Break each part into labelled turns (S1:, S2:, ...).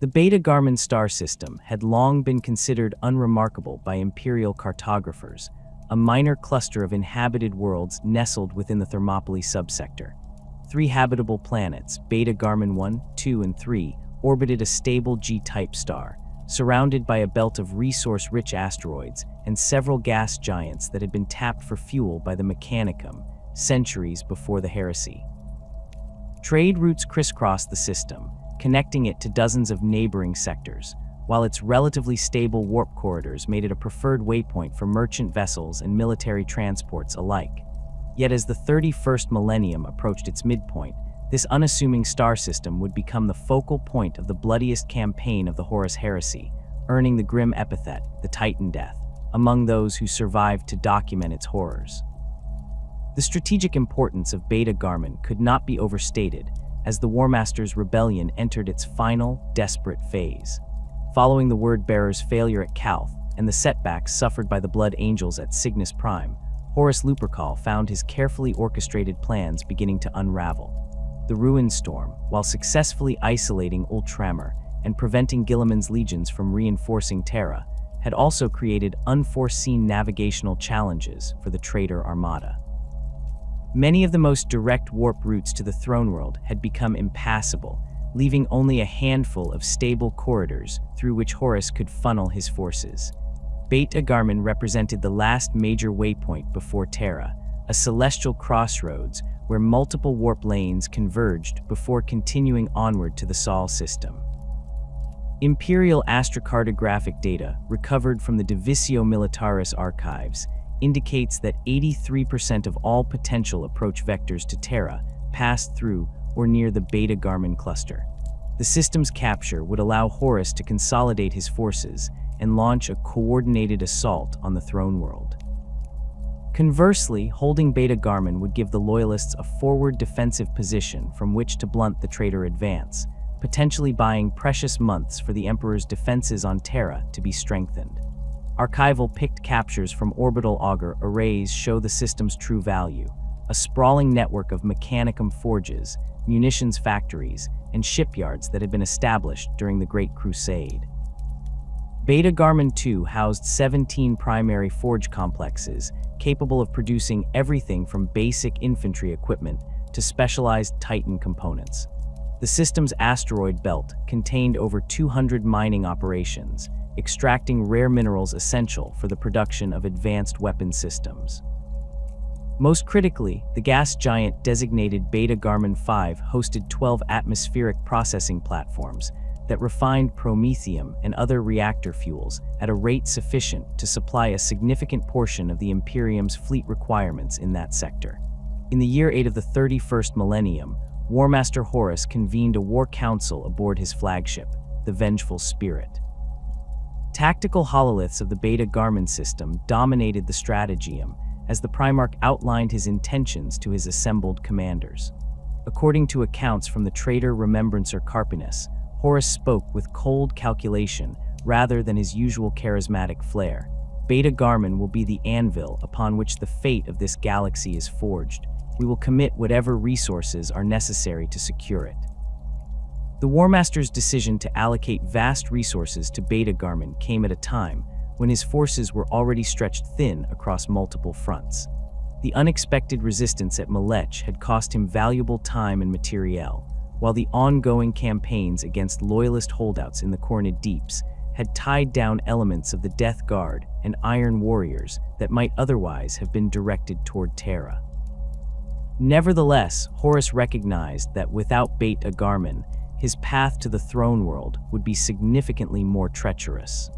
S1: The Beta-Garmon star system had long been considered unremarkable by Imperial cartographers, a minor cluster of inhabited worlds nestled within the Thermopylae subsector. 3 habitable planets, Beta-Garmon 1, 2, and 3, orbited a stable G-type star, surrounded by a belt of resource-rich asteroids and several gas giants that had been tapped for fuel by the Mechanicum centuries before the heresy. Trade routes crisscrossed the system, connecting it to dozens of neighboring sectors, while its relatively stable warp corridors made it a preferred waypoint for merchant vessels and military transports alike. Yet as the 31st millennium approached its midpoint, this unassuming star system would become the focal point of the bloodiest campaign of the Horus heresy, earning the grim epithet, the Titan Death, among those who survived to document its horrors. The strategic importance of Beta-Garmon could not be overstated, as the Warmaster's rebellion entered its final, desperate phase. Following the Word-Bearer's failure at Calth and the setbacks suffered by the Blood Angels at Cygnus Prime, Horus Lupercal found his carefully orchestrated plans beginning to unravel. The Ruin Storm, while successfully isolating Ultramar and preventing Guilliman's legions from reinforcing Terra, had also created unforeseen navigational challenges for the traitor armada. Many of the most direct warp routes to the throne world had become impassable, leaving only a handful of stable corridors through which Horus could funnel his forces. Beta-Garmon represented the last major waypoint before Terra, a celestial crossroads where multiple warp lanes converged before continuing onward to the Sol system. Imperial astrocartographic data recovered from the Divisio Militaris archives indicates that 83% of all potential approach vectors to Terra passed through or near the Beta-Garmon cluster. The system's capture would allow Horus to consolidate his forces and launch a coordinated assault on the throne world. Conversely, holding Beta-Garmon would give the loyalists a forward defensive position from which to blunt the traitor advance, potentially buying precious months for the Emperor's defenses on Terra to be strengthened. Archival picked captures from orbital auger arrays show the system's true value, a sprawling network of Mechanicum forges, munitions factories, and shipyards that had been established during the Great Crusade. Beta-Garmon 2 housed 17 primary forge complexes, capable of producing everything from basic infantry equipment to specialized Titan components. The system's asteroid belt contained over 200 mining operations, extracting rare minerals essential for the production of advanced weapon systems. Most critically, the gas giant designated Beta-Garmon 5 hosted 12 atmospheric processing platforms that refined promethium and other reactor fuels at a rate sufficient to supply a significant portion of the Imperium's fleet requirements in that sector. In the year 8 of the 31st millennium, Warmaster Horus convened a war council aboard his flagship, the Vengeful Spirit. Tactical hololiths of the Beta-Garmon system dominated the stratagem as the Primarch outlined his intentions to his assembled commanders. According to accounts from the traitor Remembrancer Carpinus, Horus spoke with cold calculation rather than his usual charismatic flair. Beta-Garmon will be the anvil upon which the fate of this galaxy is forged. We will commit whatever resources are necessary to secure it. The Warmaster's decision to allocate vast resources to Beta-Garmon came at a time when his forces were already stretched thin across multiple fronts. The unexpected resistance at Malech had cost him valuable time and materiel, while the ongoing campaigns against loyalist holdouts in the Cornid Deeps had tied down elements of the Death Guard and Iron Warriors that might otherwise have been directed toward Terra. Nevertheless, Horus recognized that without Beta-Garmon, his path to the throne world would be significantly more treacherous.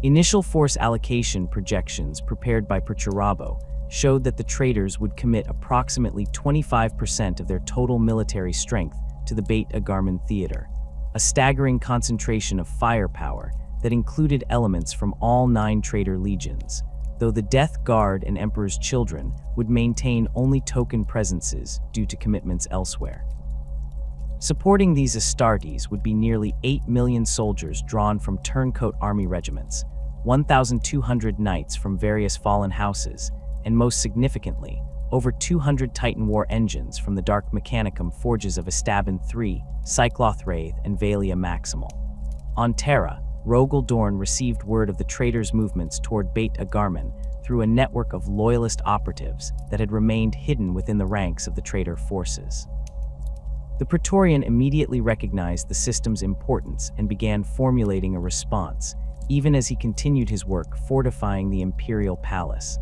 S1: Initial force allocation projections prepared by Perturabo showed that the traitors would commit approximately 25% of their total military strength to the Beta-Garmon theater, a staggering concentration of firepower that included elements from all 9 traitor legions, though the Death Guard and Emperor's Children would maintain only token presences due to commitments elsewhere. Supporting these Astartes would be nearly 8 million soldiers drawn from turncoat army regiments, 1,200 knights from various fallen houses, and most significantly, over 200 Titan war engines from the Dark Mechanicum forges of Estaban III, Cycloth Wraith, and Valia Maximal. On Terra, Rogel Dorn received word of the traitors' movements toward Beta-Garmon through a network of loyalist operatives that had remained hidden within the ranks of the traitor forces. The Praetorian immediately recognized the system's importance and began formulating a response, even as he continued his work fortifying the Imperial Palace.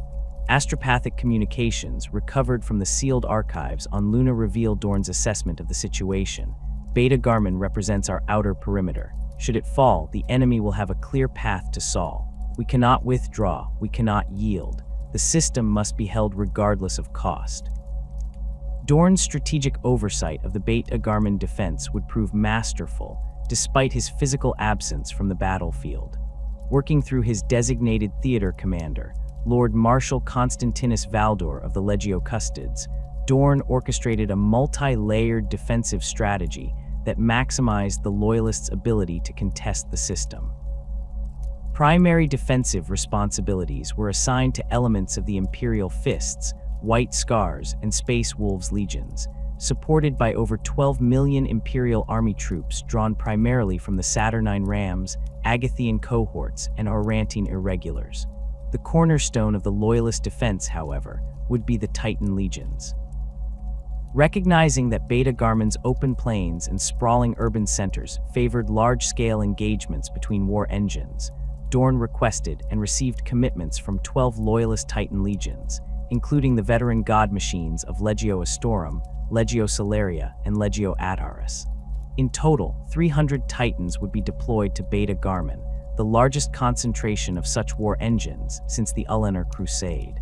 S1: Astropathic communications recovered from the sealed archives on Luna revealed Dorn's assessment of the situation. Beta-Garmon represents our outer perimeter. Should it fall, the enemy will have a clear path to Sol. We cannot withdraw, we cannot yield. The system must be held regardless of cost. Dorn's strategic oversight of the Beta-Garmon defense would prove masterful, despite his physical absence from the battlefield. Working through his designated theater commander, Lord Marshal Constantinus Valdor of the Legio Custodes, Dorn orchestrated a multi-layered defensive strategy that maximized the Loyalists' ability to contest the system. Primary defensive responsibilities were assigned to elements of the Imperial Fists, White Scars, and Space Wolves legions, supported by over 12 million Imperial Army troops drawn primarily from the Saturnine Rams, Agathian cohorts, and Orantine Irregulars. The cornerstone of the Loyalist defense, however, would be the Titan legions. Recognizing that Beta-Garmon's open plains and sprawling urban centers favored large-scale engagements between war engines, Dorn requested and received commitments from 12 Loyalist Titan legions, including the veteran god machines of Legio Astorum, Legio Salaria, and Legio Adharis. In total, 300 Titans would be deployed to Beta-Garmon, the largest concentration of such war engines since the Ullener Crusade.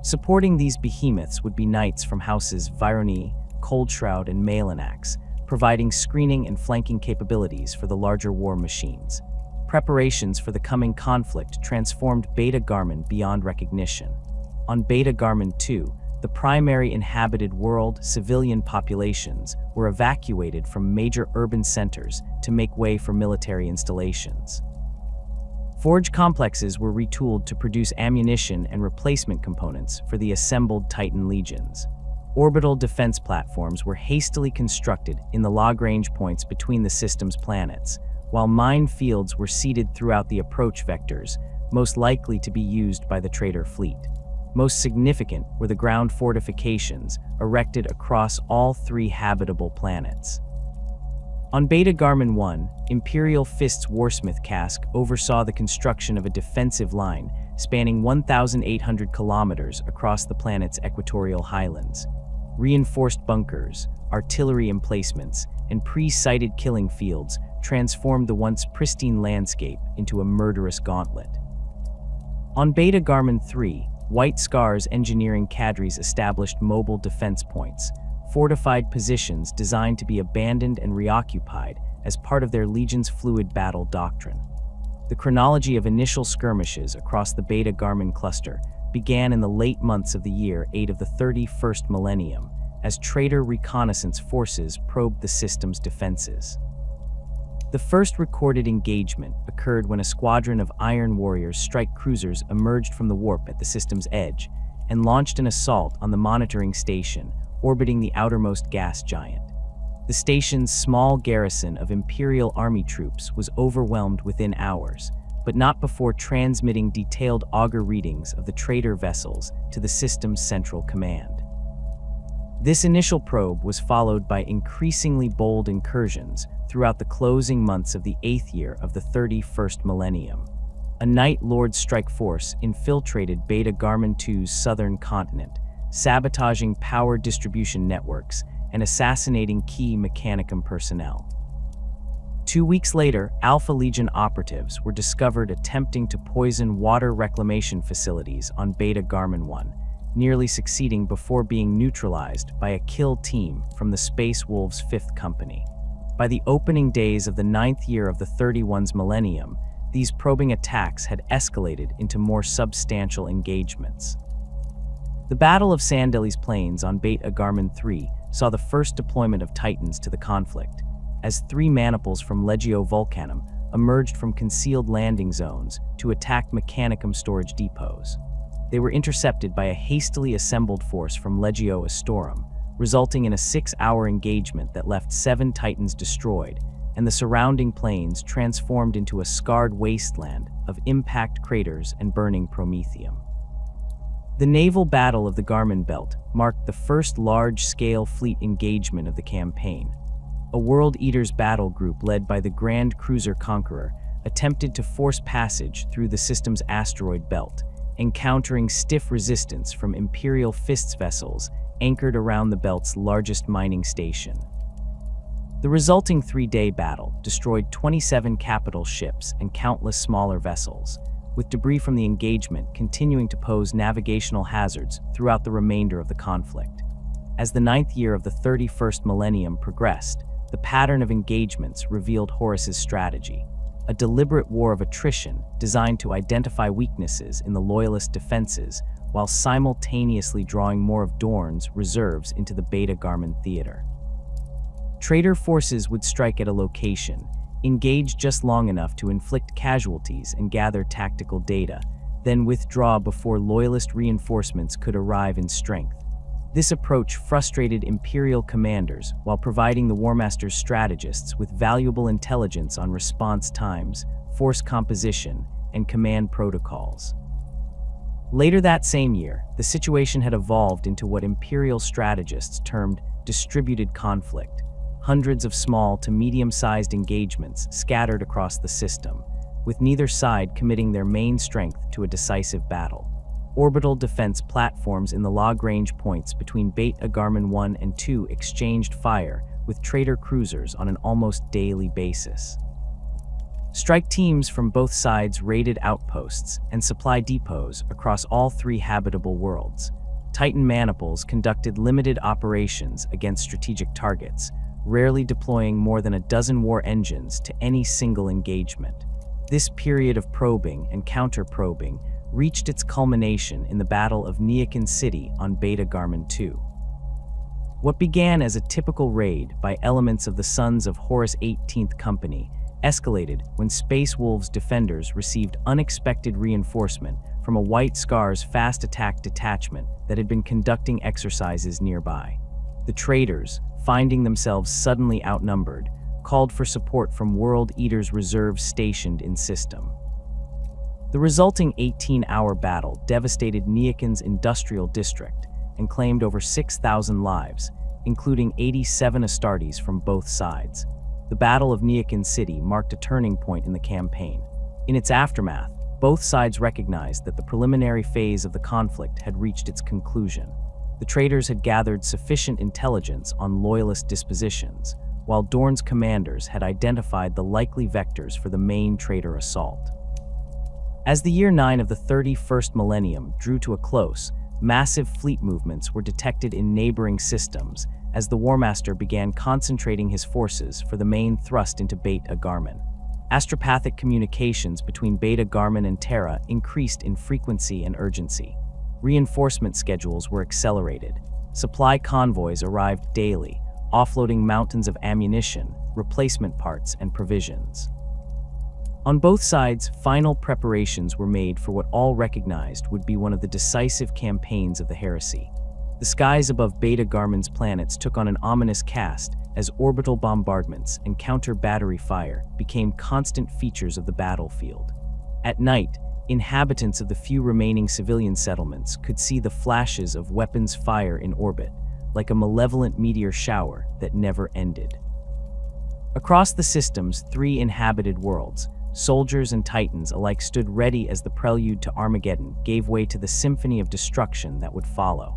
S1: Supporting these behemoths would be knights from houses Vironi, Coldshroud, and Malinax, providing screening and flanking capabilities for the larger war machines. Preparations for the coming conflict transformed Beta-Garmon beyond recognition. On Beta-Garmon II, the primary inhabited world civilian populations were evacuated from major urban centers to make way for military installations. Forge complexes were retooled to produce ammunition and replacement components for the assembled Titan legions. Orbital defense platforms were hastily constructed in the Lagrange points between the system's planets, while minefields were seeded throughout the approach vectors, most likely to be used by the traitor fleet. Most significant were the ground fortifications erected across all 3 habitable planets. On Beta-Garmon I, Imperial Fist's Warsmith Cask oversaw the construction of a defensive line spanning 1,800 kilometers across the planet's equatorial highlands. Reinforced bunkers, artillery emplacements, and pre-sighted killing fields transformed the once pristine landscape into a murderous gauntlet. On Beta-Garmon III, White Scars engineering cadres established mobile defense points, fortified positions designed to be abandoned and reoccupied as part of their Legion's fluid battle doctrine. The chronology of initial skirmishes across the Beta-Garmon cluster began in the late months of the year 8 of the 31st millennium, as traitor reconnaissance forces probed the system's defenses. The first recorded engagement occurred when a squadron of Iron Warriors strike cruisers emerged from the warp at the system's edge and launched an assault on the monitoring station orbiting the outermost gas giant. The station's small garrison of Imperial Army troops was overwhelmed within hours, but not before transmitting detailed auger readings of the traitor vessels to the system's central command. This initial probe was followed by increasingly bold incursions throughout the closing months of the 8th year of the 31st millennium. A Night Lord strike force infiltrated Beta-Garmon II's southern continent, sabotaging power distribution networks and assassinating key Mechanicum personnel. 2 weeks later, Alpha Legion operatives were discovered attempting to poison water reclamation facilities on Beta-Garmon I, nearly succeeding before being neutralized by a kill team from the Space Wolves' 5th Company. By the opening days of the 9th year of the 31's millennium, these probing attacks had escalated into more substantial engagements. The Battle of Sandeli's Plains on Beta-Garmon III saw the first deployment of Titans to the conflict, as 3 maniples from Legio Vulcanum emerged from concealed landing zones to attack Mechanicum storage depots. they were intercepted by a hastily assembled force from Legio Astorum, resulting in a 6-hour engagement that left 7 Titans destroyed and the surrounding plains transformed into a scarred wasteland of impact craters and burning promethium. The naval battle of the Garmon Belt marked the first large-scale fleet engagement of the campaign. A World Eaters battle group led by the Grand Cruiser Conqueror attempted to force passage through the system's asteroid belt, encountering stiff resistance from Imperial Fists vessels anchored around the belt's largest mining station. The resulting 3-day battle destroyed 27 capital ships and countless smaller vessels, with debris from the engagement continuing to pose navigational hazards throughout the remainder of the conflict. As the 9th year of the 31st millennium progressed, the pattern of engagements revealed Horus's strategy, a deliberate war of attrition designed to identify weaknesses in the loyalist defenses while simultaneously drawing more of Dorne's reserves into the Beta-Garmon theater. Traitor forces would strike at a location, engage just long enough to inflict casualties and gather tactical data, then withdraw before loyalist reinforcements could arrive in strength. This approach frustrated Imperial commanders while providing the Warmaster's strategists with valuable intelligence on response times, force composition, and command protocols. Later that same year, the situation had evolved into what Imperial strategists termed distributed conflict. Hundreds of small to medium-sized engagements scattered across the system, with neither side committing their main strength to a decisive battle. Orbital defense platforms in the log-range points between Beta-Garmon 1 and 2 exchanged fire with traitor cruisers on an almost daily basis. Strike teams from both sides raided outposts and supply depots across all 3 habitable worlds. Titan maniples conducted limited operations against strategic targets, rarely deploying more than a dozen war engines to any single engagement. This period of probing and counter-probing reached its culmination in the Battle of Neokin City on Beta-Garmon 2. What began as a typical raid by elements of the Sons of Horus 18th Company escalated when Space Wolves defenders received unexpected reinforcement from a White Scar's fast attack detachment that had been conducting exercises nearby. The traitors, finding themselves suddenly outnumbered, called for support from World Eaters reserves stationed in system. The resulting 18-hour battle devastated Neokin's industrial district and claimed over 6,000 lives, including 87 Astartes from both sides. The Battle of Neokin City marked a turning point in the campaign. In its aftermath, both sides recognized that the preliminary phase of the conflict had reached its conclusion. The traitors had gathered sufficient intelligence on loyalist dispositions, while Dorne's commanders had identified the likely vectors for the main traitor assault. As the year 9 of the 31st millennium drew to a close, massive fleet movements were detected in neighboring systems as the Warmaster began concentrating his forces for the main thrust into Beta-Garmon. Astropathic communications between Beta-Garmon and Terra increased in frequency and urgency. Reinforcement schedules were accelerated. Supply convoys arrived daily, offloading mountains of ammunition, replacement parts, and provisions. On both sides, final preparations were made for what all recognized would be one of the decisive campaigns of the heresy. The skies above Beta-Garmon's planets took on an ominous cast as orbital bombardments and counter-battery fire became constant features of the battlefield. At night, inhabitants of the few remaining civilian settlements could see the flashes of weapons fire in orbit, like a malevolent meteor shower that never ended. Across the system's 3 inhabited worlds, soldiers and titans alike stood ready as the prelude to Armageddon gave way to the symphony of destruction that would follow.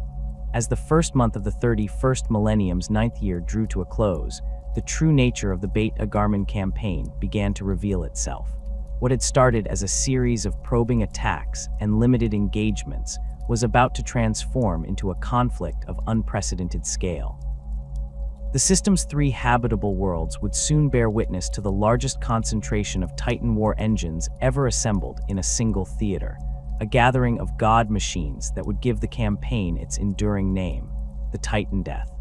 S1: As the first month of the 31st millennium's 9th year drew to a close, the true nature of the Beta-Garmon campaign began to reveal itself. What had started as a series of probing attacks and limited engagements was about to transform into a conflict of unprecedented scale. The system's 3 habitable worlds would soon bear witness to the largest concentration of Titan war engines ever assembled in a single theater, a gathering of god machines that would give the campaign its enduring name, the Titan Death.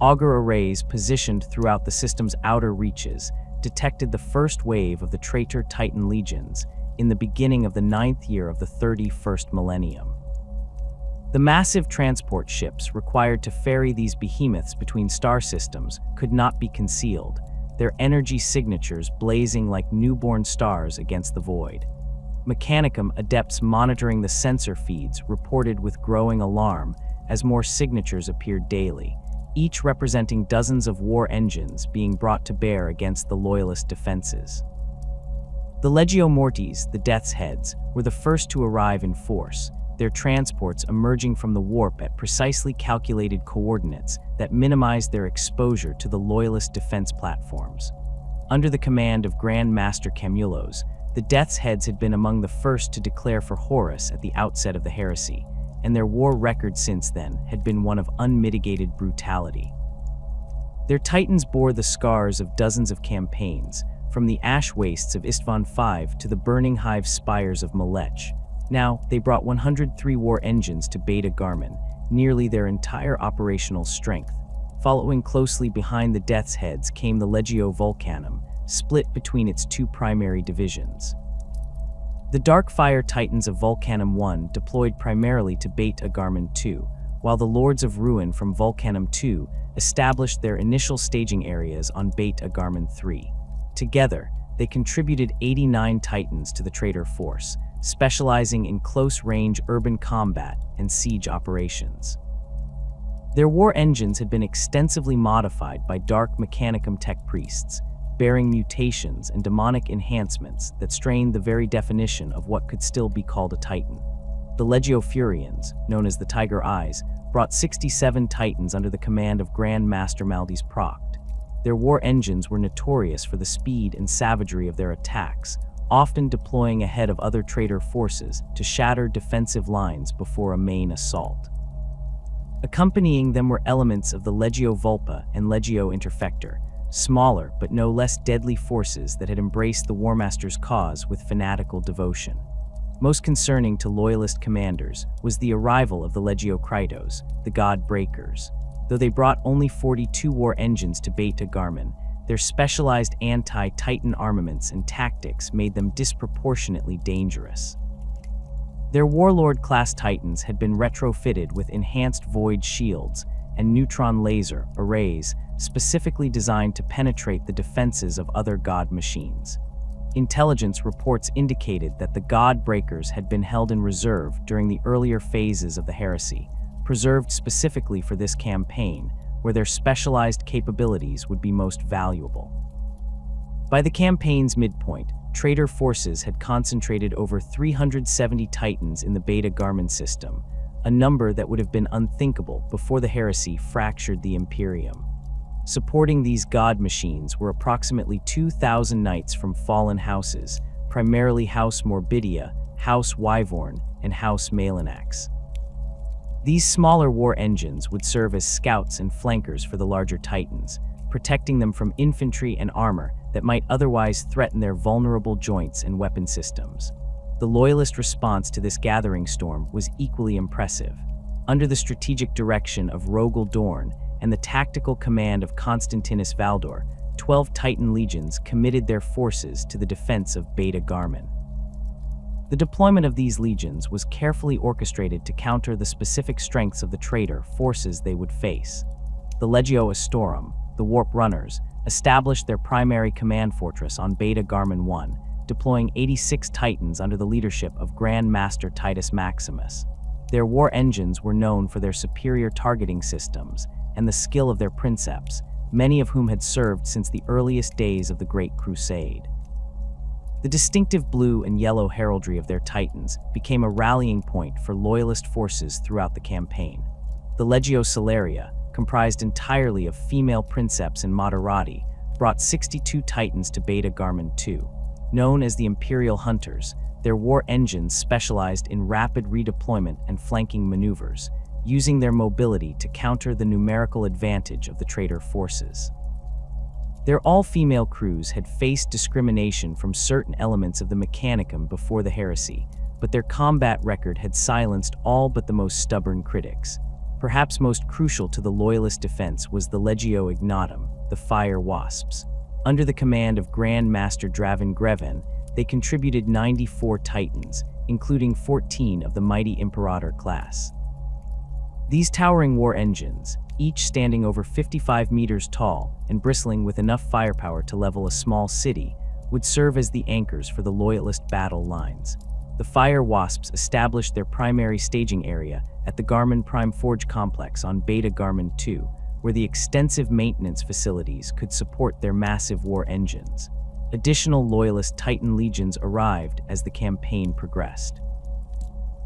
S1: Augur arrays positioned throughout the system's outer reaches detected the first wave of the traitor Titan legions in the beginning of the 9th year of the 31st millennium. The massive transport ships required to ferry these behemoths between star systems could not be concealed, their energy signatures blazing like newborn stars against the void. Mechanicum adepts monitoring the sensor feeds reported with growing alarm as more signatures appeared daily, each representing dozens of war engines being brought to bear against the loyalist defenses. The Legio Mortis, the Death's Heads, were the first to arrive in force, their transports emerging from the warp at precisely calculated coordinates that minimized their exposure to the loyalist defense platforms. Under the command of Grand Master Camulos, the Death's Heads had been among the first to declare for Horus at the outset of the heresy, and their war record since then had been one of unmitigated brutality. Their titans bore the scars of dozens of campaigns, from the ash wastes of Istvan V to the burning hive spires of Malech. Now, they brought 103 war engines to Beta-Garmon, nearly their entire operational strength. Following closely behind the Death's Heads came the Legio Vulcanum, split between its two primary divisions. The Darkfire Titans of Vulcanum I deployed primarily to Beta-Garmon II, while the Lords of Ruin from Vulcanum II established their initial staging areas on Beta-Garmon III. Together, they contributed 89 Titans to the traitor force, specializing in close-range urban combat and siege operations. Their war engines had been extensively modified by Dark Mechanicum tech priests, bearing mutations and demonic enhancements that strained the very definition of what could still be called a Titan. The Legio Furians, known as the Tiger Eyes, brought 67 Titans under the command of Grand Master Maldes Proct. Their war engines were notorious for the speed and savagery of their attacks, often deploying ahead of other traitor forces to shatter defensive lines before a main assault. Accompanying them were elements of the Legio Vulpa and Legio Interfector, smaller but no less deadly forces that had embraced the Warmaster's cause with fanatical devotion. Most concerning to loyalist commanders was the arrival of the Legio Krytos, the God Breakers. Though they brought only 42 war engines to Beta-Garmon, their specialized anti-Titan armaments and tactics made them disproportionately dangerous. Their Warlord-class Titans had been retrofitted with enhanced void shields and neutron laser arrays specifically designed to penetrate the defenses of other God machines. Intelligence reports indicated that the God Breakers had been held in reserve during the earlier phases of the heresy, preserved specifically for this campaign, where their specialized capabilities would be most valuable. By the campaign's midpoint, traitor forces had concentrated over 370 Titans in the Beta-Garmon system, a number that would have been unthinkable before the heresy fractured the Imperium. Supporting these god machines were approximately 2,000 knights from fallen houses, primarily House Morbidia, House Wyvorn, and House Malinax. These smaller war engines would serve as scouts and flankers for the larger Titans, protecting them from infantry and armor that might otherwise threaten their vulnerable joints and weapon systems. The Loyalist response to this gathering storm was equally impressive. Under the strategic direction of Rogel Dorn and the tactical command of Constantinus Valdor, 12 Titan legions committed their forces to the defense of Beta-Garmon. The deployment of these legions was carefully orchestrated to counter the specific strengths of the traitor forces they would face. The Legio Astorum, the Warp Runners, established their primary command fortress on Beta-Garmon I, deploying 86 Titans under the leadership of Grand Master Titus Maximus. Their war engines were known for their superior targeting systems and the skill of their princeps, many of whom had served since the earliest days of the Great Crusade. The distinctive blue and yellow heraldry of their Titans became a rallying point for loyalist forces throughout the campaign. The Legio Celeria, comprised entirely of female princeps and moderati, brought 62 Titans to Beta-Garmon II. Known as the Imperial Hunters, their war engines specialized in rapid redeployment and flanking maneuvers, using their mobility to counter the numerical advantage of the traitor forces. Their all-female crews had faced discrimination from certain elements of the Mechanicum before the heresy, but their combat record had silenced all but the most stubborn critics. Perhaps most crucial to the Loyalist defense was the Legio Ignatum, the Fire Wasps. Under the command of Grand Master Draven Greven, they contributed 94 Titans, including 14 of the mighty Imperator class. These towering war engines, each standing over 55 meters tall and bristling with enough firepower to level a small city, would serve as the anchors for the loyalist battle lines. The Fire Wasps established their primary staging area at the Garmon Prime Forge complex on Beta-Garmon 2, where the extensive maintenance facilities could support their massive war engines. Additional loyalist Titan legions arrived as the campaign progressed.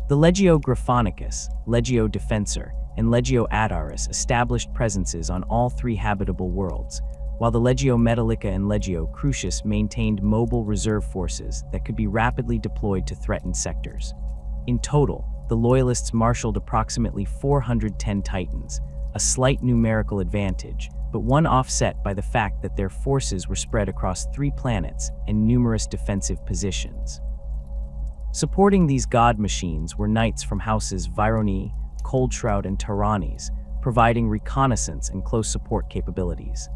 S1: The Legio Graphonicus, Legio Defensor, and Legio Adaris established presences on all three habitable worlds, while the Legio Metallica and Legio Crucius maintained mobile reserve forces that could be rapidly deployed to threatened sectors. In total, the Loyalists marshaled approximately 410 Titans, a slight numerical advantage, but one offset by the fact that their forces were spread across 3 planets and numerous defensive positions. Supporting these god machines were knights from houses Vironi, Coldshroud, and Tyrannes, providing reconnaissance and close support capabilities.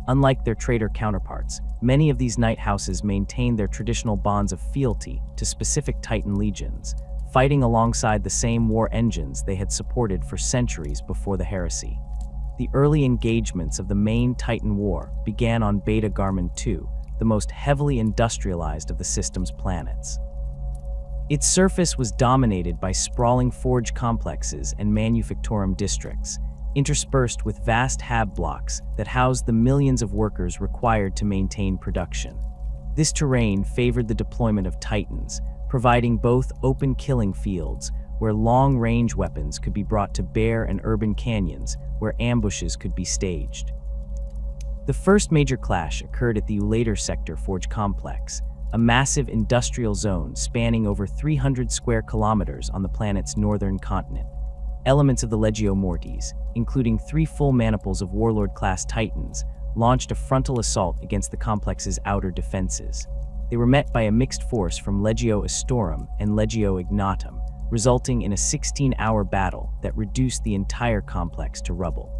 S1: Unlike their traitor counterparts, many of these knight houses maintained their traditional bonds of fealty to specific Titan legions, fighting alongside the same war engines they had supported for centuries before the heresy. The early engagements of the main Titan War began on Beta-Garmon 2, the most heavily industrialized of the system's planets. Its surface was dominated by sprawling forge complexes and manufactorum districts, interspersed with vast hab blocks that housed the millions of workers required to maintain production. This terrain favored the deployment of Titans, providing both open killing fields, where long-range weapons could be brought to bear, and urban canyons, where ambushes could be staged. The first major clash occurred at the Ulator Sector Forge Complex, a massive industrial zone spanning over 300 square kilometers on the planet's northern continent. Elements of the Legio Mortis, including 3 full maniples of Warlord-class Titans, launched a frontal assault against the complex's outer defenses. They were met by a mixed force from Legio Astorum and Legio Ignatum, resulting in a 16-hour battle that reduced the entire complex to rubble.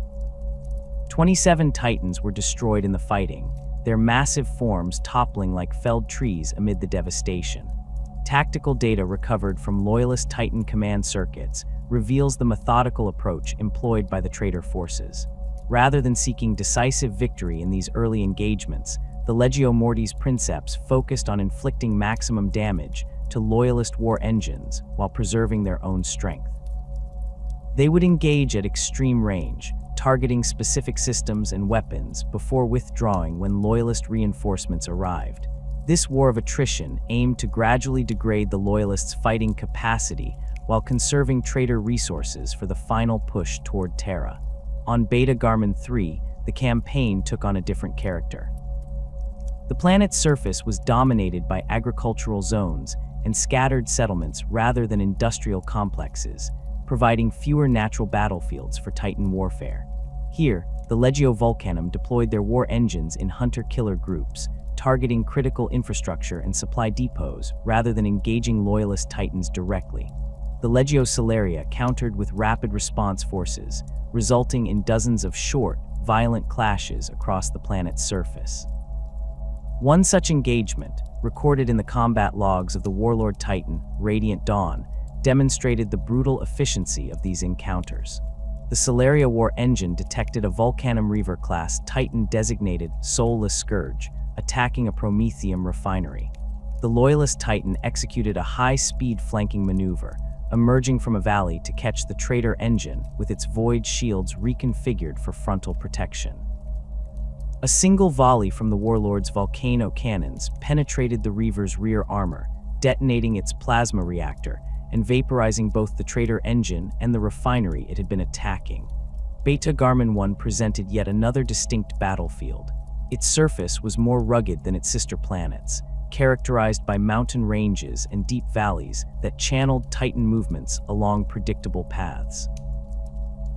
S1: 27 Titans were destroyed in the fighting, their massive forms toppling like felled trees amid the devastation. Tactical data recovered from Loyalist Titan command circuits reveals the methodical approach employed by the traitor forces. Rather than seeking decisive victory in these early engagements, the Legio Mortis Princeps focused on inflicting maximum damage to Loyalist war engines while preserving their own strength. They would engage at extreme range, targeting specific systems and weapons before withdrawing when Loyalist reinforcements arrived. This war of attrition aimed to gradually degrade the Loyalists' fighting capacity while conserving traitor resources for the final push toward Terra. On Beta-Garmon 3, the campaign took on a different character. The planet's surface was dominated by agricultural zones and scattered settlements rather than industrial complexes, providing fewer natural battlefields for Titan warfare. Here, the Legio Vulcanum deployed their war engines in hunter-killer groups, targeting critical infrastructure and supply depots rather than engaging Loyalist Titans directly. The Legio Celeria countered with rapid response forces, resulting in dozens of short, violent clashes across the planet's surface. One such engagement, recorded in the combat logs of the Warlord Titan, Radiant Dawn, demonstrated the brutal efficiency of these encounters. The Celeria war engine detected a Vulcanum Reaver-class Titan-designated Soulless Scourge, attacking a Prometheum refinery. The Loyalist Titan executed a high-speed flanking maneuver, emerging from a valley to catch the traitor engine with its void shields reconfigured for frontal protection. A single volley from the Warlord's volcano cannons penetrated the Reaver's rear armor, detonating its plasma reactor and vaporizing both the traitor engine and the refinery it had been attacking. Beta-Garmon 1 presented yet another distinct battlefield. Its surface was more rugged than its sister planets, characterized by mountain ranges and deep valleys that channeled Titan movements along predictable paths.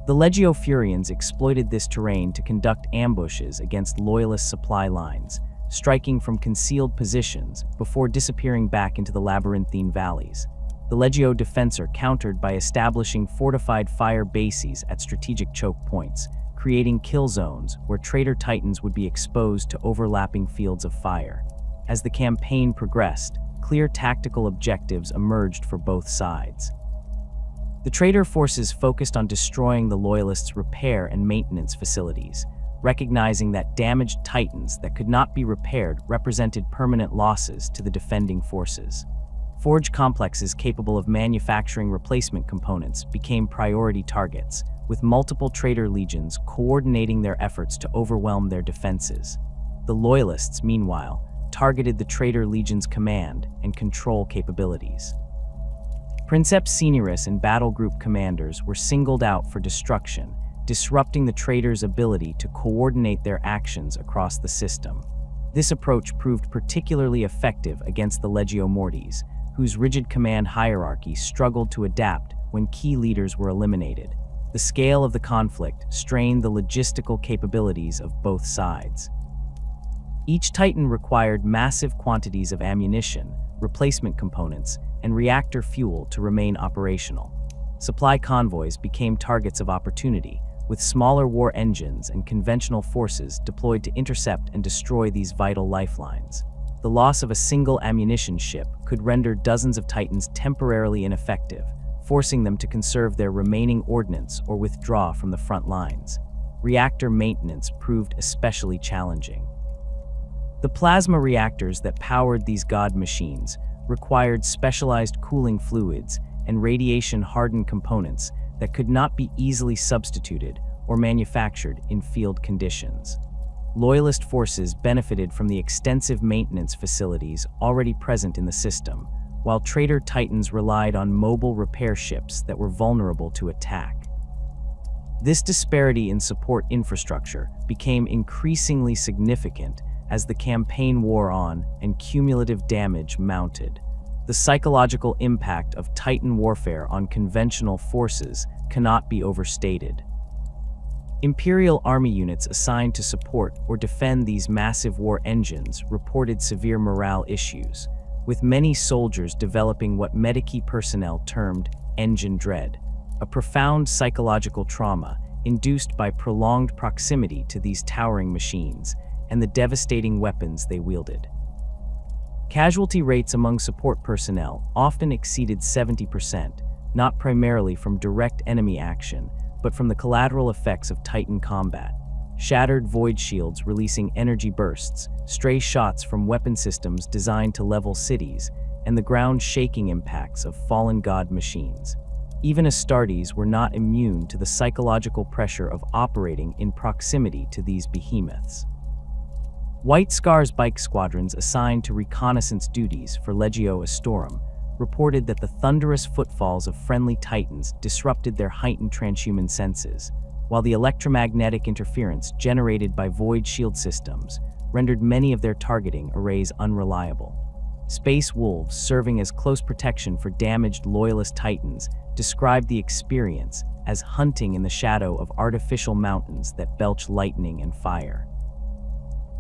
S1: The Legio Furians exploited this terrain to conduct ambushes against Loyalist supply lines, striking from concealed positions before disappearing back into the labyrinthine valleys. The Legio Defensor countered by establishing fortified fire bases at strategic choke points, creating kill zones where traitor Titans would be exposed to overlapping fields of fire. As the campaign progressed, clear tactical objectives emerged for both sides. The traitor forces focused on destroying the loyalists' repair and maintenance facilities, recognizing that damaged titans that could not be repaired represented permanent losses to the defending forces. Forge complexes capable of manufacturing replacement components became priority targets, with multiple traitor legions coordinating their efforts to overwhelm their defenses. The loyalists, meanwhile, targeted the traitor legion's command and control capabilities. Princeps Seniorus and battle group commanders were singled out for destruction, disrupting the traitors' ability to coordinate their actions across the system. This approach proved particularly effective against the Legio Mortis, whose rigid command hierarchy struggled to adapt when key leaders were eliminated. The scale of the conflict strained the logistical capabilities of both sides. Each Titan required massive quantities of ammunition, replacement components, and reactor fuel to remain operational. Supply convoys became targets of opportunity, with smaller war engines and conventional forces deployed to intercept and destroy these vital lifelines. The loss of a single ammunition ship could render dozens of Titans temporarily ineffective, forcing them to conserve their remaining ordnance or withdraw from the front lines. Reactor maintenance proved especially challenging. The plasma reactors that powered these god machines required specialized cooling fluids and radiation-hardened components that could not be easily substituted or manufactured in field conditions. Loyalist forces benefited from the extensive maintenance facilities already present in the system, while traitor Titans relied on mobile repair ships that were vulnerable to attack. This disparity in support infrastructure became increasingly significant as the campaign wore on and cumulative damage mounted. The psychological impact of Titan warfare on conventional forces cannot be overstated. Imperial army units assigned to support or defend these massive war engines reported severe morale issues, with many soldiers developing what Medici personnel termed engine dread, a profound psychological trauma induced by prolonged proximity to these towering machines and the devastating weapons they wielded. Casualty rates among support personnel often exceeded 70%, not primarily from direct enemy action, but from the collateral effects of Titan combat. Shattered void shields releasing energy bursts, stray shots from weapon systems designed to level cities, and the ground-shaking impacts of fallen god machines. Even Astartes were not immune to the psychological pressure of operating in proximity to these behemoths. White Scar's bike squadrons assigned to reconnaissance duties for Legio Astorum reported that the thunderous footfalls of friendly Titans disrupted their heightened transhuman senses, while the electromagnetic interference generated by void shield systems rendered many of their targeting arrays unreliable. Space wolves, serving as close protection for damaged loyalist Titans, described the experience as hunting in the shadow of artificial mountains that belch lightning and fire.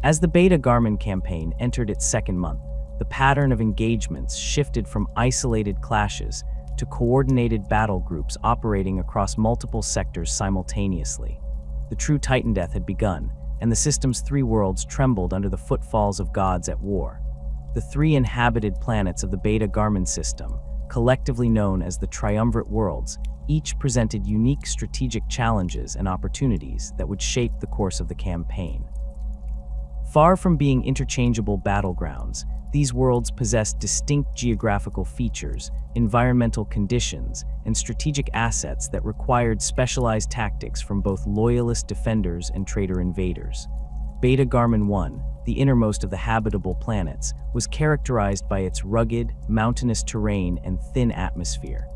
S1: As the Beta-Garmon campaign entered its second month, the pattern of engagements shifted from isolated clashes to coordinated battle groups operating across multiple sectors simultaneously. The true Titan death had begun, and the system's three worlds trembled under the footfalls of gods at war. The three inhabited planets of the Beta-Garmon system, collectively known as the Triumvirate Worlds, each presented unique strategic challenges and opportunities that would shape the course of the campaign. Far from being interchangeable battlegrounds, these worlds possessed distinct geographical features, environmental conditions, and strategic assets that required specialized tactics from both loyalist defenders and traitor invaders. Beta-Garmon 1, the innermost of the habitable planets, was characterized by its rugged, mountainous terrain and thin atmosphere.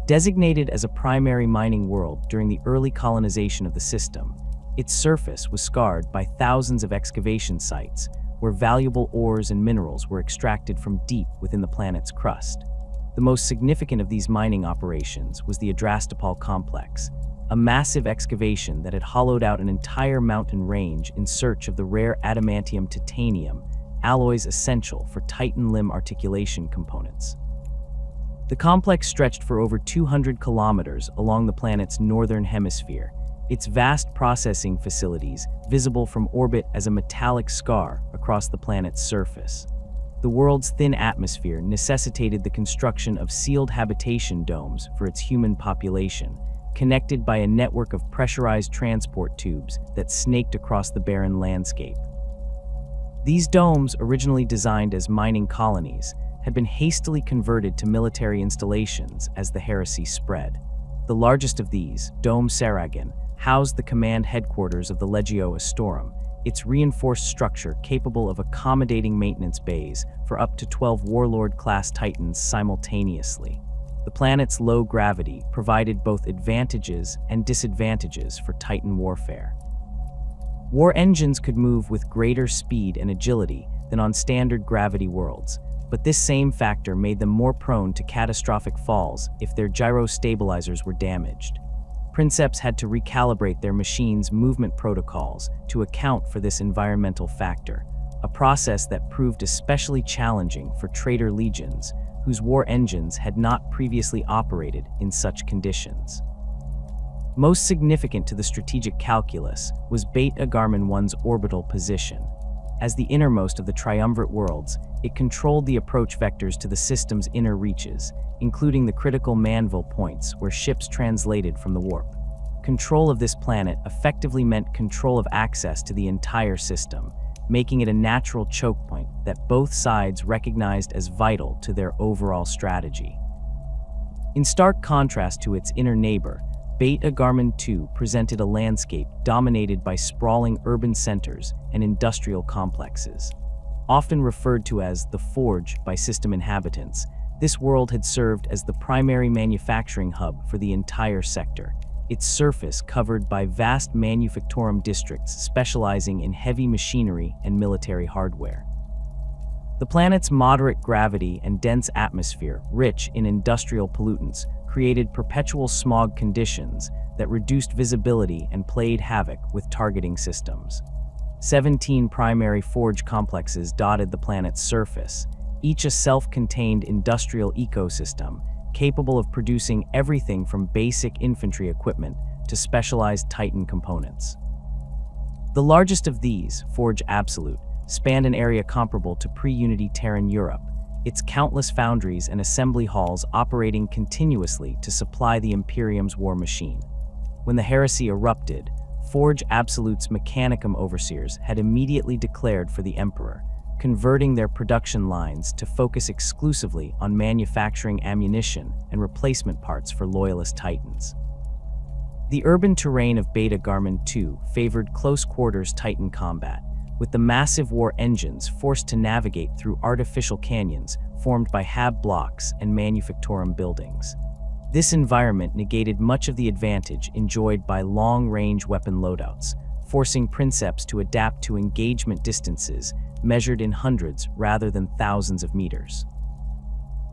S1: Designated as a primary mining world during the early colonization of the system, its surface was scarred by thousands of excavation sites, where valuable ores and minerals were extracted from deep within the planet's crust. The most significant of these mining operations was the Adrastopol complex, a massive excavation that had hollowed out an entire mountain range in search of the rare adamantium titanium, alloys essential for Titan limb articulation components. The complex stretched for over 200 kilometers along the planet's northern hemisphere, its vast processing facilities visible from orbit as a metallic scar across the planet's surface. The world's thin atmosphere necessitated the construction of sealed habitation domes for its human population, connected by a network of pressurized transport tubes that snaked across the barren landscape. These domes, originally designed as mining colonies, had been hastily converted to military installations as the heresy spread. The largest of these, Dome Saragon, housed the command headquarters of the Legio Astorum, its reinforced structure capable of accommodating maintenance bays for up to 12 Warlord-class Titans simultaneously. The planet's low gravity provided both advantages and disadvantages for Titan warfare. War engines could move with greater speed and agility than on standard gravity worlds, but this same factor made them more prone to catastrophic falls if their gyro stabilizers were damaged. Princeps had to recalibrate their machines' movement protocols to account for this environmental factor, a process that proved especially challenging for traitor legions whose war engines had not previously operated in such conditions. Most significant to the strategic calculus was Beta-Garmon 1's orbital position. As the innermost of the triumvirate worlds, it controlled the approach vectors to the system's inner reaches, including the critical Manville points where ships translated from the warp. Control of this planet effectively meant control of access to the entire system, making it a natural choke point that both sides recognized as vital to their overall strategy. In stark contrast to its inner neighbor, Beta-Garmon 2 presented a landscape dominated by sprawling urban centers and industrial complexes. Often referred to as the Forge by system inhabitants, this world had served as the primary manufacturing hub for the entire sector, its surface covered by vast manufactorum districts specializing in heavy machinery and military hardware. The planet's moderate gravity and dense atmosphere, rich in industrial pollutants, created perpetual smog conditions that reduced visibility and played havoc with targeting systems. 17 primary forge complexes dotted the planet's surface, each a self-contained industrial ecosystem capable of producing everything from basic infantry equipment to specialized Titan components. The largest of these, Forge Absolute, spanned an area comparable to pre-Unity Terran Europe, its countless foundries and assembly halls operating continuously to supply the Imperium's war machine. When the heresy erupted, Forge Absolute's Mechanicum overseers had immediately declared for the Emperor, converting their production lines to focus exclusively on manufacturing ammunition and replacement parts for loyalist Titans. The urban terrain of Beta-Garmon 2 favored close-quarters Titan combat, with the massive war engines forced to navigate through artificial canyons formed by hab blocks and manufactorum buildings. This environment negated much of the advantage enjoyed by long-range weapon loadouts, forcing Princeps to adapt to engagement distances measured in hundreds rather than thousands of meters.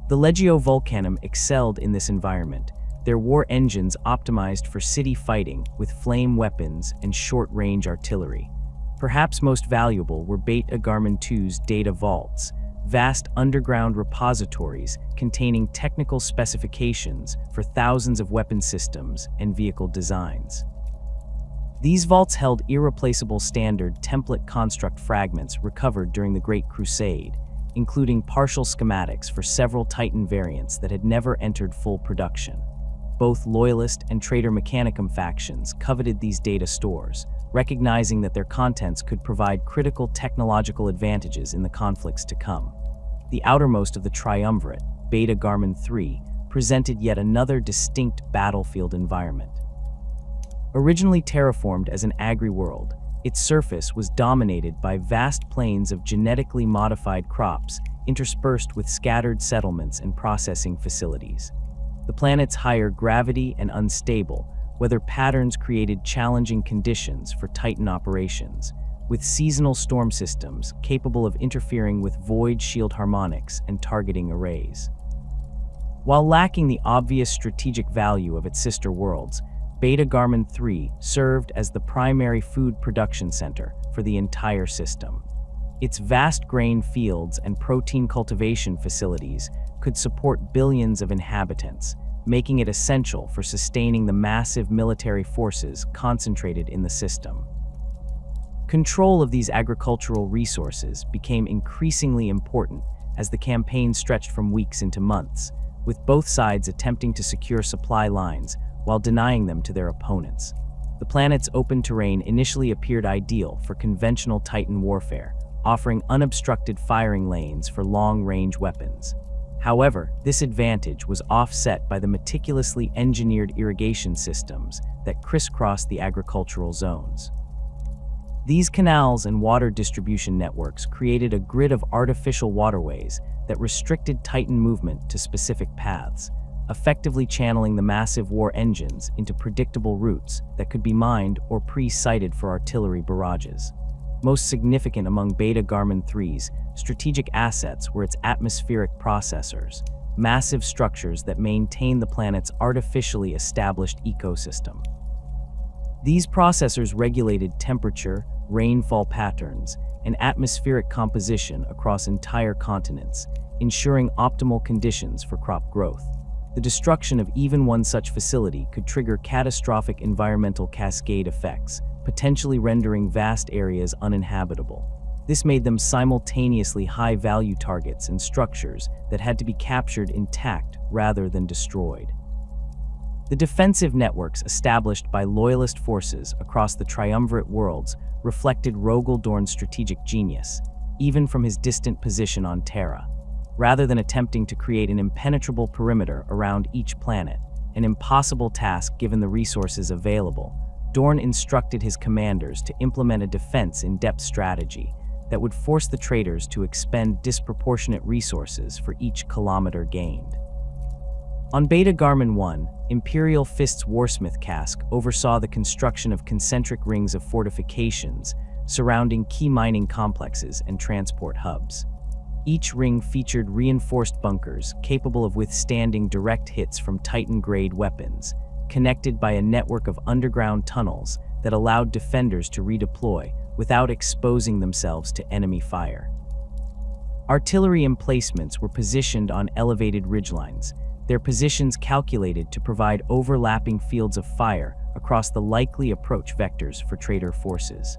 S1: The Legio Vulcanum excelled in this environment, their war engines optimized for city fighting with flame weapons and short-range artillery. Perhaps most valuable were Beta-Garmon 2's data vaults, vast underground repositories containing technical specifications for thousands of weapon systems and vehicle designs. These vaults held irreplaceable standard template construct fragments recovered during the Great Crusade, including partial schematics for several Titan variants that had never entered full production. Both Loyalist and Traitor Mechanicum factions coveted these data stores, recognizing that their contents could provide critical technological advantages in the conflicts to come. The outermost of the triumvirate, Beta-Garmon 3, presented yet another distinct battlefield environment. Originally terraformed as an agri-world, its surface was dominated by vast plains of genetically modified crops interspersed with scattered settlements and processing facilities. The planet's higher gravity and unstable weather patterns created challenging conditions for Titan operations, with seasonal storm systems capable of interfering with void shield harmonics and targeting arrays. While lacking the obvious strategic value of its sister worlds, Beta-Garmon 3 served as the primary food production center for the entire system. Its vast grain fields and protein cultivation facilities could support billions of inhabitants, making it essential for sustaining the massive military forces concentrated in the system. Control of these agricultural resources became increasingly important as the campaign stretched from weeks into months, with both sides attempting to secure supply lines while denying them to their opponents. The planet's open terrain initially appeared ideal for conventional Titan warfare, offering unobstructed firing lanes for long-range weapons. However, this advantage was offset by the meticulously engineered irrigation systems that crisscrossed the agricultural zones. These canals and water distribution networks created a grid of artificial waterways that restricted Titan movement to specific paths, effectively channeling the massive war engines into predictable routes that could be mined or pre-sighted for artillery barrages. Most significant among Beta-Garmon 3's strategic assets were its atmospheric processors, massive structures that maintain the planet's artificially established ecosystem. These processors regulated temperature, rainfall patterns, and atmospheric composition across entire continents, ensuring optimal conditions for crop growth. The destruction of even one such facility could trigger catastrophic environmental cascade effects, potentially rendering vast areas uninhabitable. This made them simultaneously high-value targets and structures that had to be captured intact rather than destroyed. The defensive networks established by loyalist forces across the triumvirate worlds reflected Rogel Dorn's strategic genius, even from his distant position on Terra. Rather than attempting to create an impenetrable perimeter around each planet, an impossible task given the resources available, Dorn instructed his commanders to implement a defense-in-depth strategy that would force the traders to expend disproportionate resources for each kilometer gained. On Beta-Garmon 1, Imperial Fist's Warsmith cask oversaw the construction of concentric rings of fortifications surrounding key mining complexes and transport hubs. Each ring featured reinforced bunkers capable of withstanding direct hits from Titan-grade weapons, connected by a network of underground tunnels that allowed defenders to redeploy without exposing themselves to enemy fire. Artillery emplacements were positioned on elevated ridgelines, their positions calculated to provide overlapping fields of fire across the likely approach vectors for traitor forces.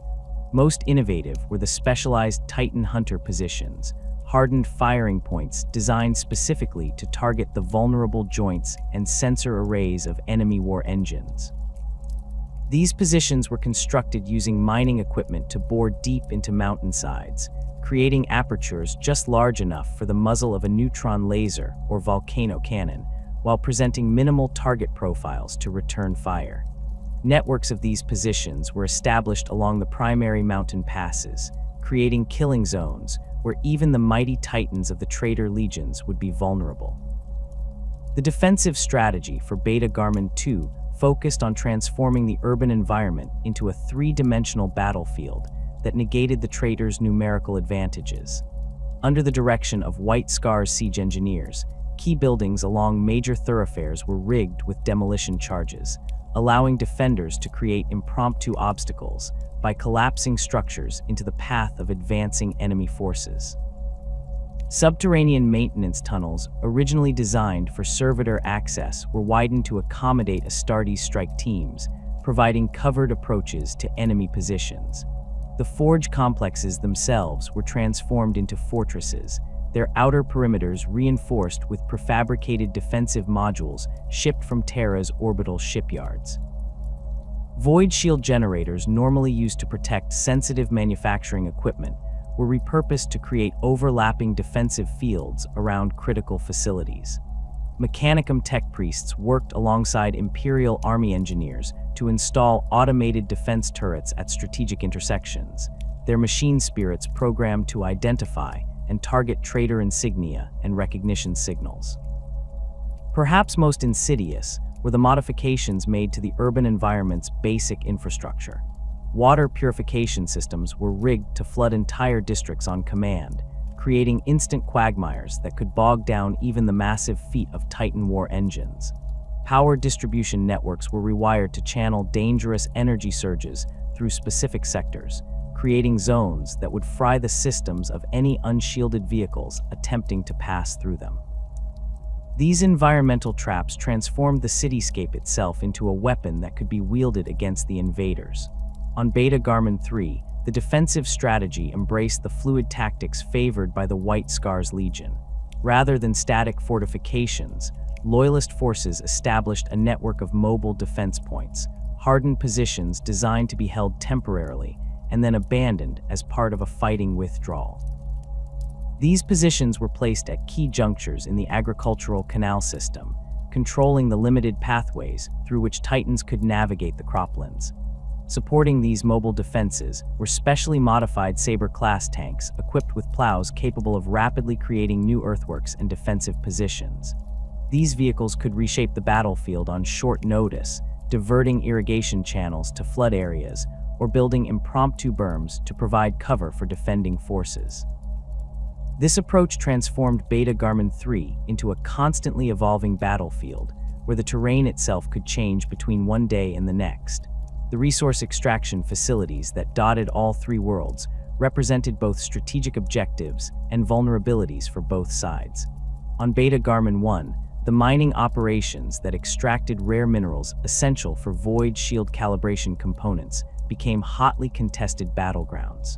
S1: Most innovative were the specialized Titan Hunter positions, hardened firing points designed specifically to target the vulnerable joints and sensor arrays of enemy war engines. These positions were constructed using mining equipment to bore deep into mountainsides, creating apertures just large enough for the muzzle of a neutron laser or volcano cannon, while presenting minimal target profiles to return fire. Networks of these positions were established along the primary mountain passes, creating killing zones where even the mighty titans of the traitor legions would be vulnerable. The defensive strategy for Beta-Garmon 2 focused on transforming the urban environment into a three-dimensional battlefield that negated the traitors' numerical advantages. Under the direction of White Scar's siege engineers, key buildings along major thoroughfares were rigged with demolition charges, allowing defenders to create impromptu obstacles by collapsing structures into the path of advancing enemy forces. Subterranean maintenance tunnels, originally designed for servitor access, were widened to accommodate Astartes strike teams, providing covered approaches to enemy positions. The forge complexes themselves were transformed into fortresses, their outer perimeters reinforced with prefabricated defensive modules shipped from Terra's orbital shipyards. Void shield generators, normally used to protect sensitive manufacturing equipment, were repurposed to create overlapping defensive fields around critical facilities. Mechanicum tech priests worked alongside Imperial Army engineers to install automated defense turrets at strategic intersections, their machine spirits programmed to identify and target traitor insignia and recognition signals. Perhaps most insidious were the modifications made to the urban environment's basic infrastructure. Water purification systems were rigged to flood entire districts on command, creating instant quagmires that could bog down even the massive feet of Titan war engines. Power distribution networks were rewired to channel dangerous energy surges through specific sectors, creating zones that would fry the systems of any unshielded vehicles attempting to pass through them. These environmental traps transformed the cityscape itself into a weapon that could be wielded against the invaders. On Beta-Garmon 3, the the defensive strategy embraced the fluid tactics favored by the White Scars Legion. Rather than static fortifications, Loyalist forces established a network of mobile defense points, hardened positions designed to be held temporarily, and then abandoned as part of a fighting withdrawal. These positions were placed at key junctures in the agricultural canal system, controlling the limited pathways through which Titans could navigate the croplands. Supporting these mobile defenses were specially modified Saber-class tanks equipped with plows capable of rapidly creating new earthworks and defensive positions. These vehicles could reshape the battlefield on short notice, diverting irrigation channels to flood areas or building impromptu berms to provide cover for defending forces. This approach transformed Beta-Garmon 3 into a constantly evolving battlefield, where the terrain itself could change between one day and the next. The resource extraction facilities that dotted all three worlds represented both strategic objectives and vulnerabilities for both sides. On Beta-Garmon 1, the mining operations that extracted rare minerals essential for void shield calibration components became hotly contested battlegrounds.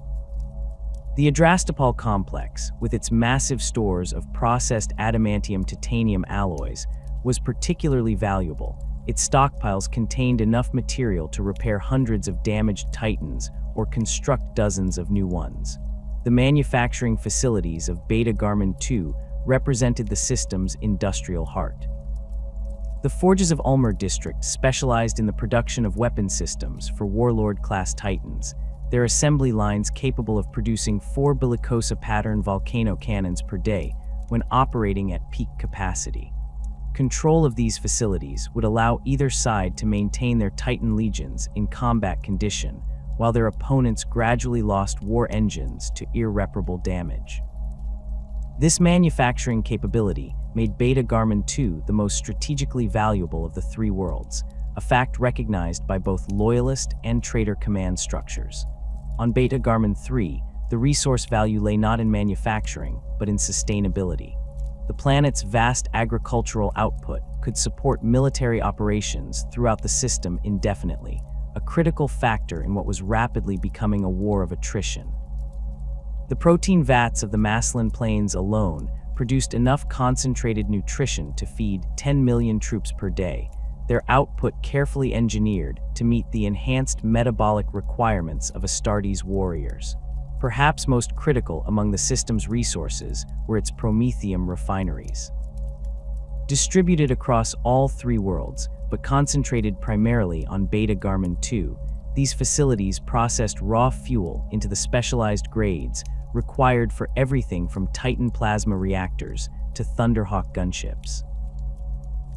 S1: The Adrastopol complex, with its massive stores of processed adamantium-titanium alloys, was particularly valuable. Its stockpiles contained enough material to repair hundreds of damaged Titans or construct dozens of new ones. The manufacturing facilities of Beta-Garmon 2 represented the system's industrial heart. The Forges of Ulmer district specialized in the production of weapon systems for Warlord-class Titans, their assembly lines capable of producing 4 bellicosa-pattern volcano cannons per day when operating at peak capacity. Control of these facilities would allow either side to maintain their Titan legions in combat condition, while their opponents gradually lost war engines to irreparable damage. This manufacturing capability made Beta-Garmon 2 the most strategically valuable of the three worlds, a fact recognized by both Loyalist and Traitor command structures. On Beta-Garmon 3, the resource value lay not in manufacturing, but in sustainability. The planet's vast agricultural output could support military operations throughout the system indefinitely, a critical factor in what was rapidly becoming a war of attrition. The protein vats of the Maslin Plains alone produced enough concentrated nutrition to feed 10 million troops per day, their output carefully engineered to meet the enhanced metabolic requirements of Astartes warriors. Perhaps most critical among the system's resources were its promethium refineries. Distributed across all three worlds, but concentrated primarily on Beta-Garmon 2, these facilities processed raw fuel into the specialized grades required for everything from Titan plasma reactors to Thunderhawk gunships.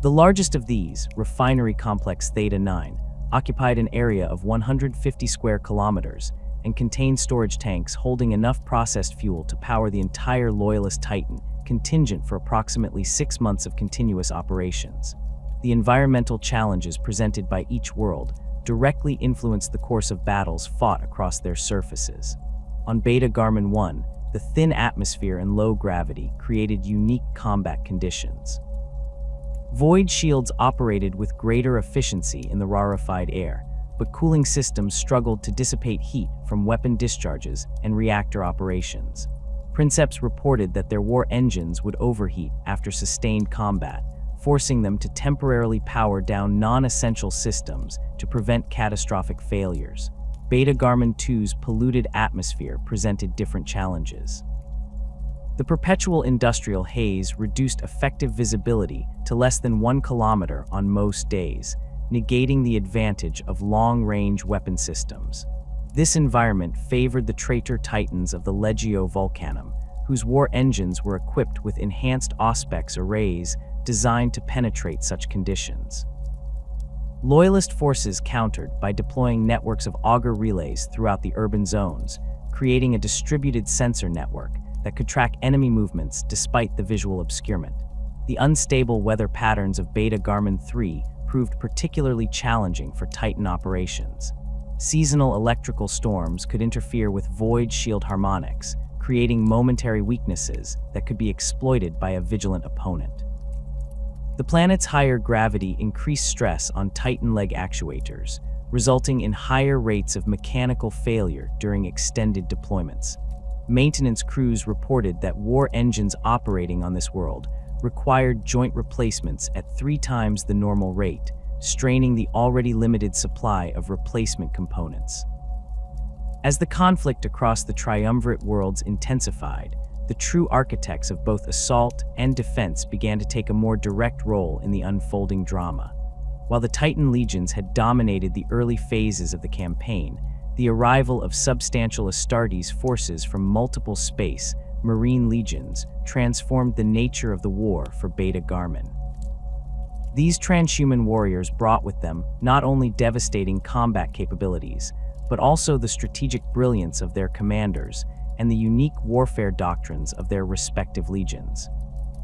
S1: The largest of these, Refinery Complex Theta 9, occupied an area of 150 square kilometers and contained storage tanks holding enough processed fuel to power the entire Loyalist Titan, contingent for approximately 6 months of continuous operations. The environmental challenges presented by each world directly influenced the course of battles fought across their surfaces. On Beta-Garmon 1, the thin atmosphere and low gravity created unique combat conditions. Void shields operated with greater efficiency in the rarefied air, but cooling systems struggled to dissipate heat from weapon discharges and reactor operations. Princeps reported that their war engines would overheat after sustained combat, forcing them to temporarily power down non-essential systems to prevent catastrophic failures. Beta-Garmon 2's polluted atmosphere presented different challenges. The perpetual industrial haze reduced effective visibility to less than 1 kilometer on most days, negating the advantage of long-range weapon systems. This environment favored the traitor Titans of the Legio Vulcanum, whose war engines were equipped with enhanced Auspex arrays designed to penetrate such conditions. Loyalist forces countered by deploying networks of auger relays throughout the urban zones, creating a distributed sensor network that could track enemy movements despite the visual obscurement. The unstable weather patterns of Beta-Garmon 3 proved particularly challenging for Titan operations. Seasonal electrical storms could interfere with void shield harmonics, creating momentary weaknesses that could be exploited by a vigilant opponent. The planet's higher gravity increased stress on Titan leg actuators, resulting in higher rates of mechanical failure during extended deployments. Maintenance crews reported that war engines operating on this world required joint replacements at 3 times the normal rate, straining the already limited supply of replacement components. As the conflict across the triumvirate worlds intensified, the true architects of both assault and defense began to take a more direct role in the unfolding drama. While the Titan legions had dominated the early phases of the campaign, the arrival of substantial Astartes forces from multiple space, marine legions transformed the nature of the war for Beta-Garmon. These transhuman warriors brought with them not only devastating combat capabilities, but also the strategic brilliance of their commanders and the unique warfare doctrines of their respective legions.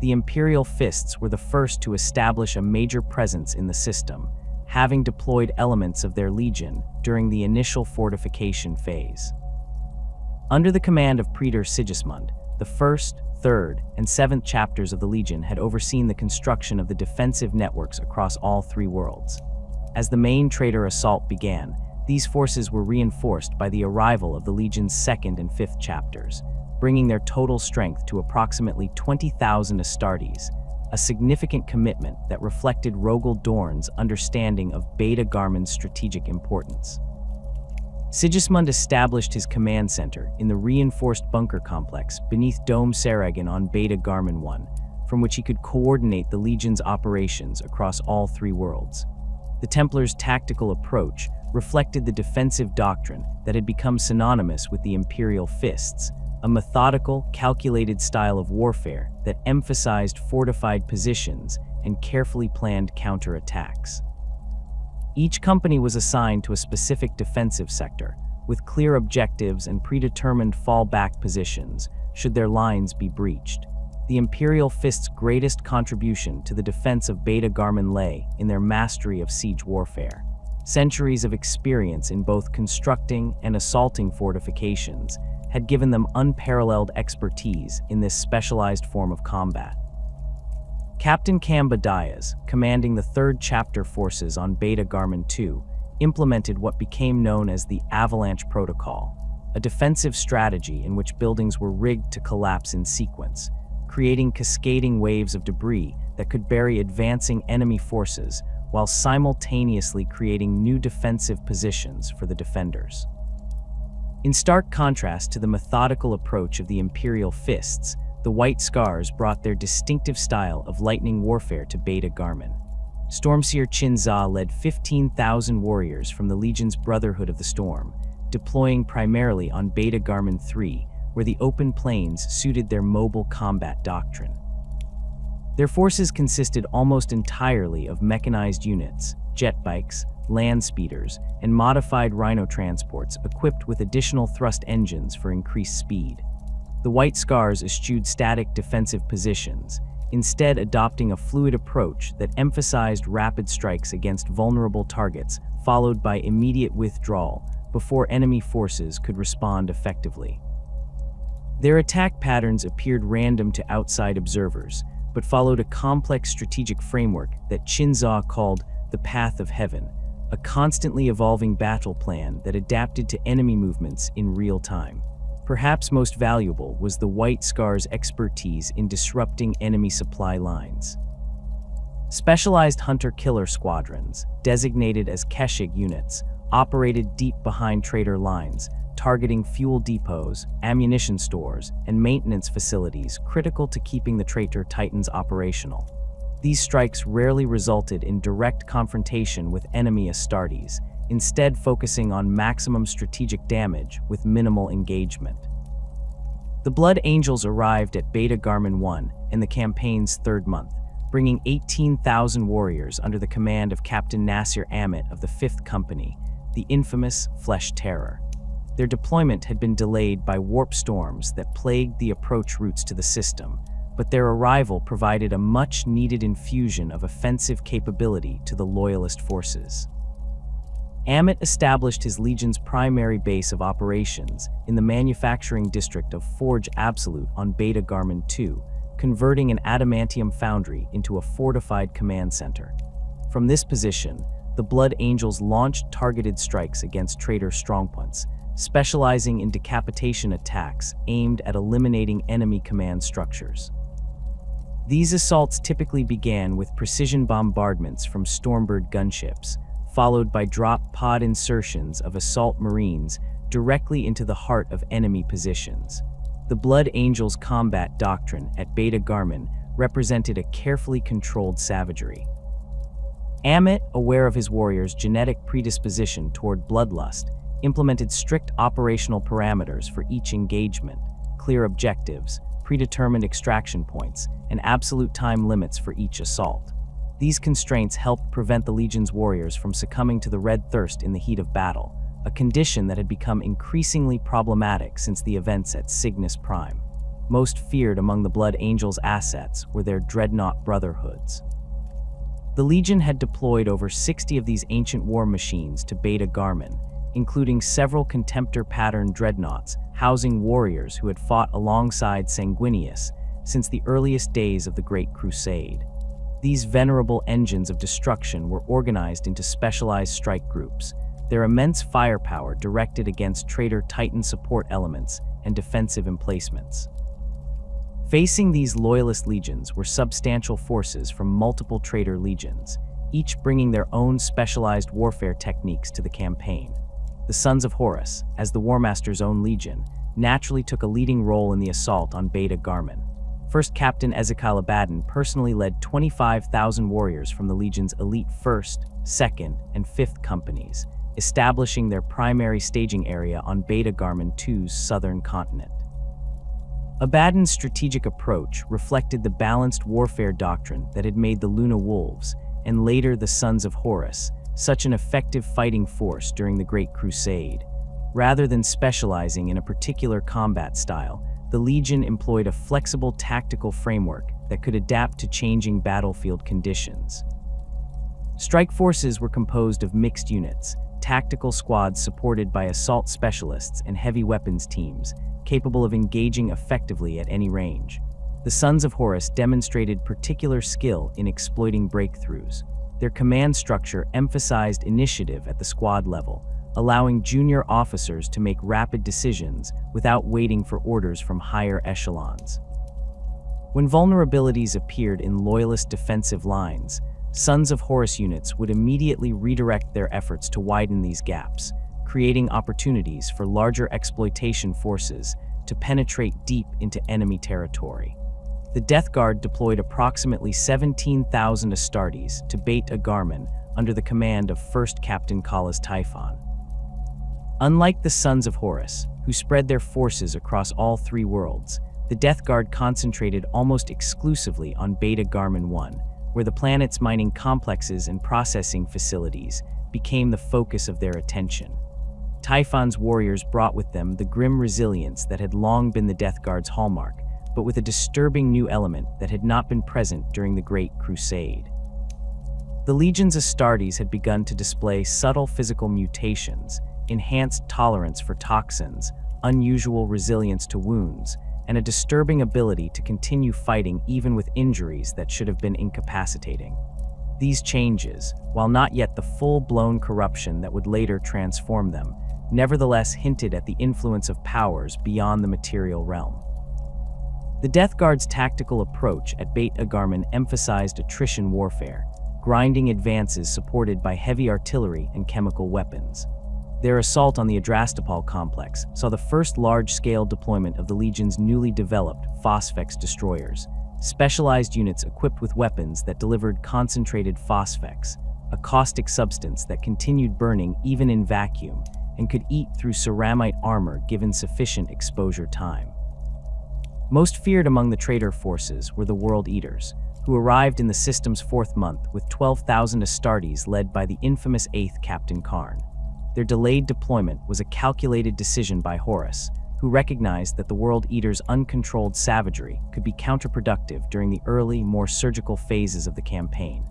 S1: The Imperial Fists were the first to establish a major presence in the system, having deployed elements of their legion during the initial fortification phase. Under the command of Praetor Sigismund, the 1st, 3rd, and 7th chapters of the Legion had overseen the construction of the defensive networks across all 3 worlds. As the main traitor assault began, these forces were reinforced by the arrival of the Legion's 2nd and 5th chapters, bringing their total strength to approximately 20,000 Astartes, a significant commitment that reflected Rogel Dorn's understanding of Beta-Garmon's strategic importance. Sigismund established his command center in the reinforced bunker complex beneath Dome Saragon on Beta-Garmon 1, from which he could coordinate the Legion's operations across all 3 worlds. The Templars' tactical approach reflected the defensive doctrine that had become synonymous with the Imperial Fists, a methodical, calculated style of warfare that emphasized fortified positions and carefully planned counterattacks. Each company was assigned to a specific defensive sector, with clear objectives and predetermined fallback positions should their lines be breached. The Imperial Fist's greatest contribution to the defense of Beta-Garmon lay in their mastery of siege warfare. Centuries of experience in both constructing and assaulting fortifications had given them unparalleled expertise in this specialized form of combat. Captain Camba Diaz, commanding the 3rd chapter forces on Beta-Garmon 2, implemented what became known as the Avalanche Protocol, a defensive strategy in which buildings were rigged to collapse in sequence, creating cascading waves of debris that could bury advancing enemy forces while simultaneously creating new defensive positions for the defenders. In stark contrast to the methodical approach of the Imperial Fists, the White Scars brought their distinctive style of lightning warfare to Beta-Garmon. Stormseer Qin Za led 15,000 warriors from the Legion's Brotherhood of the Storm, deploying primarily on Beta-Garmon 3, where the open plains suited their mobile combat doctrine. Their forces consisted almost entirely of mechanized units, jet bikes, land speeders, and modified rhino transports equipped with additional thrust engines for increased speed. The White Scars eschewed static defensive positions, instead adopting a fluid approach that emphasized rapid strikes against vulnerable targets, followed by immediate withdrawal before enemy forces could respond effectively. Their attack patterns appeared random to outside observers, but followed a complex strategic framework that Qin Za called the Path of Heaven, a constantly evolving battle plan that adapted to enemy movements in real time. Perhaps most valuable was the White Scars' expertise in disrupting enemy supply lines. Specialized hunter-killer squadrons, designated as Keshig units, operated deep behind traitor lines, targeting fuel depots, ammunition stores, and maintenance facilities critical to keeping the traitor Titans operational. These strikes rarely resulted in direct confrontation with enemy Astartes, instead focusing on maximum strategic damage with minimal engagement. The Blood Angels arrived at Beta-Garmon 1 in the campaign's 3rd month, bringing 18,000 warriors under the command of Captain Nasir Amit of the 5th Company, the infamous Flesh Terror. Their deployment had been delayed by warp storms that plagued the approach routes to the system, but their arrival provided a much-needed infusion of offensive capability to the Loyalist forces. Amit established his Legion's primary base of operations in the manufacturing district of Forge Absolute on Beta-Garmon 2, converting an adamantium foundry into a fortified command center. From this position, the the Blood Angels launched targeted strikes against traitor strongpoints, specializing in decapitation attacks aimed at eliminating enemy command structures. These assaults typically began with precision bombardments from Stormbird gunships, followed by drop pod insertions of assault marines directly into the heart of enemy positions. The Blood Angels' combat doctrine at Beta-Garmon represented a carefully controlled savagery. Amit, aware of his warriors' genetic predisposition toward bloodlust, implemented strict operational parameters for each engagement, clear objectives, predetermined extraction points, and absolute time limits for each assault. These constraints helped prevent the Legion's warriors from succumbing to the red thirst in the heat of battle, a condition that had become increasingly problematic since the events at Cygnus Prime. Most feared among the Blood Angels' assets were their dreadnought brotherhoods. The Legion had deployed over 60 of these ancient war machines to Beta-Garmon, including several Contemptor-pattern dreadnoughts housing warriors who had fought alongside Sanguinius since the earliest days of the Great Crusade. These venerable engines of destruction were organized into specialized strike groups, their immense firepower directed against traitor Titan support elements and defensive emplacements. Facing these loyalist legions were substantial forces from multiple traitor legions, each bringing their own specialized warfare techniques to the campaign. The Sons of Horus, as the Warmaster's own legion, naturally took a leading role in the assault on Beta-Garmon. First Captain Ezekiel Abaddon personally led 25,000 warriors from the Legion's elite 1st, 2nd, and 5th companies, establishing their primary staging area on Beta-Garmon II's southern continent. Abaddon's strategic approach reflected the balanced warfare doctrine that had made the Luna Wolves, and later the Sons of Horus, such an effective fighting force during the Great Crusade. Rather than specializing in a particular combat style, the Legion employed a flexible tactical framework that could adapt to changing battlefield conditions. Strike forces were composed of mixed units, tactical squads supported by assault specialists and heavy weapons teams, capable of engaging effectively at any range. The Sons of Horus demonstrated particular skill in exploiting breakthroughs. Their command structure emphasized initiative at the squad level, allowing junior officers to make rapid decisions without waiting for orders from higher echelons. When vulnerabilities appeared in loyalist defensive lines, Sons of Horus units would immediately redirect their efforts to widen these gaps, creating opportunities for larger exploitation forces to penetrate deep into enemy territory. The Death Guard deployed approximately 17,000 Astartes to Beta-Garmon under the command of 1st Captain Kalas Typhon. Unlike the Sons of Horus, who spread their forces across all three worlds, the Death Guard concentrated almost exclusively on Beta-Garmon 1, where the planet's mining complexes and processing facilities became the focus of their attention. Typhon's warriors brought with them the grim resilience that had long been the Death Guard's hallmark, but with a disturbing new element that had not been present during the Great Crusade. The Legion's Astartes had begun to display subtle physical mutations, enhanced tolerance for toxins, unusual resilience to wounds, and a disturbing ability to continue fighting even with injuries that should have been incapacitating. These changes, while not yet the full-blown corruption that would later transform them, nevertheless hinted at the influence of powers beyond the material realm. The Death Guard's tactical approach at Beta-Garmon emphasized attrition warfare, grinding advances supported by heavy artillery and chemical weapons. Their assault on the Adrastopol complex saw the first large-scale deployment of the Legion's newly developed Phosphex destroyers, specialized units equipped with weapons that delivered concentrated phosphex, a caustic substance that continued burning even in vacuum and could eat through ceramite armor given sufficient exposure time. Most feared among the traitor forces were the World Eaters, who arrived in the system's 4th month with 12,000 Astartes led by the infamous 8th Captain Karn. Their delayed deployment was a calculated decision by Horus, who recognized that the World Eaters' uncontrolled savagery could be counterproductive during the early, more surgical phases of the campaign.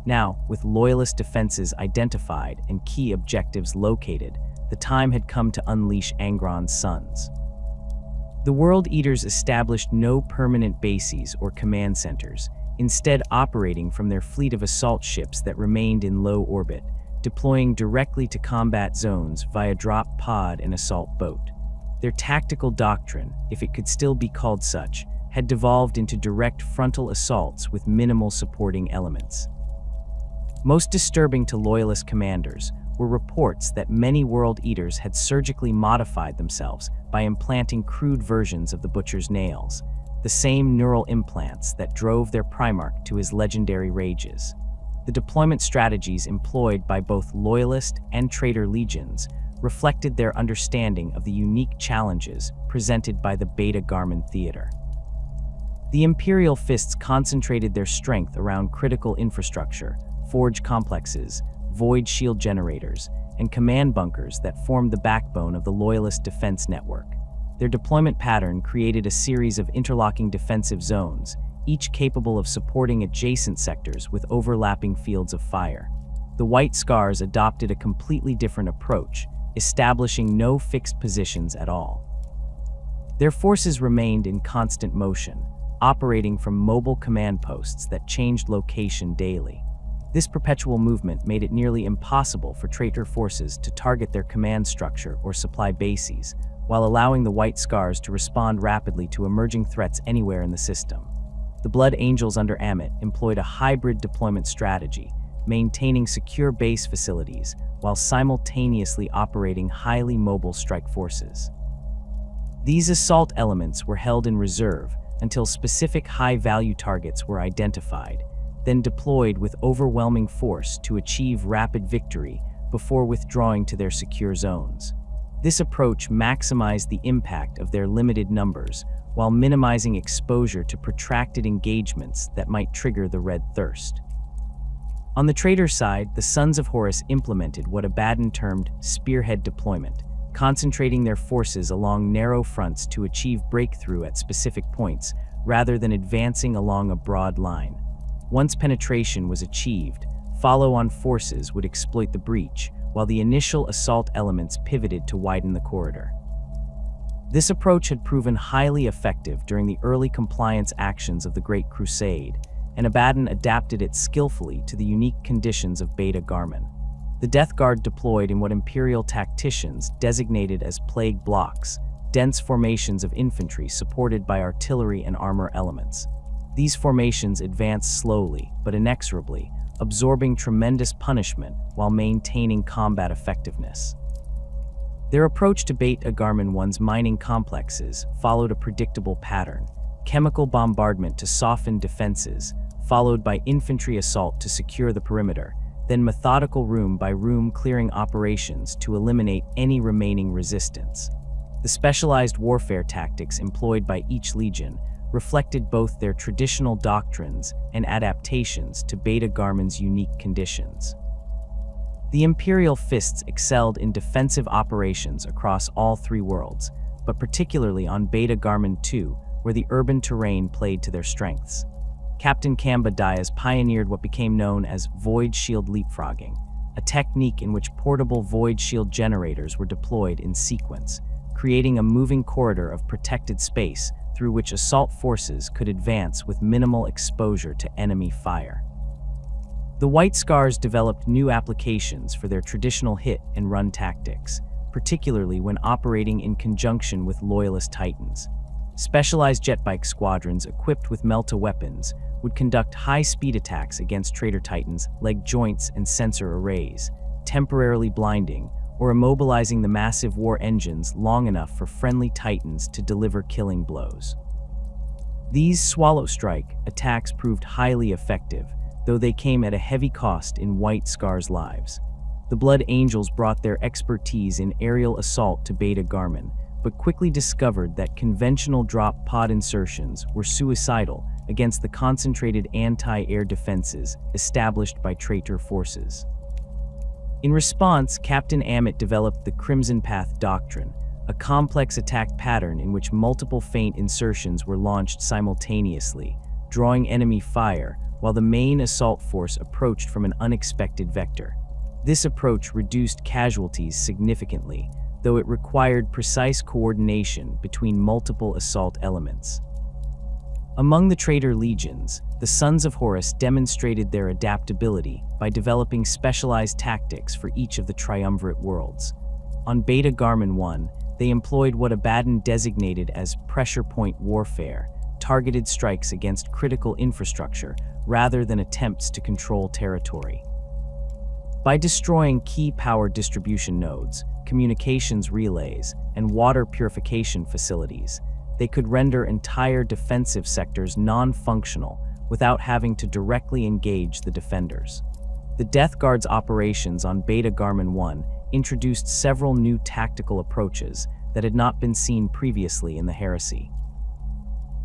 S1: Now, with loyalist defenses identified and key objectives located, the time had come to unleash Angron's sons. The World Eaters established no permanent bases or command centers, instead operating from their fleet of assault ships that remained in low orbit, deploying directly to combat zones via drop pod and assault boat. Their tactical doctrine, if it could still be called such, had devolved into direct frontal assaults with minimal supporting elements. Most disturbing to Loyalist commanders were reports that many World Eaters had surgically modified themselves by implanting crude versions of the Butcher's nails, the same neural implants that drove their Primarch to his legendary rages. The deployment strategies employed by both Loyalist and Traitor legions reflected their understanding of the unique challenges presented by the Beta-Garmon theater. The Imperial Fists concentrated their strength around critical infrastructure, forge complexes, void shield generators, and command bunkers that formed the backbone of the Loyalist defense network. Their deployment pattern created a series of interlocking defensive zones, each capable of supporting adjacent sectors with overlapping fields of fire. The White Scars adopted a completely different approach, establishing no fixed positions at all. Their forces remained in constant motion, operating from mobile command posts that changed location daily. This perpetual movement made it nearly impossible for Traitor forces to target their command structure or supply bases, while allowing the White Scars to respond rapidly to emerging threats anywhere in the system. The Blood Angels under Amit employed a hybrid deployment strategy, maintaining secure base facilities while simultaneously operating highly mobile strike forces. These assault elements were held in reserve until specific high-value targets were identified, then deployed with overwhelming force to achieve rapid victory before withdrawing to their secure zones. This approach maximized the impact of their limited numbers while minimizing exposure to protracted engagements that might trigger the Red Thirst. On the Traitor side, the Sons of Horus implemented what Abaddon termed spearhead deployment, concentrating their forces along narrow fronts to achieve breakthrough at specific points rather than advancing along a broad line. Once penetration was achieved, follow-on forces would exploit the breach, while the initial assault elements pivoted to widen the corridor. This approach had proven highly effective during the early compliance actions of the Great Crusade, and Abaddon adapted it skillfully to the unique conditions of Beta-Garmon. The Death Guard deployed in what Imperial tacticians designated as plague blocks, dense formations of infantry supported by artillery and armor elements. These formations advanced slowly but inexorably, absorbing tremendous punishment while maintaining combat effectiveness. Their approach to Beta-Garmon I's mining complexes followed a predictable pattern: chemical bombardment to soften defenses, followed by infantry assault to secure the perimeter, then methodical room-by-room clearing operations to eliminate any remaining resistance. The specialized warfare tactics employed by each legion reflected both their traditional doctrines and adaptations to Beta-Garmon's unique conditions. The Imperial Fists excelled in defensive operations across all three worlds, but particularly on Beta-Garmon II, where the urban terrain played to their strengths. Captain Kamba Diaz pioneered what became known as void shield leapfrogging, a technique in which portable void shield generators were deployed in sequence, creating a moving corridor of protected space through which assault forces could advance with minimal exposure to enemy fire. The White Scars developed new applications for their traditional hit-and-run tactics, particularly when operating in conjunction with Loyalist Titans. Specialized jetbike squadrons equipped with melta weapons would conduct high-speed attacks against Traitor Titans, leg joints, and sensor arrays, temporarily blinding or immobilizing the massive war engines long enough for friendly Titans to deliver killing blows. These swallow strike attacks proved highly effective, though they came at a heavy cost in White Scars' lives. The Blood Angels brought their expertise in aerial assault to Beta-Garmon, but quickly discovered that conventional drop pod insertions were suicidal against the concentrated anti-air defenses established by Traitor forces. In response, Captain Amit developed the Crimson Path Doctrine, a complex attack pattern in which multiple feint insertions were launched simultaneously, drawing enemy fire while the main assault force approached from an unexpected vector. This approach reduced casualties significantly, though it required precise coordination between multiple assault elements. Among the traitor legions, the Sons of Horus demonstrated their adaptability by developing specialized tactics for each of the triumvirate worlds. On Beta-Garmon 1, they employed what Abaddon designated as pressure point warfare, targeted strikes against critical infrastructure rather than attempts to control territory. By destroying key power distribution nodes, communications relays, and water purification facilities, they could render entire defensive sectors non-functional without having to directly engage the defenders. The Death Guard's operations on Beta-Garmon 1 introduced several new tactical approaches that had not been seen previously in the Heresy.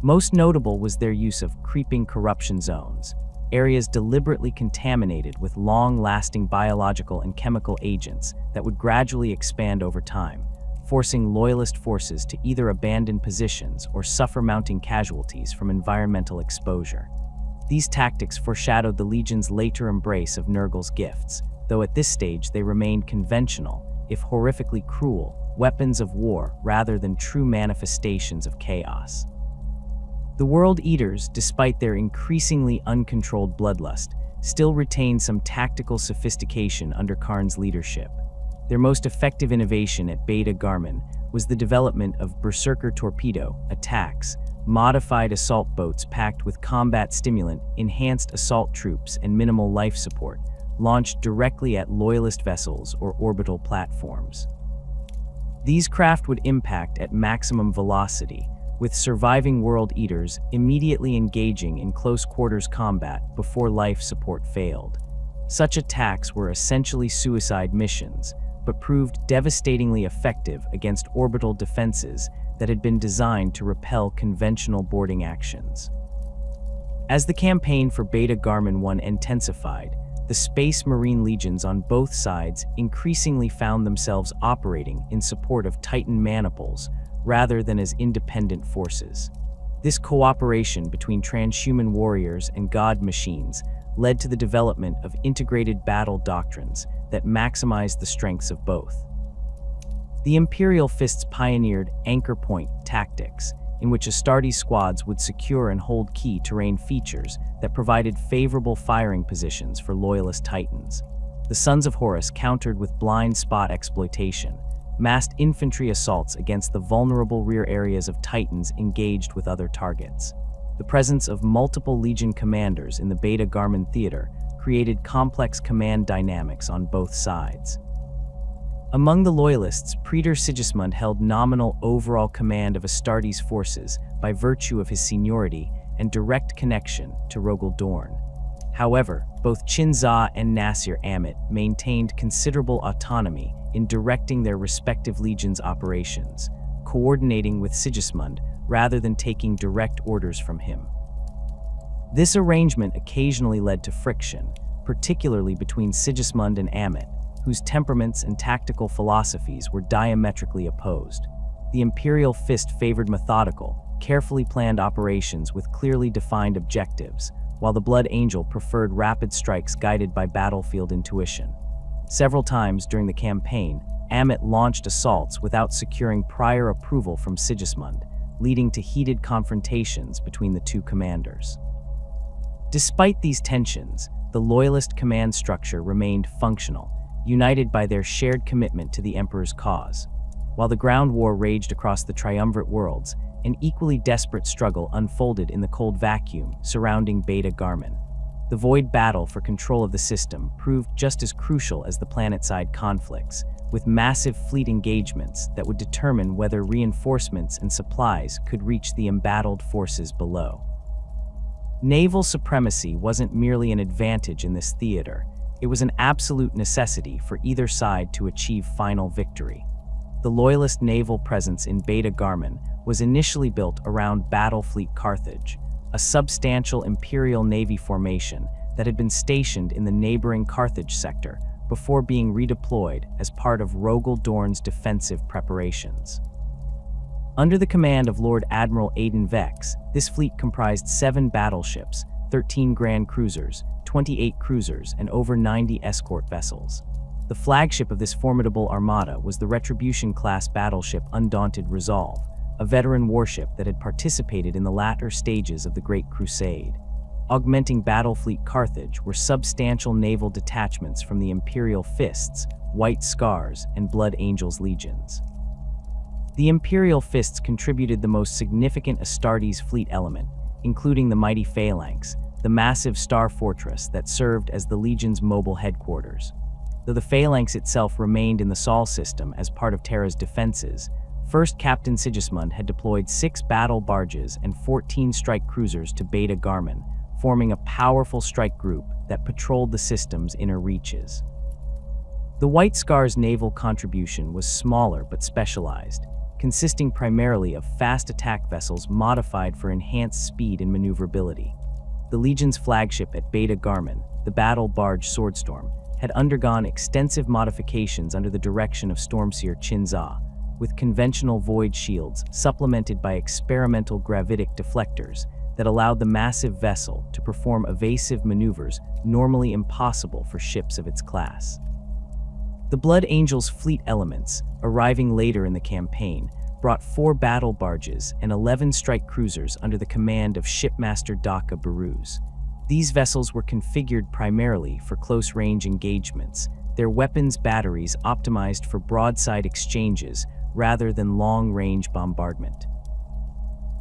S1: Most notable was their use of creeping corruption zones, areas deliberately contaminated with long-lasting biological and chemical agents that would gradually expand over time, forcing loyalist forces to either abandon positions or suffer mounting casualties from environmental exposure. These tactics foreshadowed the Legion's later embrace of Nurgle's gifts, though at this stage they remained conventional, if horrifically cruel, weapons of war rather than true manifestations of chaos. The World Eaters, despite their increasingly uncontrolled bloodlust, still retained some tactical sophistication under Karn's leadership. Their most effective innovation at Beta-Garmon was the development of Berserker torpedo attacks, modified assault boats packed with combat stimulant, enhanced assault troops, and minimal life support, launched directly at loyalist vessels or orbital platforms. These craft would impact at maximum velocity, with surviving World Eaters immediately engaging in close-quarters combat before life support failed. Such attacks were essentially suicide missions, but proved devastatingly effective against orbital defenses that had been designed to repel conventional boarding actions. As the campaign for Beta-Garmon 1 intensified, the Space Marine legions on both sides increasingly found themselves operating in support of Titan maniples rather than as independent forces. This cooperation between transhuman warriors and god machines led to the development of integrated battle doctrines that maximized the strengths of both. The Imperial Fists pioneered anchor point tactics, in which Astartes squads would secure and hold key terrain features that provided favorable firing positions for loyalist Titans. The Sons of Horus countered with blind spot exploitation, massed infantry assaults against the vulnerable rear areas of Titans engaged with other targets. The presence of multiple Legion commanders in the Beta-Garmon theater created complex command dynamics on both sides. Among the Loyalists, Praetor Sigismund held nominal overall command of Astartes' forces by virtue of his seniority and direct connection to Rogel Dorn. However, both Chinza and Nasir Amit maintained considerable autonomy in directing their respective legions' operations, coordinating with Sigismund rather than taking direct orders from him. This arrangement occasionally led to friction, particularly between Sigismund and Amit, whose temperaments and tactical philosophies were diametrically opposed. The Imperial Fist favored methodical, carefully planned operations with clearly defined objectives, while the Blood Angel preferred rapid strikes guided by battlefield intuition. Several times during the campaign, Amit launched assaults without securing prior approval from Sigismund, leading to heated confrontations between the two commanders. Despite these tensions, the Loyalist command structure remained functional, united by their shared commitment to the Emperor's cause. While the ground war raged across the triumvirate worlds, an equally desperate struggle unfolded in the cold vacuum surrounding Beta-Garmon. The void battle for control of the system proved just as crucial as the planet-side conflicts, with massive fleet engagements that would determine whether reinforcements and supplies could reach the embattled forces below. Naval supremacy wasn't merely an advantage in this theater, it was an absolute necessity for either side to achieve final victory. The Loyalist naval presence in Beta-Garmon was initially built around Battle Fleet Carthage, a substantial Imperial Navy formation that had been stationed in the neighboring Carthage sector before being redeployed as part of Rogel Dorn's defensive preparations. Under the command of Lord Admiral Aiden Vex, this fleet comprised 7 battleships, 13 grand cruisers, 28 cruisers, and over 90 escort vessels. The flagship of this formidable armada was the Retribution-class battleship Undaunted Resolve, a veteran warship that had participated in the latter stages of the Great Crusade. Augmenting Battle Fleet Carthage were substantial naval detachments from the Imperial Fists, White Scars, and Blood Angels legions. The Imperial Fists contributed the most significant Astartes fleet element, including the mighty Phalanx, the massive star fortress that served as the Legion's mobile headquarters. Though the Phalanx itself remained in the Sol system as part of Terra's defenses, First Captain Sigismund had deployed 6 battle barges and 14 strike cruisers to Beta-Garmon, forming a powerful strike group that patrolled the system's inner reaches. The White Scar's naval contribution was smaller but specialized, consisting primarily of fast attack vessels modified for enhanced speed and maneuverability. The Legion's flagship at Beta-Garmon, the battle barge Swordstorm, had undergone extensive modifications under the direction of Stormseer Chinza, with conventional void shields supplemented by experimental gravitic deflectors that allowed the massive vessel to perform evasive maneuvers normally impossible for ships of its class. The Blood Angels fleet elements, arriving later in the campaign, brought 4 battle barges and 11 strike cruisers under the command of Shipmaster Daka Baruz. These vessels were configured primarily for close-range engagements, their weapons batteries optimized for broadside exchanges rather than long-range bombardment.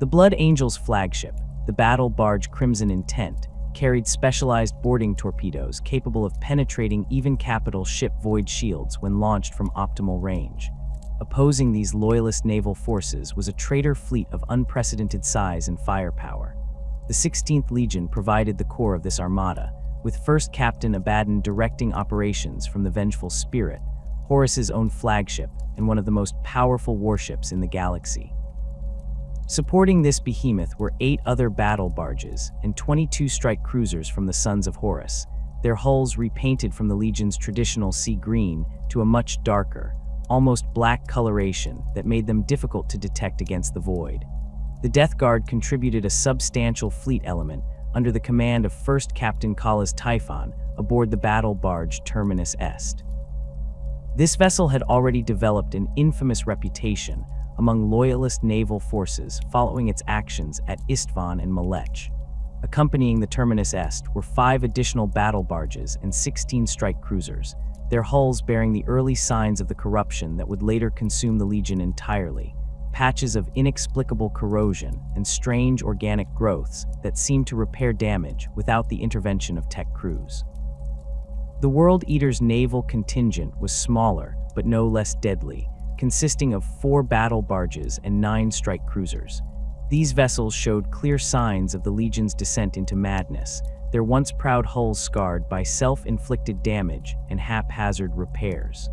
S1: The Blood Angels flagship, the battle barge Crimson Intent, carried specialized boarding torpedoes capable of penetrating even capital ship void shields when launched from optimal range. Opposing these loyalist naval forces was a traitor fleet of unprecedented size and firepower. The 16th Legion provided the core of this armada, with First Captain Abaddon directing operations from the Vengeful Spirit, Horus's own flagship and one of the most powerful warships in the galaxy. Supporting this behemoth were 8 other battle barges and 22 strike cruisers from the Sons of Horus, their hulls repainted from the Legion's traditional sea green to a much darker, almost black coloration that made them difficult to detect against the void. The Death Guard contributed a substantial fleet element under the command of First Captain Kala's Typhon aboard the battle barge Terminus Est. This vessel had already developed an infamous reputation among loyalist naval forces following its actions at Istvan and Malech. Accompanying the Terminus Est were 5 additional battle barges and 16 strike cruisers, their hulls bearing the early signs of the corruption that would later consume the Legion entirely, patches of inexplicable corrosion and strange organic growths that seemed to repair damage without the intervention of tech crews. The World Eater's naval contingent was smaller, but no less deadly, consisting of 4 battle barges and 9 strike cruisers. These vessels showed clear signs of the Legion's descent into madness, their once proud hulls scarred by self-inflicted damage and haphazard repairs.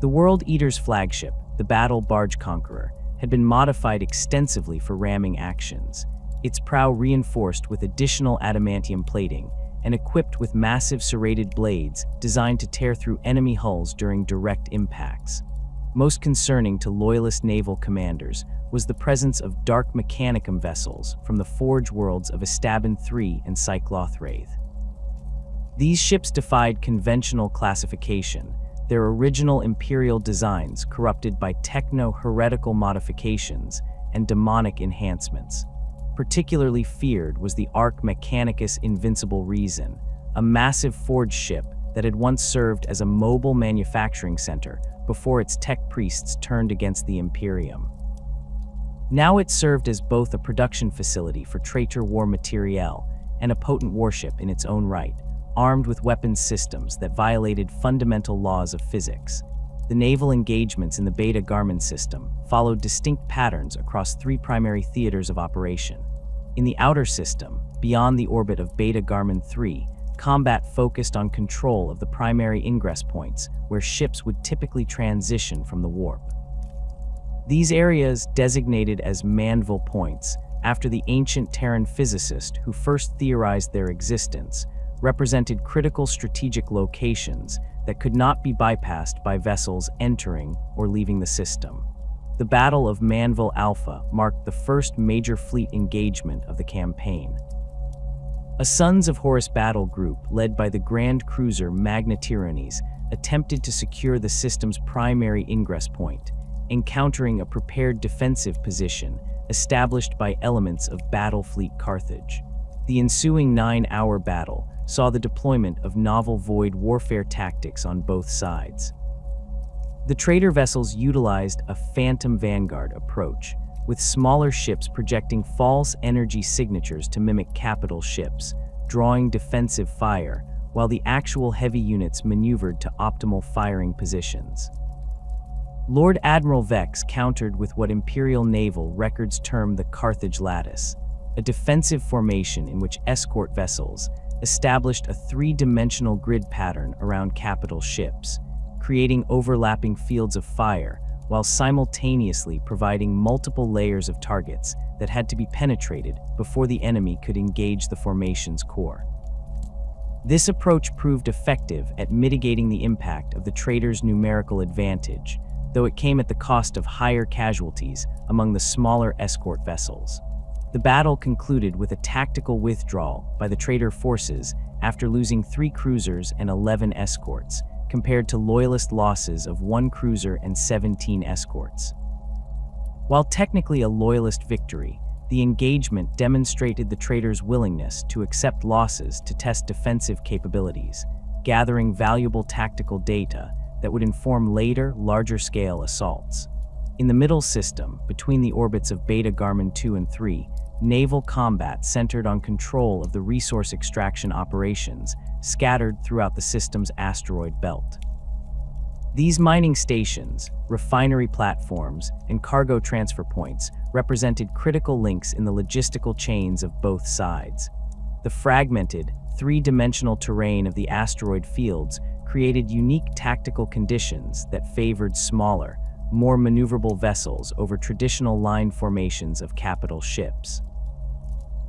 S1: The World Eater's flagship, the battle barge Conqueror, had been modified extensively for ramming actions, its prow reinforced with additional adamantium plating and equipped with massive serrated blades designed to tear through enemy hulls during direct impacts. Most concerning to loyalist naval commanders was the presence of Dark Mechanicum vessels from the Forge worlds of Estaban III and Cycloth Wraith. These ships defied conventional classification, their original Imperial designs corrupted by techno-heretical modifications and demonic enhancements. Particularly feared was the Arc Mechanicus Invincible Reason, a massive forge ship that had once served as a mobile manufacturing center before its tech priests turned against the Imperium. Now it served as both a production facility for traitor war materiel and a potent warship in its own right, armed with weapons systems that violated fundamental laws of physics. The naval engagements in the Beta-Garmon system followed distinct patterns across 3 primary theaters of operation. In the outer system, beyond the orbit of Beta-Garmon III, combat focused on control of the primary ingress points where ships would typically transition from the warp. These areas, designated as Manville points, after the ancient Terran physicist who first theorized their existence, represented critical strategic locations that could not be bypassed by vessels entering or leaving the system. The Battle of Manville Alpha marked the first major fleet engagement of the campaign. A Sons of Horus battle group led by the Grand Cruiser Magna Tyrannies attempted to secure the system's primary ingress point, encountering a prepared defensive position established by elements of Battle Fleet Carthage. The ensuing 9-hour battle saw the deployment of novel void warfare tactics on both sides. The trader vessels utilized a phantom vanguard approach, with smaller ships projecting false energy signatures to mimic capital ships, drawing defensive fire, while the actual heavy units maneuvered to optimal firing positions. Lord Admiral Vex countered with what Imperial naval records term the Carthage Lattice, a defensive formation in which escort vessels established a three-dimensional grid pattern around capital ships, creating overlapping fields of fire while simultaneously providing multiple layers of targets that had to be penetrated before the enemy could engage the formation's core. This approach proved effective at mitigating the impact of the trader's numerical advantage, though it came at the cost of higher casualties among the smaller escort vessels. The battle concluded with a tactical withdrawal by the trader forces after losing 3 cruisers and 11 escorts, compared to loyalist losses of 1 cruiser and 17 escorts. While technically a loyalist victory, the engagement demonstrated the trader's willingness to accept losses to test defensive capabilities, gathering valuable tactical data that would inform later, larger-scale assaults. In the middle system, between the orbits of Beta-Garmon 2 and 3, naval combat centered on control of the resource extraction operations scattered throughout the system's asteroid belt. These mining stations, refinery platforms, and cargo transfer points represented critical links in the logistical chains of both sides. The fragmented, three-dimensional terrain of the asteroid fields created unique tactical conditions that favored smaller, more maneuverable vessels over traditional line formations of capital ships.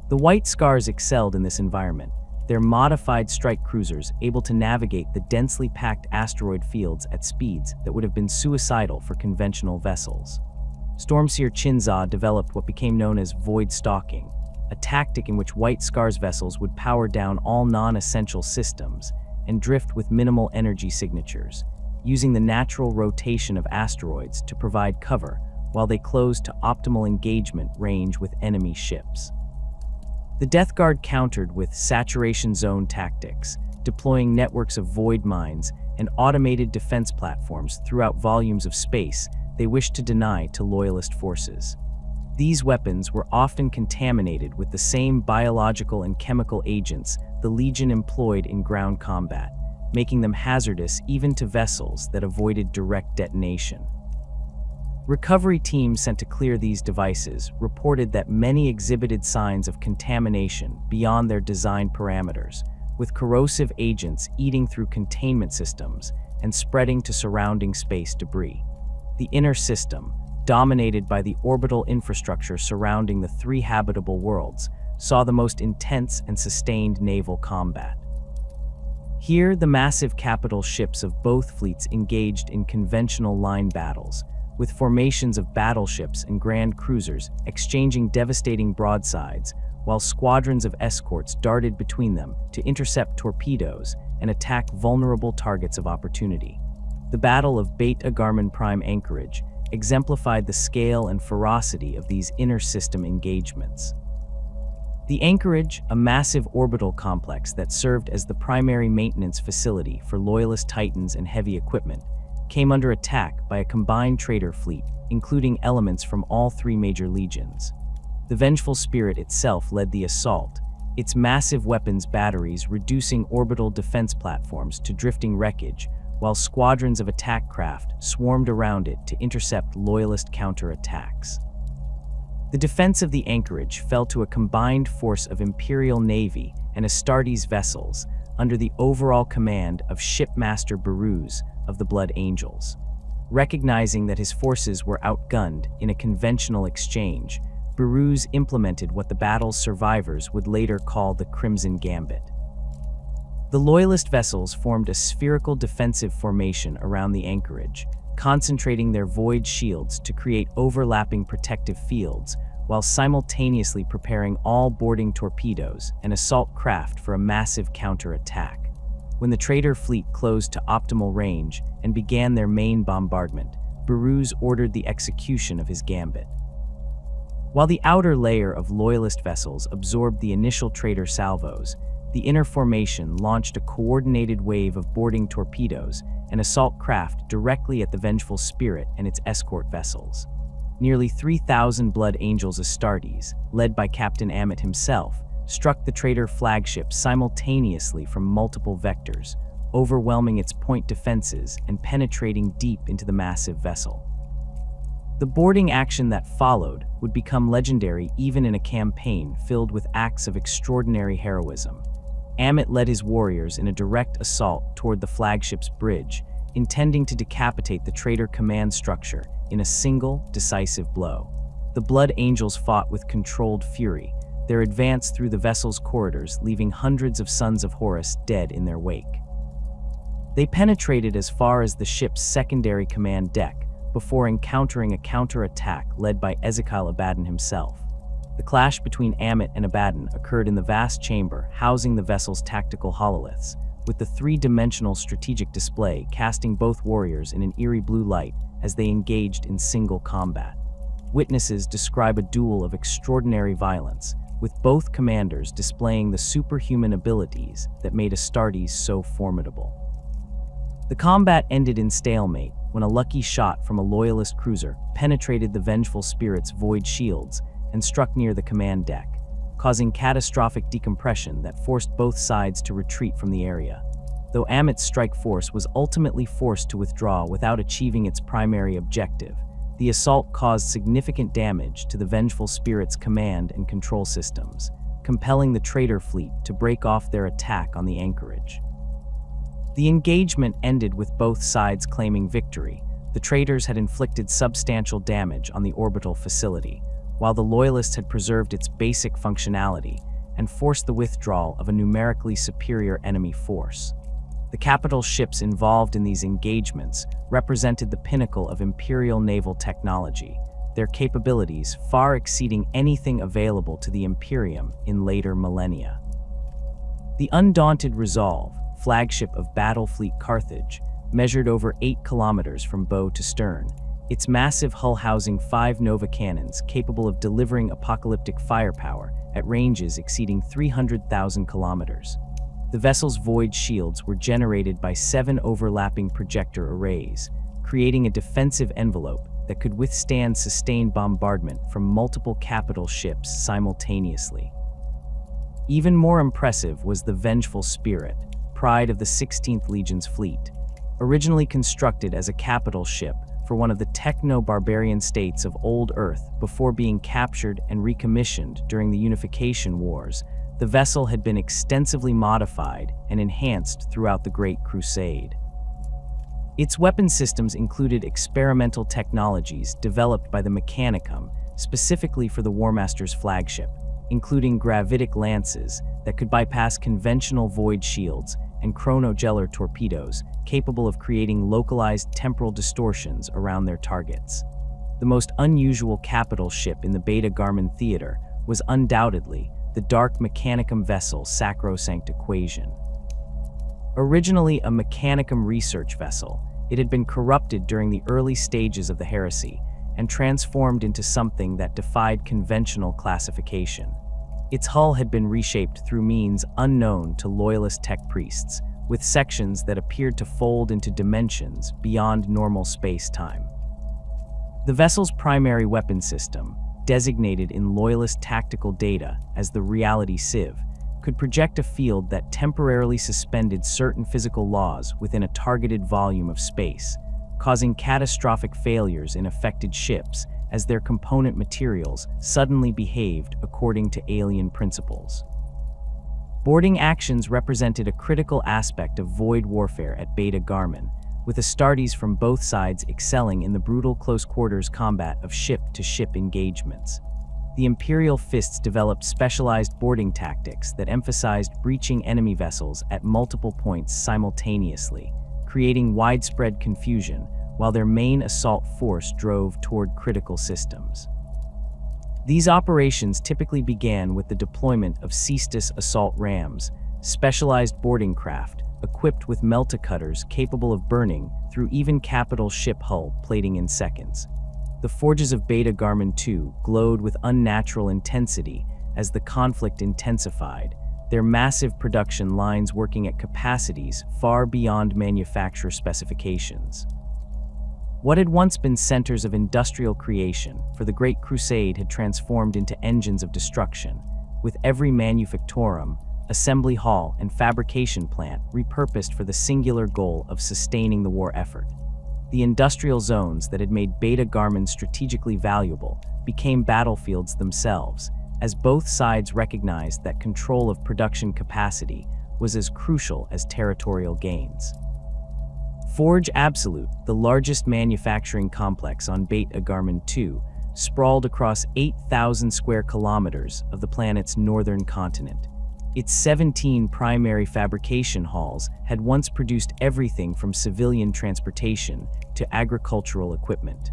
S1: The White Scars excelled in this environment, their modified strike cruisers able to navigate the densely packed asteroid fields at speeds that would have been suicidal for conventional vessels. Stormseer Chinza developed what became known as void stalking, a tactic in which White Scars vessels would power down all non-essential systems and drift with minimal energy signatures, using the natural rotation of asteroids to provide cover while they closed to optimal engagement range with enemy ships. The Death Guard countered with saturation zone tactics, deploying networks of void mines and automated defense platforms throughout volumes of space they wished to deny to loyalist forces. These weapons were often contaminated with the same biological and chemical agents the Legion employed in ground combat, making them hazardous even to vessels that avoided direct detonation. Recovery teams sent to clear these devices reported that many exhibited signs of contamination beyond their design parameters, with corrosive agents eating through containment systems and spreading to surrounding space debris. The inner system, dominated by the orbital infrastructure surrounding the 3 habitable worlds, saw the most intense and sustained naval combat. Here, the massive capital ships of both fleets engaged in conventional line battles, with formations of battleships and grand cruisers exchanging devastating broadsides, while squadrons of escorts darted between them to intercept torpedoes and attack vulnerable targets of opportunity. The Battle of Beta-Garmon Prime Anchorage exemplified the scale and ferocity of these inter-system engagements. The Anchorage, a massive orbital complex that served as the primary maintenance facility for Loyalist Titans and heavy equipment, came under attack by a combined trader fleet, including elements from all 3 major legions. The Vengeful Spirit itself led the assault, its massive weapons batteries reducing orbital defense platforms to drifting wreckage, while squadrons of attack craft swarmed around it to intercept Loyalist counterattacks. The defense of the Anchorage fell to a combined force of Imperial Navy and Astartes vessels under the overall command of Shipmaster Baruz of the Blood Angels. Recognizing that his forces were outgunned in a conventional exchange, Baruz implemented what the battle's survivors would later call the Crimson Gambit. The Loyalist vessels formed a spherical defensive formation around the Anchorage, concentrating their void shields to create overlapping protective fields, while simultaneously preparing all boarding torpedoes and assault craft for a massive counterattack. When the trader fleet closed to optimal range and began their main bombardment, Beru's ordered the execution of his gambit. While the outer layer of loyalist vessels absorbed the initial traitor salvos, the inner formation launched a coordinated wave of boarding torpedoes and assault craft directly at the vengeful spirit and its escort vessels. Nearly 3,000 Blood Angels Astartes, led by Captain Amit himself, struck the traitor flagship simultaneously from multiple vectors, overwhelming its point defenses and penetrating deep into the massive vessel. The boarding action that followed would become legendary even in a campaign filled with acts of extraordinary heroism. Amit led his warriors in a direct assault toward the flagship's bridge, intending to decapitate the traitor command structure in a single, decisive blow. The Blood Angels fought with controlled fury, their advance through the vessel's corridors leaving hundreds of Sons of Horus dead in their wake. They penetrated as far as the ship's secondary command deck before encountering a counterattack led by Ezekiel Abaddon himself. The clash between Amit and Abaddon occurred in the vast chamber housing the vessel's tactical hololiths, with the three-dimensional strategic display casting both warriors in an eerie blue light as they engaged in single combat. Witnesses describe a duel of extraordinary violence, with both commanders displaying the superhuman abilities that made Astartes so formidable. The combat ended in stalemate when a lucky shot from a loyalist cruiser penetrated the vengeful spirit's void shields and struck near the command deck, causing catastrophic decompression that forced both sides to retreat from the area. Though Amit's strike force was ultimately forced to withdraw without achieving its primary objective, the assault caused significant damage to the vengeful spirit's command and control systems, compelling the traitor fleet to break off their attack on the anchorage. The engagement ended with both sides claiming victory. The traitors had inflicted substantial damage on the orbital facility, while the Loyalists had preserved its basic functionality and forced the withdrawal of a numerically superior enemy force. The capital ships involved in these engagements represented the pinnacle of Imperial naval technology, their capabilities far exceeding anything available to the Imperium in later millennia. The Undaunted Resolve, flagship of Battle Fleet Carthage, measured over 8 kilometers from bow to stern, its massive hull housing 5 Nova cannons capable of delivering apocalyptic firepower at ranges exceeding 300,000 kilometers. The vessel's void shields were generated by 7 overlapping projector arrays, creating a defensive envelope that could withstand sustained bombardment from multiple capital ships simultaneously. Even more impressive was the Vengeful Spirit, pride of the 16th Legion's fleet. Originally constructed as a capital ship for one of the techno-barbarian states of Old Earth before being captured and recommissioned during the Unification Wars, the vessel had been extensively modified and enhanced throughout the Great Crusade. Its weapon systems included experimental technologies developed by the Mechanicum specifically for the Warmaster's flagship, including gravitic lances that could bypass conventional void shields and chronogeller torpedoes capable of creating localized temporal distortions around their targets. The most unusual capital ship in the Beta-Garmon theater was undoubtedly the dark Mechanicum vessel Sacrosanct Equation. Originally a Mechanicum research vessel, it had been corrupted during the early stages of the heresy and transformed into something that defied conventional classification. Its hull had been reshaped through means unknown to loyalist tech priests, with sections that appeared to fold into dimensions beyond normal space-time. The vessel's primary weapon system, designated in loyalist tactical data as the Reality Sieve, could project a field that temporarily suspended certain physical laws within a targeted volume of space, causing catastrophic failures in affected ships as their component materials suddenly behaved according to alien principles. Boarding actions represented a critical aspect of void warfare at Beta-Garmon, with Astartes from both sides excelling in the brutal close-quarters combat of ship-to-ship engagements. The Imperial Fists developed specialized boarding tactics that emphasized breaching enemy vessels at multiple points simultaneously, creating widespread confusion while their main assault force drove toward critical systems. These operations typically began with the deployment of Cestus assault rams, specialized boarding craft equipped with melta-cutters capable of burning through even capital ship hull plating in seconds. The forges of Beta-Garmon II glowed with unnatural intensity as the conflict intensified, their massive production lines working at capacities far beyond manufacturer specifications. What had once been centers of industrial creation for the Great Crusade had transformed into engines of destruction, with every manufactorum, assembly hall, and fabrication plant repurposed for the singular goal of sustaining the war effort. The industrial zones that had made Beta-Garmon strategically valuable became battlefields themselves, as both sides recognized that control of production capacity was as crucial as territorial gains. Forge Absolute, the largest manufacturing complex on Beta-Garmon II, sprawled across 8,000 square kilometers of the planet's northern continent. Its 17 primary fabrication halls had once produced everything from civilian transportation to agricultural equipment.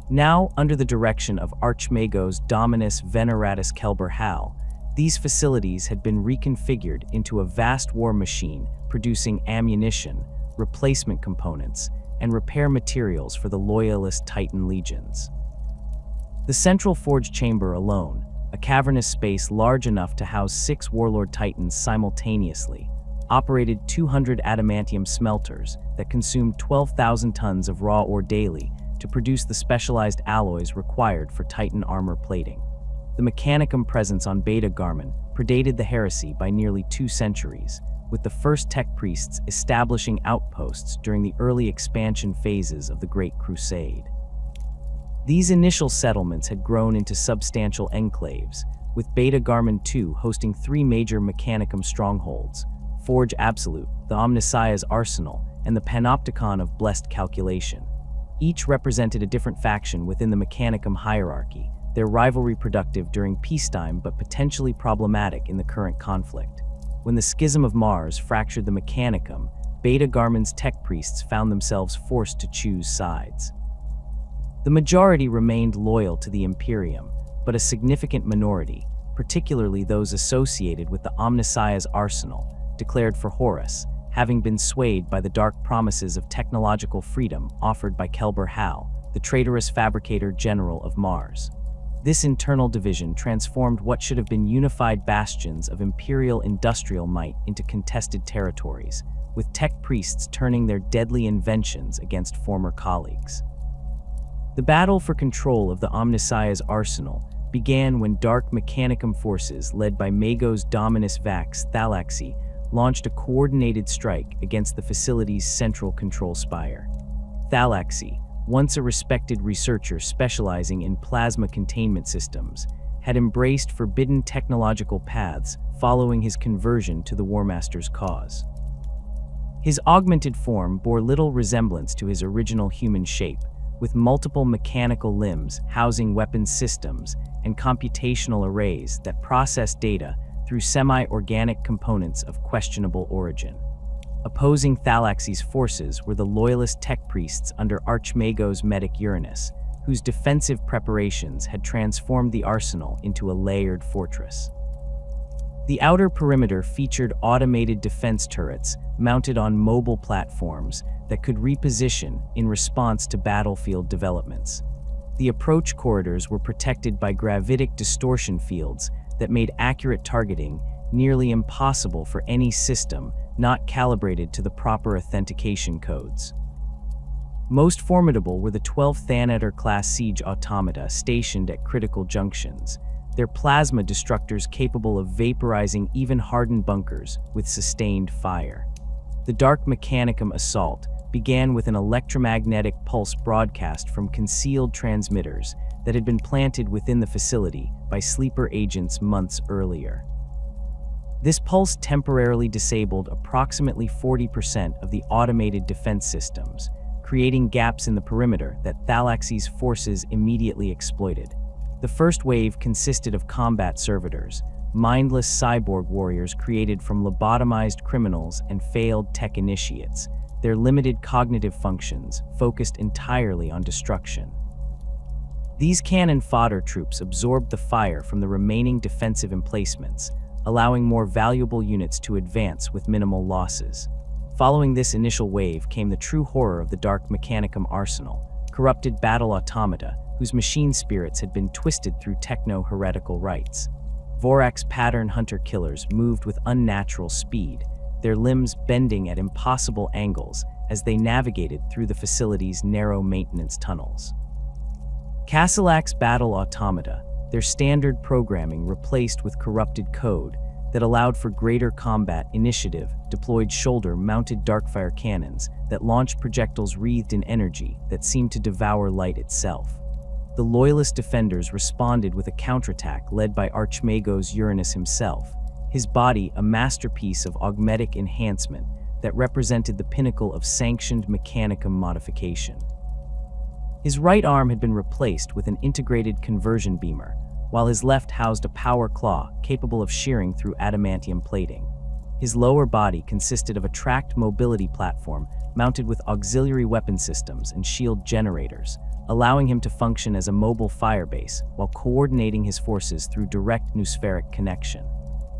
S1: Now, under the direction of Archmagos Dominus Veneratus Kelber Hal, these facilities had been reconfigured into a vast war machine producing ammunition, replacement components, and repair materials for the loyalist Titan legions. The central forge chamber alone, a cavernous space large enough to house 6 warlord titans simultaneously, operated 200 adamantium smelters that consumed 12,000 tons of raw ore daily to produce the specialized alloys required for Titan armor plating. The mechanicum presence on Beta-Garmon predated the heresy by nearly 2 centuries, with the first tech priests establishing outposts during the early expansion phases of the Great Crusade. These initial settlements had grown into substantial enclaves, with Beta-Garmon II hosting 3 major mechanicum strongholds: Forge Absolute, the Omnissiah's Arsenal, and the Panopticon of Blessed Calculation. Each represented a different faction within the mechanicum hierarchy, their rivalry productive during peacetime but potentially problematic in the current conflict. When the Schism of Mars fractured the mechanicum, Beta-Garmon's tech priests found themselves forced to choose sides. The majority remained loyal to the Imperium, but a significant minority, particularly those associated with the Omnissiah's Arsenal, declared for Horus, having been swayed by the dark promises of technological freedom offered by Kelber Hal, the traitorous fabricator general of Mars. This internal division transformed what should have been unified bastions of imperial industrial might into contested territories, with tech priests turning their deadly inventions against former colleagues. The battle for control of the Omnissiah's Arsenal began when dark mechanicum forces led by Magos Dominus Vax Thalaxi launched a coordinated strike against the facility's central control spire. Thalaxi, once a respected researcher specializing in plasma containment systems, had embraced forbidden technological paths following his conversion to the Warmaster's cause. His augmented form bore little resemblance to his original human shape, with multiple mechanical limbs housing weapons systems and computational arrays that process data through semi-organic components of questionable origin. Opposing Thalaxi's forces were the loyalist tech priests under Archmagos Medic Uranus, whose defensive preparations had transformed the arsenal into a layered fortress. The outer perimeter featured automated defense turrets mounted on mobile platforms that could reposition in response to battlefield developments. The approach corridors were protected by gravitic distortion fields that made accurate targeting nearly impossible for any system not calibrated to the proper authentication codes. Most formidable were the 12 Thanator-class siege automata stationed at critical junctions, their plasma destructors capable of vaporizing even hardened bunkers with sustained fire. The Dark Mechanicum assault began with an electromagnetic pulse broadcast from concealed transmitters that had been planted within the facility by sleeper agents months earlier. This pulse temporarily disabled approximately 40% of the automated defense systems, creating gaps in the perimeter that Thalaxi's forces immediately exploited. The first wave consisted of combat servitors, mindless cyborg warriors created from lobotomized criminals and failed tech initiates, their limited cognitive functions focused entirely on destruction. These cannon fodder troops absorbed the fire from the remaining defensive emplacements, allowing more valuable units to advance with minimal losses. Following this initial wave came the true horror of the Dark Mechanicum arsenal, corrupted battle automata whose machine spirits had been twisted through techno-heretical rites. Vorax pattern hunter-killers moved with unnatural speed, their limbs bending at impossible angles as they navigated through the facility's narrow maintenance tunnels. Castellax battle automata, their standard programming replaced with corrupted code that allowed for greater combat initiative, deployed shoulder-mounted darkfire cannons that launched projectiles wreathed in energy that seemed to devour light itself. The loyalist defenders responded with a counterattack led by Archmagos Uranus himself, his body a masterpiece of augmetic enhancement that represented the pinnacle of sanctioned mechanicum modification. His right arm had been replaced with an integrated conversion beamer, while his left housed a power claw capable of shearing through adamantium plating. His lower body consisted of a tracked mobility platform mounted with auxiliary weapon systems and shield generators, allowing him to function as a mobile firebase while coordinating his forces through direct noospheric connection.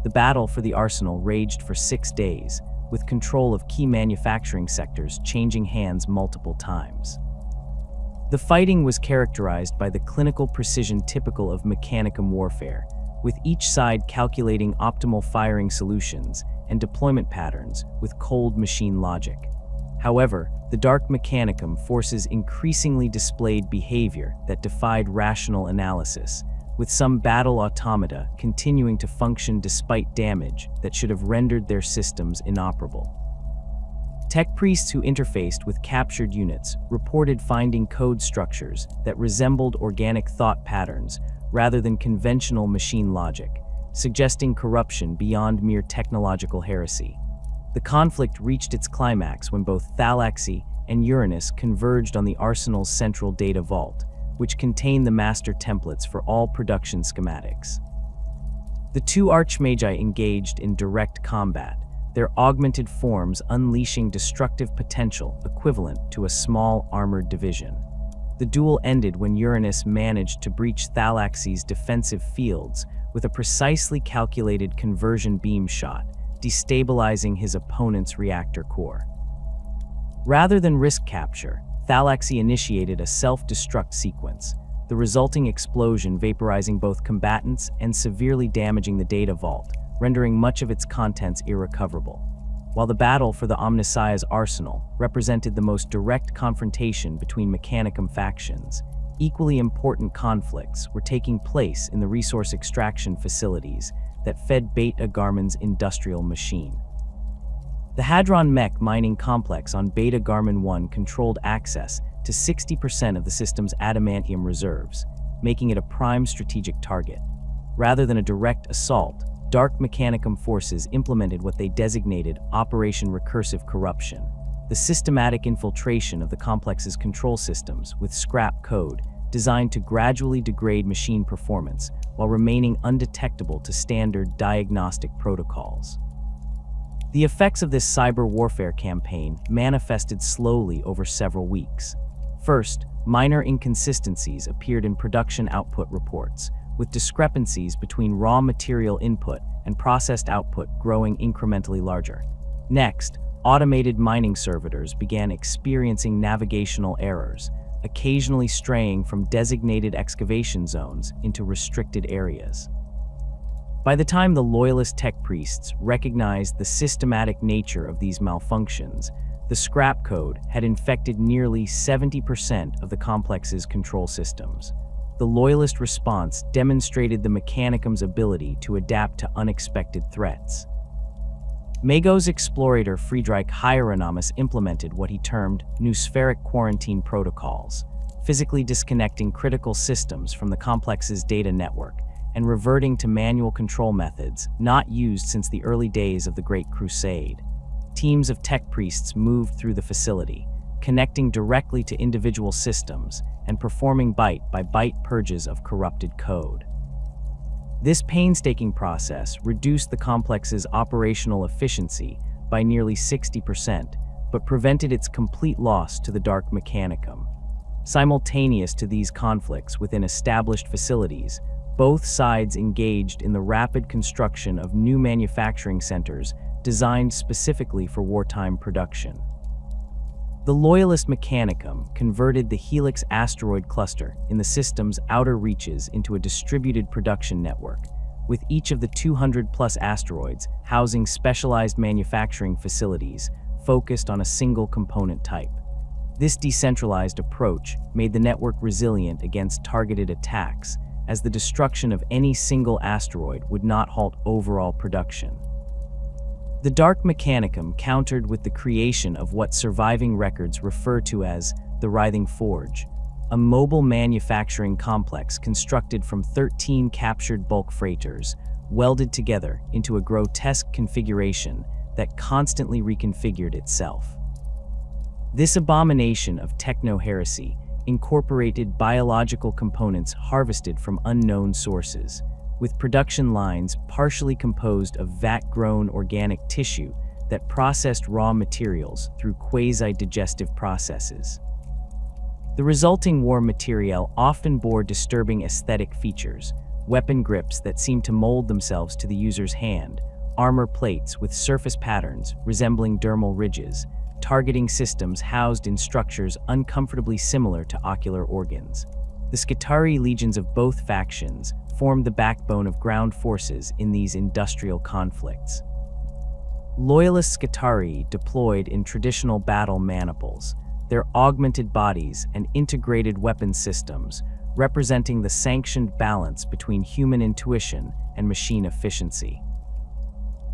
S1: The battle for the arsenal raged for 6 days, with control of key manufacturing sectors changing hands multiple times. The fighting was characterized by the clinical precision typical of mechanicum warfare, with each side calculating optimal firing solutions and deployment patterns with cold machine logic. However, the Dark Mechanicum forces increasingly displayed behavior that defied rational analysis, with some battle automata continuing to function despite damage that should have rendered their systems inoperable. Tech priests who interfaced with captured units reported finding code structures that resembled organic thought patterns rather than conventional machine logic, suggesting corruption beyond mere technological heresy. The conflict reached its climax when both Thalaxy and Uranus converged on the Arsenal's central data vault, which contained the master templates for all production schematics. The two Archmagi engaged in direct combat, their augmented forms unleashing destructive potential equivalent to a small armored division. The duel ended when Uranus managed to breach Thalaxy's defensive fields with a precisely calculated conversion beam shot, destabilizing his opponent's reactor core. Rather than risk capture, Thalaxy initiated a self-destruct sequence, the resulting explosion vaporizing both combatants and severely damaging the data vault, rendering much of its contents irrecoverable. While the battle for the Omnissiah's arsenal represented the most direct confrontation between Mechanicum factions, equally important conflicts were taking place in the resource extraction facilities that fed Beta-Garmon's industrial machine. The Hadron Mech mining complex on Beta-Garmon 1 controlled access to 60% of the system's adamantium reserves, making it a prime strategic target. Rather than a direct assault, Dark Mechanicum forces implemented what they designated Operation Recursive Corruption, the systematic infiltration of the complex's control systems with scrap code designed to gradually degrade machine performance while remaining undetectable to standard diagnostic protocols. The effects of this cyber warfare campaign manifested slowly over several weeks. First, minor inconsistencies appeared in production output reports, with discrepancies between raw material input and processed output growing incrementally larger. Next, automated mining servitors began experiencing navigational errors, occasionally straying from designated excavation zones into restricted areas. By the time the loyalist tech priests recognized the systematic nature of these malfunctions, the scrap code had infected nearly 70% of the complex's control systems. The loyalist response demonstrated the Mechanicum's ability to adapt to unexpected threats. Magos explorator Friedrich Hieronymus implemented what he termed noospheric quarantine protocols, physically disconnecting critical systems from the complex's data network and reverting to manual control methods not used since the early days of the Great Crusade. Teams of tech priests moved through the facility, connecting directly to individual systems and performing byte-by-byte purges of corrupted code. This painstaking process reduced the complex's operational efficiency by nearly 60%, but prevented its complete loss to the Dark Mechanicum. Simultaneous to these conflicts within established facilities, both sides engaged in the rapid construction of new manufacturing centers designed specifically for wartime production. The Loyalist Mechanicum converted the Helix asteroid cluster in the system's outer reaches into a distributed production network, with each of the 200-plus asteroids housing specialized manufacturing facilities focused on a single component type. This decentralized approach made the network resilient against targeted attacks, as the destruction of any single asteroid would not halt overall production. The Dark Mechanicum countered with the creation of what surviving records refer to as the Writhing Forge, a mobile manufacturing complex constructed from 13 captured bulk freighters, welded together into a grotesque configuration that constantly reconfigured itself. This abomination of techno-heresy incorporated biological components harvested from unknown sources, with production lines partially composed of vat-grown organic tissue that processed raw materials through quasi-digestive processes. The resulting war materiel often bore disturbing aesthetic features: weapon grips that seemed to mold themselves to the user's hand, armor plates with surface patterns resembling dermal ridges, targeting systems housed in structures uncomfortably similar to ocular organs. The Skitarii legions of both factions formed the backbone of ground forces in these industrial conflicts. Loyalist Skitarii deployed in traditional battle maniples, their augmented bodies and integrated weapon systems representing the sanctioned balance between human intuition and machine efficiency.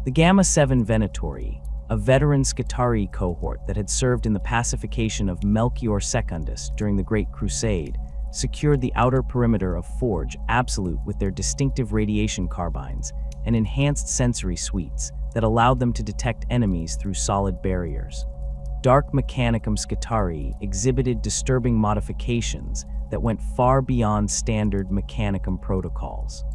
S1: The Gamma 7 Venatori, a veteran Skitarii cohort that had served in the pacification of Melchior Secundus during the Great Crusade, secured the outer perimeter of Forge Absolute with their distinctive radiation carbines and enhanced sensory suites that allowed them to detect enemies through solid barriers. Dark Mechanicum Skitarii exhibited disturbing modifications that went far beyond standard Mechanicum protocols.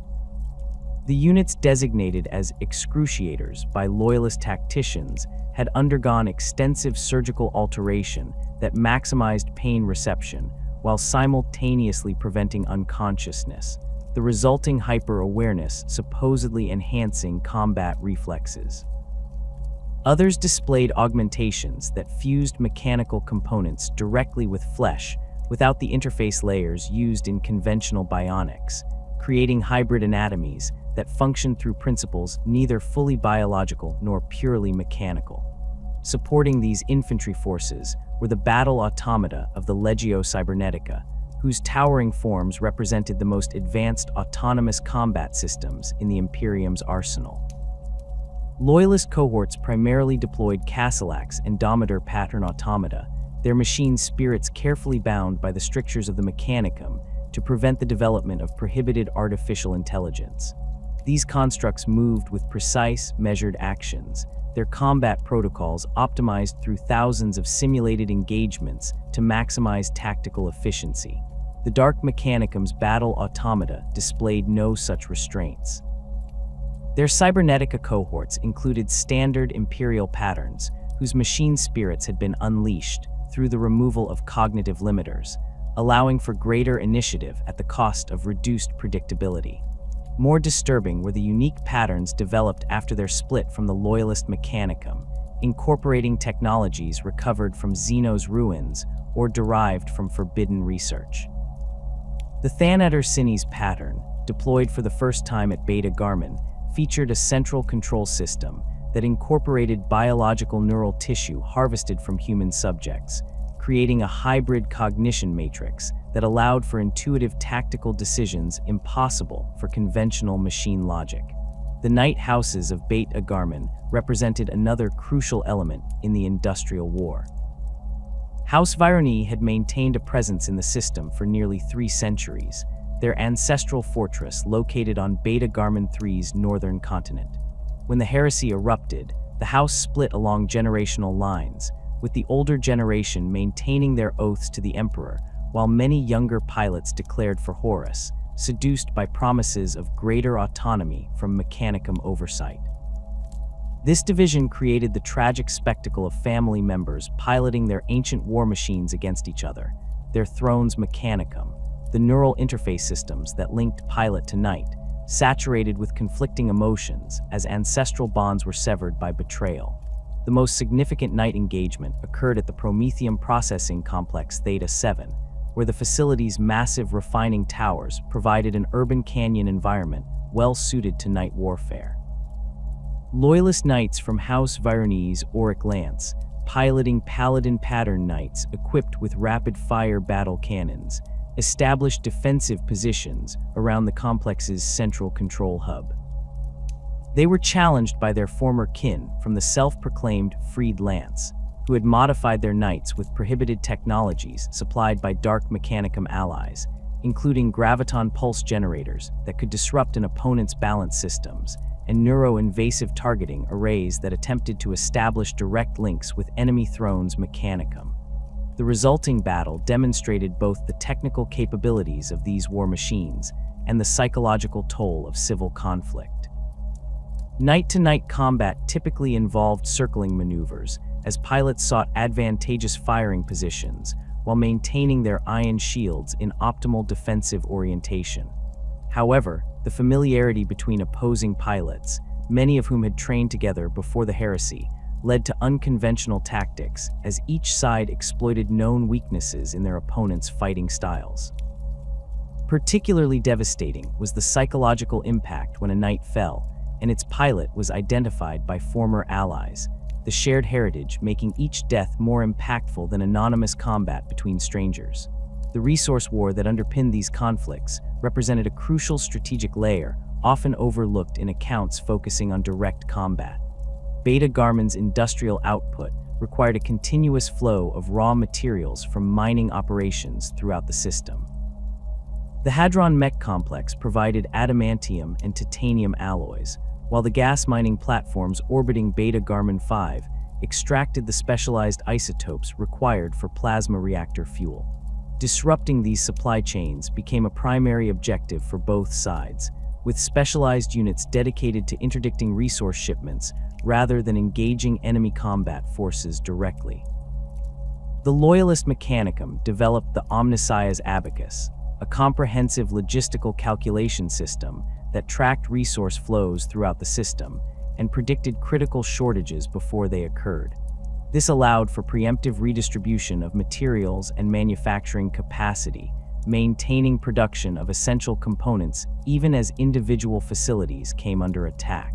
S1: The units designated as excruciators by Loyalist tacticians had undergone extensive surgical alteration that maximized pain reception while simultaneously preventing unconsciousness, the resulting hyper-awareness supposedly enhancing combat reflexes. Others displayed augmentations that fused mechanical components directly with flesh without the interface layers used in conventional bionics, creating hybrid anatomies that functioned through principles neither fully biological nor purely mechanical. Supporting these infantry forces were the battle automata of the Legio Cybernetica, whose towering forms represented the most advanced autonomous combat systems in the Imperium's arsenal. Loyalist cohorts primarily deployed Castellax and Domitor pattern automata, their machine spirits carefully bound by the strictures of the Mechanicum to prevent the development of prohibited artificial intelligence. These constructs moved with precise, measured actions, their combat protocols optimized through thousands of simulated engagements to maximize tactical efficiency. The Dark Mechanicum's battle automata displayed no such restraints. Their Cybernetica cohorts included standard Imperial patterns, whose machine spirits had been unleashed through the removal of cognitive limiters, allowing for greater initiative at the cost of reduced predictability. More disturbing were the unique patterns developed after their split from the Loyalist Mechanicum, incorporating technologies recovered from Xeno's ruins or derived from forbidden research. The Thanator Cines pattern, deployed for the first time at Beta-Garmon, featured a central control system that incorporated biological neural tissue harvested from human subjects, creating a hybrid cognition matrix that allowed for intuitive tactical decisions impossible for conventional machine logic. The Night Houses of Beta-Garmon represented another crucial element in the Industrial War. House Vironi had maintained a presence in the system for nearly 3 centuries, their ancestral fortress located on Beta-Garmon III's northern continent. When the heresy erupted, the house split along generational lines, with the older generation maintaining their oaths to the Emperor, while many younger pilots declared for Horus, seduced by promises of greater autonomy from Mechanicum oversight. This division created the tragic spectacle of family members piloting their ancient war machines against each other, their thrones Mechanicum, the neural interface systems that linked pilot to knight, saturated with conflicting emotions as ancestral bonds were severed by betrayal. The most significant knight engagement occurred at the Prometheum Processing Complex Theta-7, where the facility's massive refining towers provided an urban canyon environment well-suited to night warfare. Loyalist knights from House Veronese Auric Lance, piloting Paladin pattern knights equipped with rapid-fire battle cannons, established defensive positions around the complex's central control hub. They were challenged by their former kin from the self-proclaimed Freed Lance, who had modified their knights with prohibited technologies supplied by Dark Mechanicum allies, including graviton pulse generators that could disrupt an opponent's balance systems, and neuro-invasive targeting arrays that attempted to establish direct links with enemy thrones Mechanicum. The resulting battle demonstrated both the technical capabilities of these war machines and the psychological toll of civil conflict. Knight-to-knight combat typically involved circling maneuvers, as pilots sought advantageous firing positions while maintaining their ion shields in optimal defensive orientation. However, the familiarity between opposing pilots, many of whom had trained together before the heresy, led to unconventional tactics as each side exploited known weaknesses in their opponent's fighting styles. Particularly devastating was the psychological impact when a knight fell and its pilot was identified by former allies, the shared heritage making each death more impactful than anonymous combat between strangers. The resource war that underpinned these conflicts represented a crucial strategic layer, often overlooked in accounts focusing on direct combat. Beta-Garmon's industrial output required a continuous flow of raw materials from mining operations throughout the system. The Hadron Mech Complex provided adamantium and titanium alloys, while the gas mining platforms orbiting Beta-Garmon 5 extracted the specialized isotopes required for plasma reactor fuel. Disrupting these supply chains became a primary objective for both sides, with specialized units dedicated to interdicting resource shipments rather than engaging enemy combat forces directly. The Loyalist Mechanicum developed the Omnissiah's Abacus, a comprehensive logistical calculation system that tracked resource flows throughout the system and predicted critical shortages before they occurred. This allowed for preemptive redistribution of materials and manufacturing capacity, maintaining production of essential components even as individual facilities came under attack.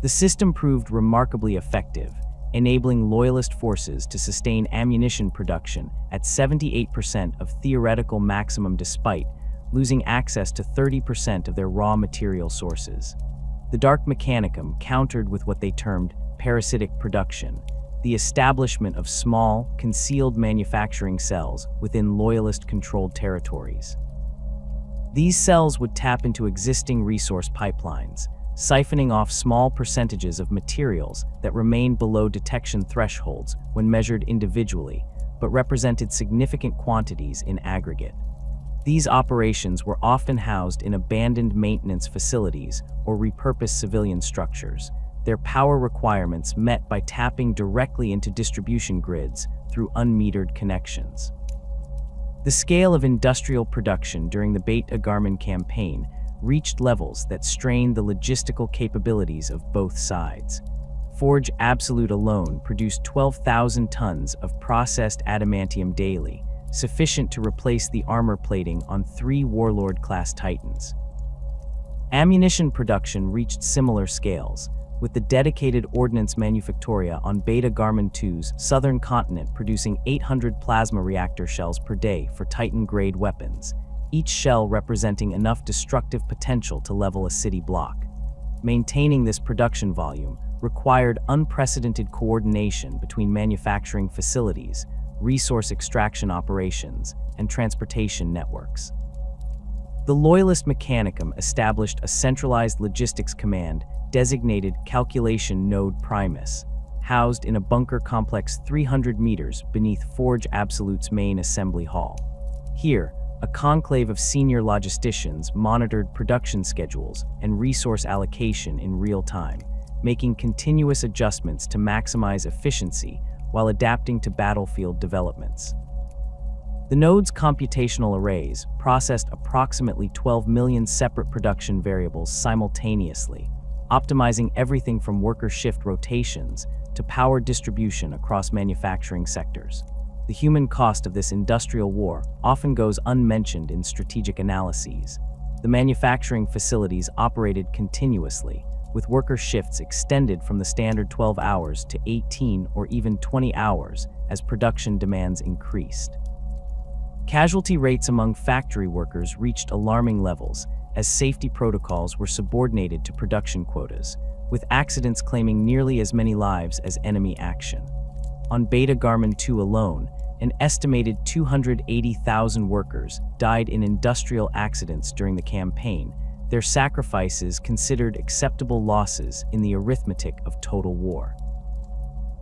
S1: The system proved remarkably effective, enabling Loyalist forces to sustain ammunition production at 78% of theoretical maximum despite losing access to 30% of their raw material sources. The Dark Mechanicum countered with what they termed parasitic production, the establishment of small, concealed manufacturing cells within Loyalist-controlled territories. These cells would tap into existing resource pipelines, siphoning off small percentages of materials that remained below detection thresholds when measured individually, but represented significant quantities in aggregate. These operations were often housed in abandoned maintenance facilities or repurposed civilian structures, their power requirements met by tapping directly into distribution grids through unmetered connections. The scale of industrial production during the Beta-Garmon campaign reached levels that strained the logistical capabilities of both sides. Forge Absolute alone produced 12,000 tons of processed adamantium daily, sufficient to replace the armor plating on 3 Warlord-class Titans. Ammunition production reached similar scales, with the dedicated Ordnance Manufactoria on Beta-Garmon 2's southern continent producing 800 plasma reactor shells per day for Titan-grade weapons, each shell representing enough destructive potential to level a city block. Maintaining this production volume required unprecedented coordination between manufacturing facilities, resource extraction operations, and transportation networks. The Loyalist Mechanicum established a centralized logistics command designated Calculation Node Primus, housed in a bunker complex 300 meters beneath Forge Absolute's main assembly hall. Here, a conclave of senior logisticians monitored production schedules and resource allocation in real time, making continuous adjustments to maximize efficiency while adapting to battlefield developments. The node's computational arrays processed approximately 12 million separate production variables simultaneously, optimizing everything from worker shift rotations to power distribution across manufacturing sectors. The human cost of this industrial war often goes unmentioned in strategic analyses. The manufacturing facilities operated continuously, with worker shifts extended from the standard 12 hours to 18 or even 20 hours as production demands increased. Casualty rates among factory workers reached alarming levels as safety protocols were subordinated to production quotas, with accidents claiming nearly as many lives as enemy action. On Beta-Garmon 2 alone, an estimated 280,000 workers died in industrial accidents during the campaign, their sacrifices considered acceptable losses in the arithmetic of total war.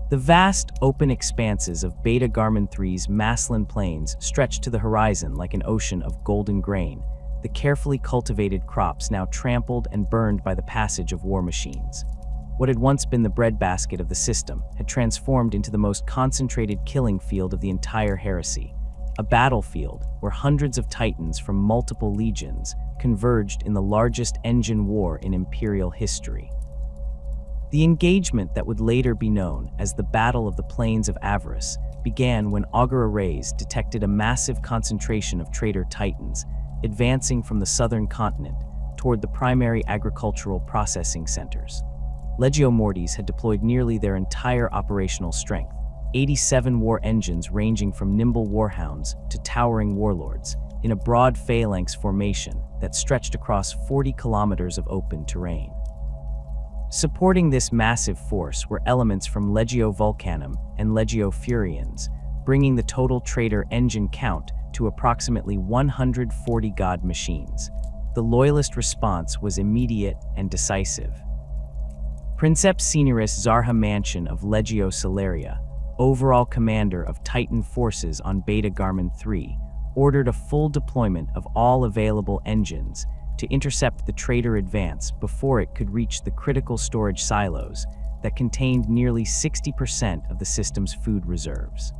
S1: The vast, open expanses of Beta-Garmon 3's Maslin Plains stretched to the horizon like an ocean of golden grain, the carefully cultivated crops now trampled and burned by the passage of war machines. What had once been the breadbasket of the system had transformed into the most concentrated killing field of the entire heresy, a battlefield where hundreds of titans from multiple legions converged in the largest engine war in Imperial history. The engagement that would later be known as the Battle of the Plains of Avarice began when augur arrays detected a massive concentration of traitor titans advancing from the southern continent toward the primary agricultural processing centers. Legio Mortis had deployed nearly their entire operational strength, 87 war engines ranging from nimble warhounds to towering warlords, in a broad phalanx formation that stretched across 40 kilometers of open terrain. Supporting this massive force were elements from Legio Vulcanum and Legio Furians, bringing the total traitor engine count to approximately 140 god machines. The loyalist response was immediate and decisive. Princeps Seniorus Zarha Mansion of Legio Salaria, overall commander of Titan forces on Beta-Garmon 3, ordered a full deployment of all available engines to intercept the traitor advance before it could reach the critical storage silos that contained nearly 60% of the system's food reserves.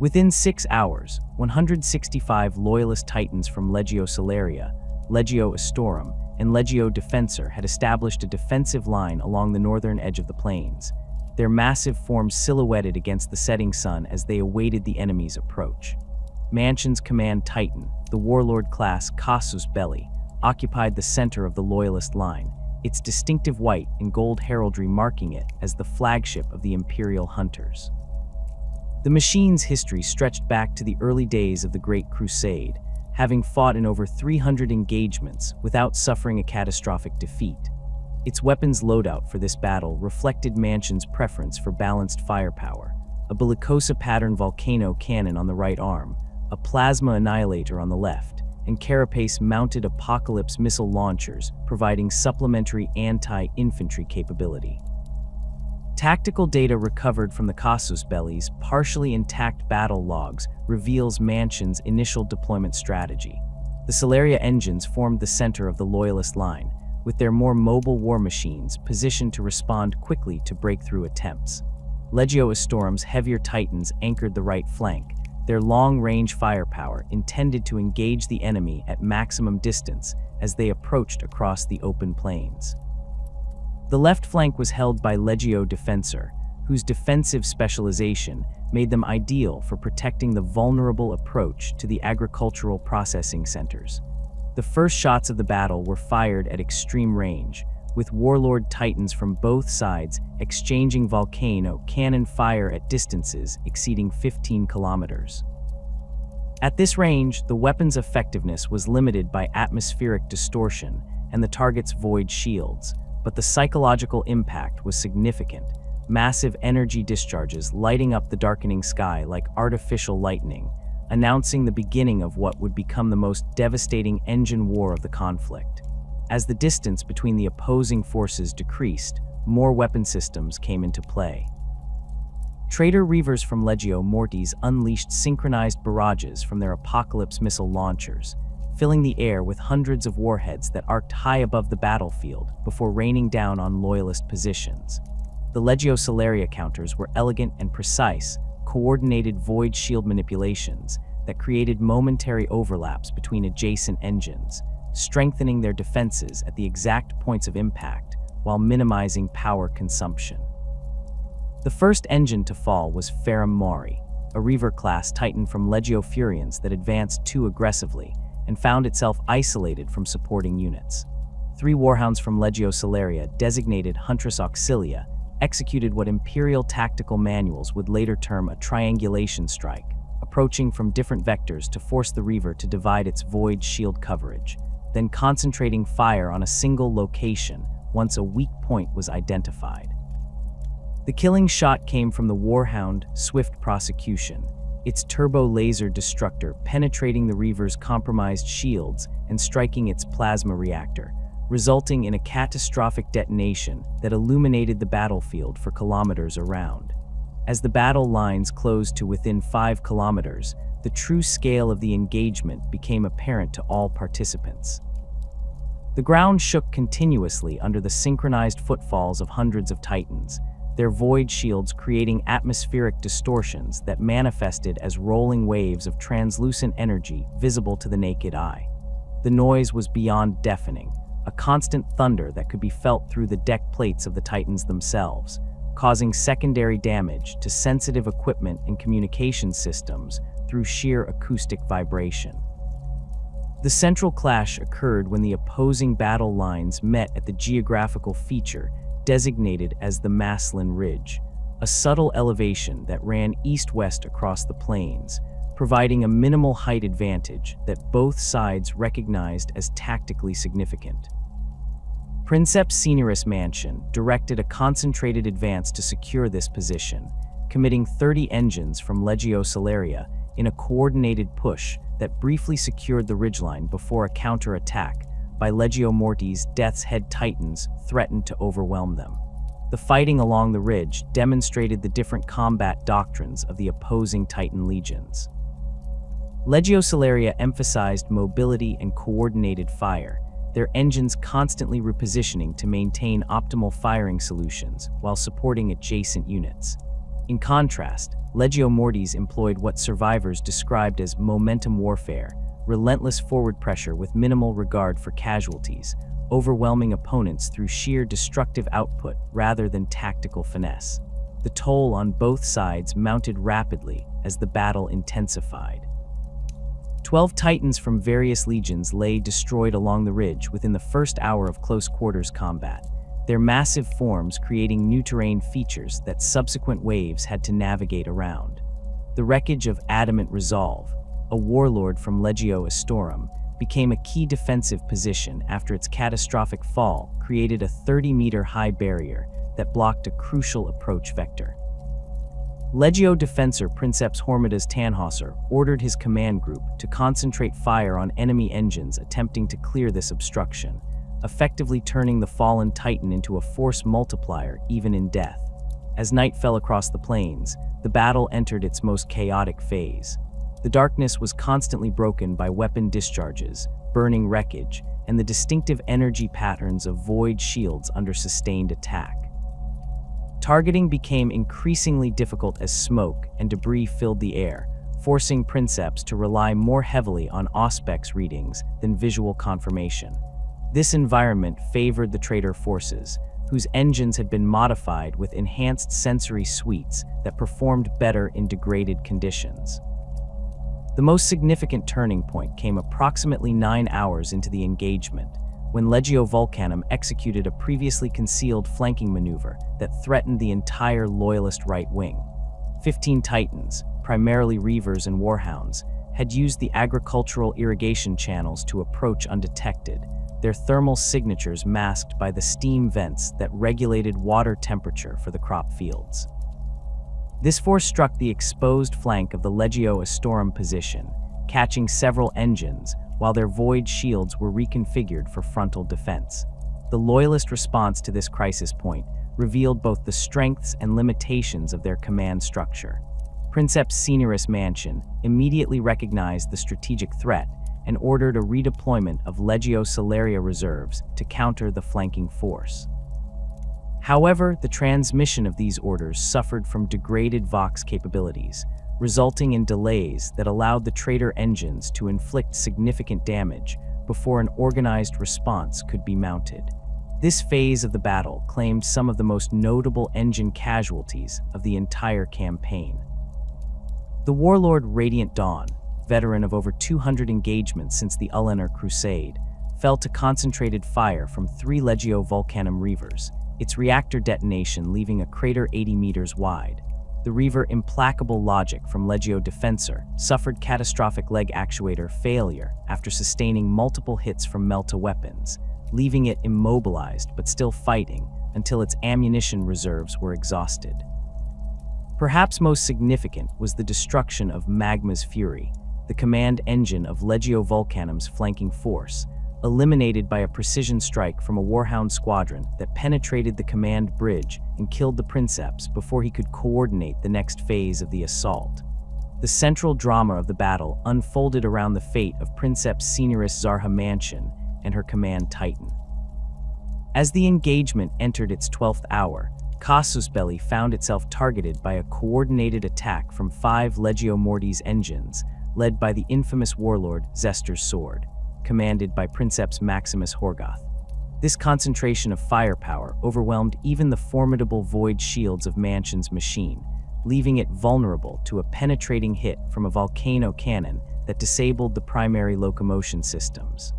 S1: Within 6 hours, 165 loyalist titans from Legio Salaria, Legio Astorum, and Legio Defensor had established a defensive line along the northern edge of the plains, their massive forms silhouetted against the setting sun as they awaited the enemy's approach. Mansion's command titan, the warlord class Casus Belli, occupied the center of the loyalist line, its distinctive white and gold heraldry marking it as the flagship of the Imperial hunters. The machine's history stretched back to the early days of the Great Crusade, having fought in over 300 engagements without suffering a catastrophic defeat. Its weapons loadout for this battle reflected Mansion's preference for balanced firepower, a bellicosa pattern volcano cannon on the right arm, a plasma annihilator on the left, and carapace-mounted apocalypse missile launchers providing supplementary anti-infantry capability. Tactical data recovered from the Casus Belli's partially intact battle logs reveals Mansion's initial deployment strategy. The Salaria engines formed the center of the Loyalist line, with their more mobile war machines positioned to respond quickly to breakthrough attempts. Legio Astorum's heavier titans anchored the right flank, their long-range firepower intended to engage the enemy at maximum distance as they approached across the open plains. The left flank was held by Legio Defensor, whose defensive specialization made them ideal for protecting the vulnerable approach to the agricultural processing centers. The first shots of the battle were fired at extreme range, with warlord titans from both sides exchanging volcano cannon fire at distances exceeding 15 kilometers. At this range, the weapon's effectiveness was limited by atmospheric distortion and the target's void shields, but the psychological impact was significant, massive energy discharges lighting up the darkening sky like artificial lightning, announcing the beginning of what would become the most devastating engine war of the conflict. As the distance between the opposing forces decreased, more weapon systems came into play. Traitor Reavers from Legio Mortis unleashed synchronized barrages from their Apocalypse missile launchers, filling the air with hundreds of warheads that arced high above the battlefield before raining down on Loyalist positions. The Legio Salaria counters were elegant and precise, coordinated void shield manipulations that created momentary overlaps between adjacent engines, strengthening their defenses at the exact points of impact while minimizing power consumption. The first engine to fall was Ferrum Mori, a Reaver-class Titan from Legio Furians that advanced too aggressively and found itself isolated from supporting units. 3 Warhounds from Legio Salaria, designated Huntress Auxilia, executed what Imperial tactical manuals would later term a triangulation strike, approaching from different vectors to force the Reaver to divide its void shield coverage, then concentrating fire on a single location once a weak point was identified. The killing shot came from the Warhound Swift Prosecution, its turbo laser destructor penetrating the Reaver's compromised shields and striking its plasma reactor, resulting in a catastrophic detonation that illuminated the battlefield for kilometers around. As the battle lines closed to within 5 kilometers, the true scale of the engagement became apparent to all participants. The ground shook continuously under the synchronized footfalls of hundreds of Titans, their void shields creating atmospheric distortions that manifested as rolling waves of translucent energy visible to the naked eye. The noise was beyond deafening, a constant thunder that could be felt through the deck plates of the Titans themselves, causing secondary damage to sensitive equipment and communication systems through sheer acoustic vibration. The central clash occurred when the opposing battle lines met at the geographical feature designated as the Maslin Ridge, a subtle elevation that ran east-west across the plains, providing a minimal height advantage that both sides recognized as tactically significant. Princeps Seniorus Mansion directed a concentrated advance to secure this position, committing 30 engines from Legio Salaria in a coordinated push that briefly secured the ridgeline before a counterattack by Legio Mortis' Death's Head Titans threatened to overwhelm them. The fighting along the ridge demonstrated the different combat doctrines of the opposing Titan legions. Legio Salaria emphasized mobility and coordinated fire, their engines constantly repositioning to maintain optimal firing solutions while supporting adjacent units. In contrast, Legio Mortis employed what survivors described as momentum warfare, relentless forward pressure with minimal regard for casualties, overwhelming opponents through sheer destructive output rather than tactical finesse. The toll on both sides mounted rapidly as the battle intensified. 12 Titans from various legions lay destroyed along the ridge within the first hour of close-quarters combat, their massive forms creating new terrain features that subsequent waves had to navigate around. The wreckage of Adamant Resolve, a warlord from Legio Astorum, became a key defensive position after its catastrophic fall created a 30-meter-high barrier that blocked a crucial approach vector. Legio Defensor Princeps Hormidas Tannhäuser ordered his command group to concentrate fire on enemy engines attempting to clear this obstruction, effectively turning the fallen Titan into a force multiplier even in death. As night fell across the plains, the battle entered its most chaotic phase. The darkness was constantly broken by weapon discharges, burning wreckage, and the distinctive energy patterns of void shields under sustained attack. Targeting became increasingly difficult as smoke and debris filled the air, forcing Princeps to rely more heavily on Auspex readings than visual confirmation. This environment favored the traitor forces, whose engines had been modified with enhanced sensory suites that performed better in degraded conditions. The most significant turning point came approximately 9 hours into the engagement, when Legio Vulcanum executed a previously concealed flanking maneuver that threatened the entire Loyalist right wing. 15 Titans, primarily Reavers and Warhounds, had used the agricultural irrigation channels to approach undetected, their thermal signatures masked by the steam vents that regulated water temperature for the crop fields. This force struck the exposed flank of the Legio Astorum position, catching several engines, while their void shields were reconfigured for frontal defense. The Loyalist response to this crisis point revealed both the strengths and limitations of their command structure. Princeps Seniorus Mansion immediately recognized the strategic threat and ordered a redeployment of Legio Salaria reserves to counter the flanking force. However, the transmission of these orders suffered from degraded Vox capabilities, resulting in delays that allowed the traitor engines to inflict significant damage before an organized response could be mounted. This phase of the battle claimed some of the most notable engine casualties of the entire campaign. The warlord Radiant Dawn, veteran of over 200 engagements since the Ullener Crusade, fell to concentrated fire from 3 Legio Vulcanum Reavers, its reactor detonation leaving a crater 80 meters wide. The Reaver Implacable Logic from Legio Defensor suffered catastrophic leg actuator failure after sustaining multiple hits from Melta weapons, leaving it immobilized but still fighting until its ammunition reserves were exhausted. Perhaps most significant was the destruction of Magma's Fury, the command engine of Legio Vulcanum's flanking force, eliminated by a precision strike from a Warhound squadron that penetrated the command bridge and killed the Princeps before he could coordinate the next phase of the assault. The central drama of the battle unfolded around the fate of Princeps Senioris Zarha Mansion and her command Titan. As the engagement entered its 12th hour, Casus Belli found itself targeted by a coordinated attack from 5 Legio Mortis engines, led by the infamous warlord Zester's Sword, commanded by Princeps Maximus Horgoth. This concentration of firepower overwhelmed even the formidable void shields of Mansion's machine, leaving it vulnerable to a penetrating hit from a volcano cannon that disabled the primary locomotion systems.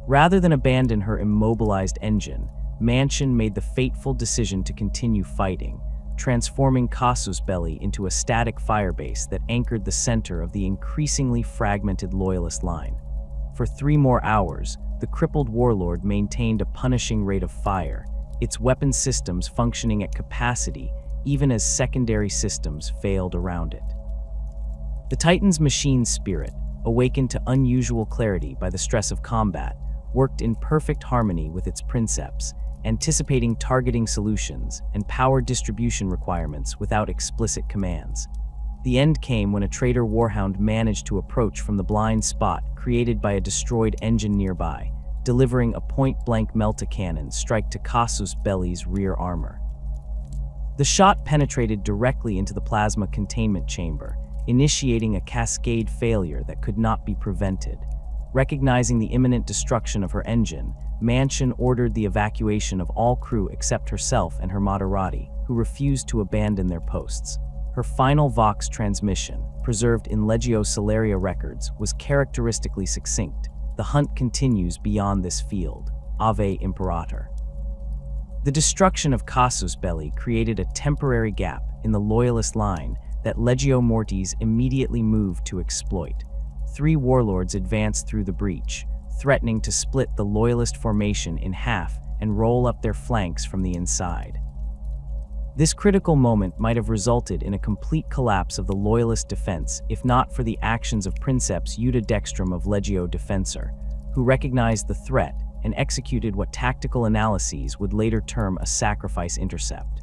S1: Rather than abandon her immobilized engine, Mansion made the fateful decision to continue fighting, transforming Casus Belli into a static firebase that anchored the center of the increasingly fragmented loyalist line. For 3 more hours, the crippled warlord maintained a punishing rate of fire, its weapon systems functioning at capacity even as secondary systems failed around it. The Titan's machine spirit, awakened to unusual clarity by the stress of combat, worked in perfect harmony with its Princeps, anticipating targeting solutions and power distribution requirements without explicit commands. The end came when a traitor Warhound managed to approach from the blind spot created by a destroyed engine nearby, delivering a point-blank Melta cannon strike to Casus Belli's rear armor. The shot penetrated directly into the plasma containment chamber, initiating a cascade failure that could not be prevented. Recognizing the imminent destruction of her engine, Mansion ordered the evacuation of all crew except herself and her Moderati, who refused to abandon their posts. Her final Vox transmission, preserved in Legio Salaria records, was characteristically succinct. The hunt continues beyond this field. Ave Imperator. The destruction of Casus Belli created a temporary gap in the loyalist line that Legio Mortis immediately moved to exploit. 3 warlords advanced through the breach, threatening to split the loyalist formation in half and roll up their flanks from the inside. This critical moment might have resulted in a complete collapse of the loyalist defense if not for the actions of Princeps Iuda Dextrum of Legio Defensor, who recognized the threat and executed what tactical analyses would later term a sacrifice intercept.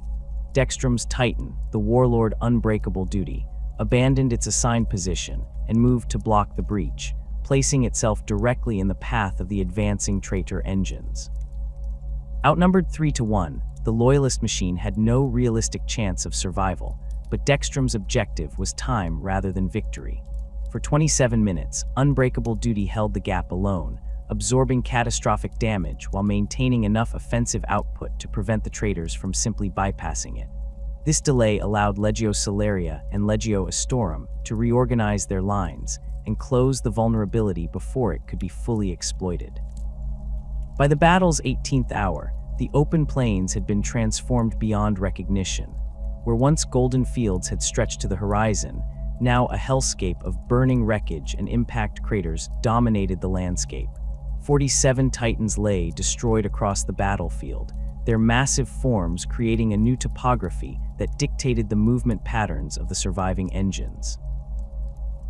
S1: Dextrum's Titan, the warlord Unbreakable Duty, abandoned its assigned position and moved to block the breach, placing itself directly in the path of the advancing traitor engines. Outnumbered 3-1, the loyalist machine had no realistic chance of survival, but Dextrum's objective was time rather than victory. For 27 minutes, Unbreakable Duty held the gap alone, absorbing catastrophic damage while maintaining enough offensive output to prevent the traitors from simply bypassing it. This delay allowed Legio Salaria and Legio Astorum to reorganize their lines and close the vulnerability before it could be fully exploited. By the battle's 18th hour, the open plains had been transformed beyond recognition. Where once golden fields had stretched to the horizon, now a hellscape of burning wreckage and impact craters dominated the landscape. 47 Titans lay destroyed across the battlefield, their massive forms creating a new topography that dictated the movement patterns of the surviving engines.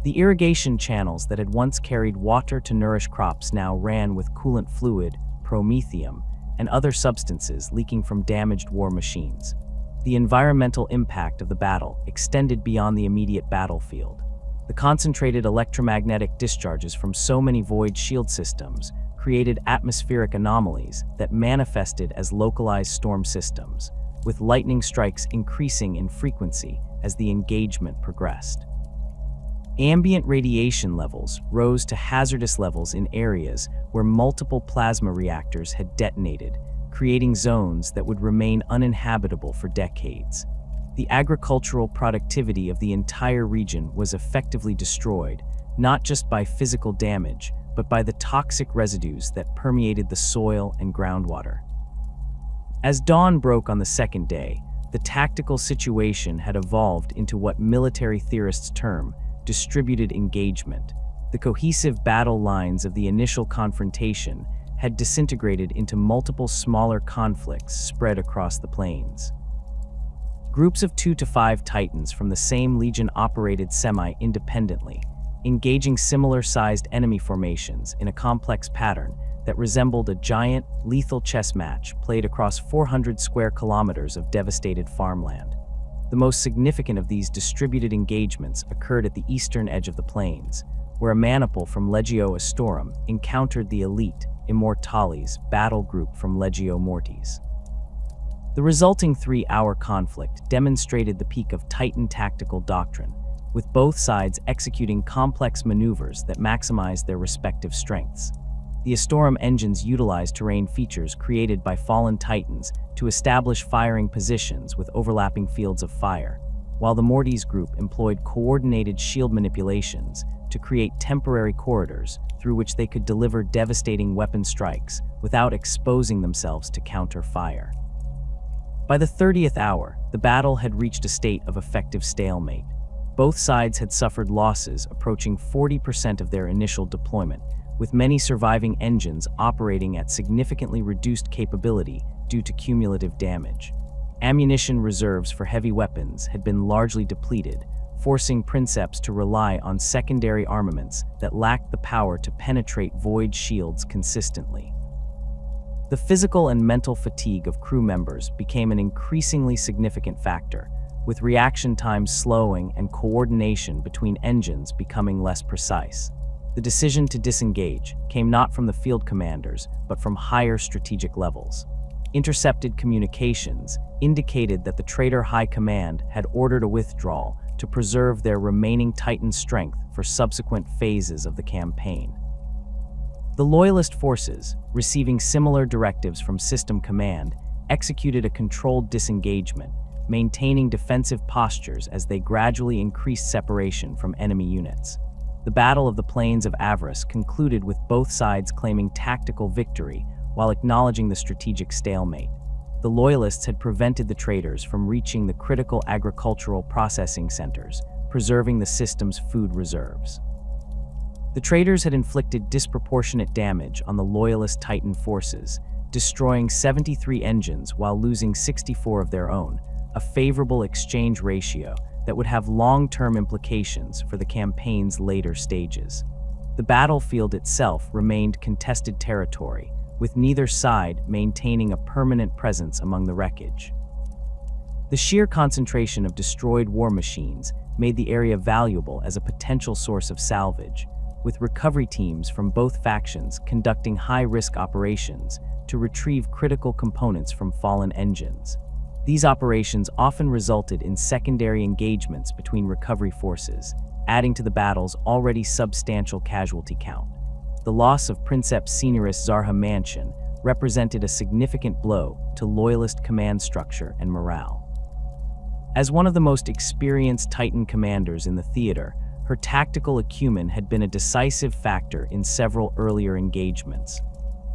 S1: The irrigation channels that had once carried water to nourish crops now ran with coolant fluid, promethium, and other substances leaking from damaged war machines. The environmental impact of the battle extended beyond the immediate battlefield. The concentrated electromagnetic discharges from so many void shield systems created atmospheric anomalies that manifested as localized storm systems. with lightning strikes increasing in frequency as the engagement progressed. Ambient radiation levels rose to hazardous levels in areas where multiple plasma reactors had detonated, creating zones that would remain uninhabitable for decades. The agricultural productivity of the entire region was effectively destroyed, not just by physical damage, but by the toxic residues that permeated the soil and groundwater. As dawn broke on the second day, the tactical situation had evolved into what military theorists term distributed engagement. The cohesive battle lines of the initial confrontation had disintegrated into multiple smaller conflicts spread across the plains. Groups of 2 to 5 Titans from the same legion operated semi-independently, engaging similar-sized enemy formations in a complex pattern that resembled a giant, lethal chess match played across 400 square kilometers of devastated farmland. The most significant of these distributed engagements occurred at the eastern edge of the plains, where a maniple from Legio Astorum encountered the elite Immortales battle group from Legio Mortis. The resulting 3-hour conflict demonstrated the peak of Titan tactical doctrine, with both sides executing complex maneuvers that maximized their respective strengths. The Astorum engines utilized terrain features created by fallen Titans to establish firing positions with overlapping fields of fire, while the Mortis group employed coordinated shield manipulations to create temporary corridors through which they could deliver devastating weapon strikes without exposing themselves to counter fire. By the 30th hour, the battle had reached a state of effective stalemate. Both sides had suffered losses approaching 40% of their initial deployment, with many surviving engines operating at significantly reduced capability due to cumulative damage. Ammunition reserves for heavy weapons had been largely depleted, forcing princeps to rely on secondary armaments that lacked the power to penetrate void shields consistently. The physical and mental fatigue of crew members became an increasingly significant factor, with reaction times slowing and coordination between engines becoming less precise. The decision to disengage came not from the field commanders, but from higher strategic levels. Intercepted communications indicated that the traitor High Command had ordered a withdrawal to preserve their remaining Titan strength for subsequent phases of the campaign. The Loyalist forces, receiving similar directives from System Command, executed a controlled disengagement, maintaining defensive postures as they gradually increased separation from enemy units. The Battle of the Plains of Avarice concluded with both sides claiming tactical victory while acknowledging the strategic stalemate. The Loyalists had prevented the traitors from reaching the critical agricultural processing centers, preserving the system's food reserves. The traitors had inflicted disproportionate damage on the Loyalist Titan forces, destroying 73 engines while losing 64 of their own, a favorable exchange ratio that would have long-term implications for the campaign's later stages. The battlefield itself remained contested territory, with neither side maintaining a permanent presence among the wreckage. The sheer concentration of destroyed war machines made the area valuable as a potential source of salvage, with recovery teams from both factions conducting high-risk operations to retrieve critical components from fallen engines. These operations often resulted in secondary engagements between recovery forces, adding to the battle's already substantial casualty count. The loss of Princeps Senioris Zarha Mansion represented a significant blow to Loyalist command structure and morale. As one of the most experienced Titan commanders in the theater, her tactical acumen had been a decisive factor in several earlier engagements.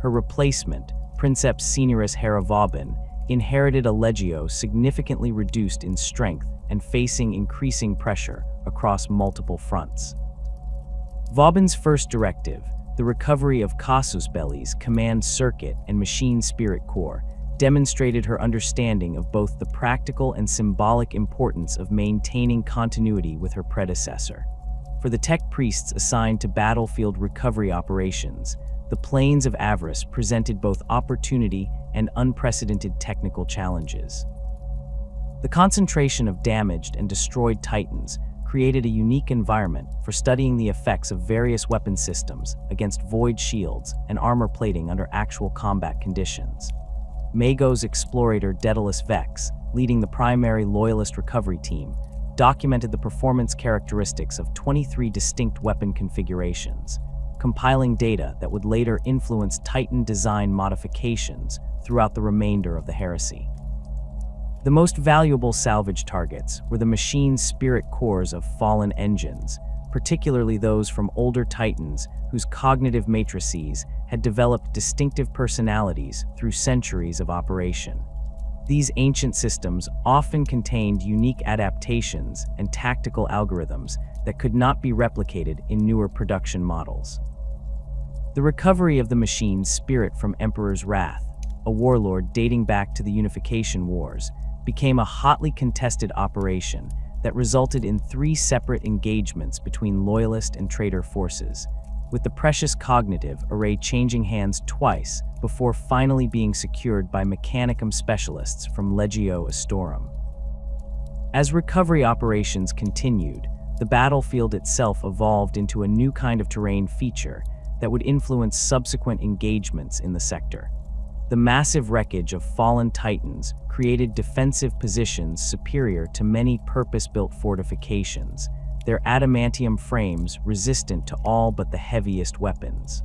S1: Her replacement, Princeps Senioris Hera Vauban, inherited a legio significantly reduced in strength and facing increasing pressure across multiple fronts. Vauban's first directive, the recovery of Casus Belli's command circuit and machine spirit core, demonstrated her understanding of both the practical and symbolic importance of maintaining continuity with her predecessor. For the tech priests assigned to battlefield recovery operations, the Plains of Avarice presented both opportunity and unprecedented technical challenges. The concentration of damaged and destroyed Titans created a unique environment for studying the effects of various weapon systems against void shields and armor plating under actual combat conditions. Mago's explorator Daedalus Vex, leading the primary loyalist recovery team, documented the performance characteristics of 23 distinct weapon configurations, compiling data that would later influence Titan design modifications throughout the remainder of the heresy. The most valuable salvage targets were the machine's spirit cores of fallen engines, particularly those from older Titans whose cognitive matrices had developed distinctive personalities through centuries of operation. These ancient systems often contained unique adaptations and tactical algorithms that could not be replicated in newer production models. The recovery of the machine's spirit from Emperor's Wrath, a warlord dating back to the Unification Wars, became a hotly contested operation that resulted in 3 separate engagements between loyalist and traitor forces, with the precious cognitive array changing hands twice before finally being secured by Mechanicum specialists from Legio Astorum. As recovery operations continued, the battlefield itself evolved into a new kind of terrain feature that would influence subsequent engagements in the sector. The massive wreckage of fallen Titans created defensive positions superior to many purpose-built fortifications, their adamantium frames resistant to all but the heaviest weapons.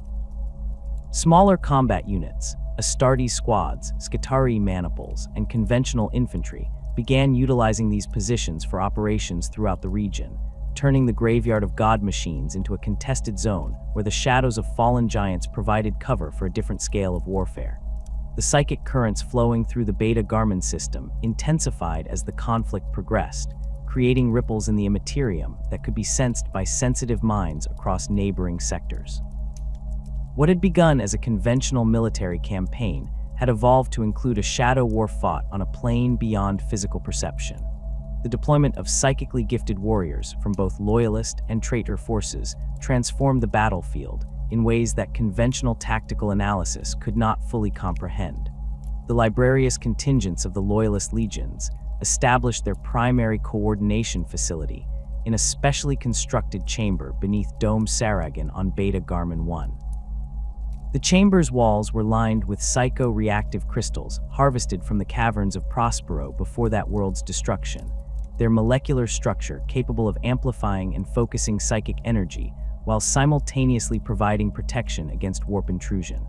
S1: Smaller combat units, Astartes squads, Scutari maniples, and conventional infantry began utilizing these positions for operations throughout the region, turning the graveyard of god machines into a contested zone where the shadows of fallen giants provided cover for a different scale of warfare. The psychic currents flowing through the Beta-Garmon system intensified as the conflict progressed, creating ripples in the Imperium that could be sensed by sensitive minds across neighboring sectors. What had begun as a conventional military campaign had evolved to include a shadow war fought on a plane beyond physical perception. The deployment of psychically gifted warriors from both loyalist and traitor forces transformed the battlefield in ways that conventional tactical analysis could not fully comprehend. The librarious contingents of the loyalist legions established their primary coordination facility in a specially constructed chamber beneath Dome Saragon on Beta-Garmon 1. The chamber's walls were lined with psycho-reactive crystals harvested from the caverns of Prospero before that world's destruction, their molecular structure capable of amplifying and focusing psychic energy while simultaneously providing protection against warp intrusion.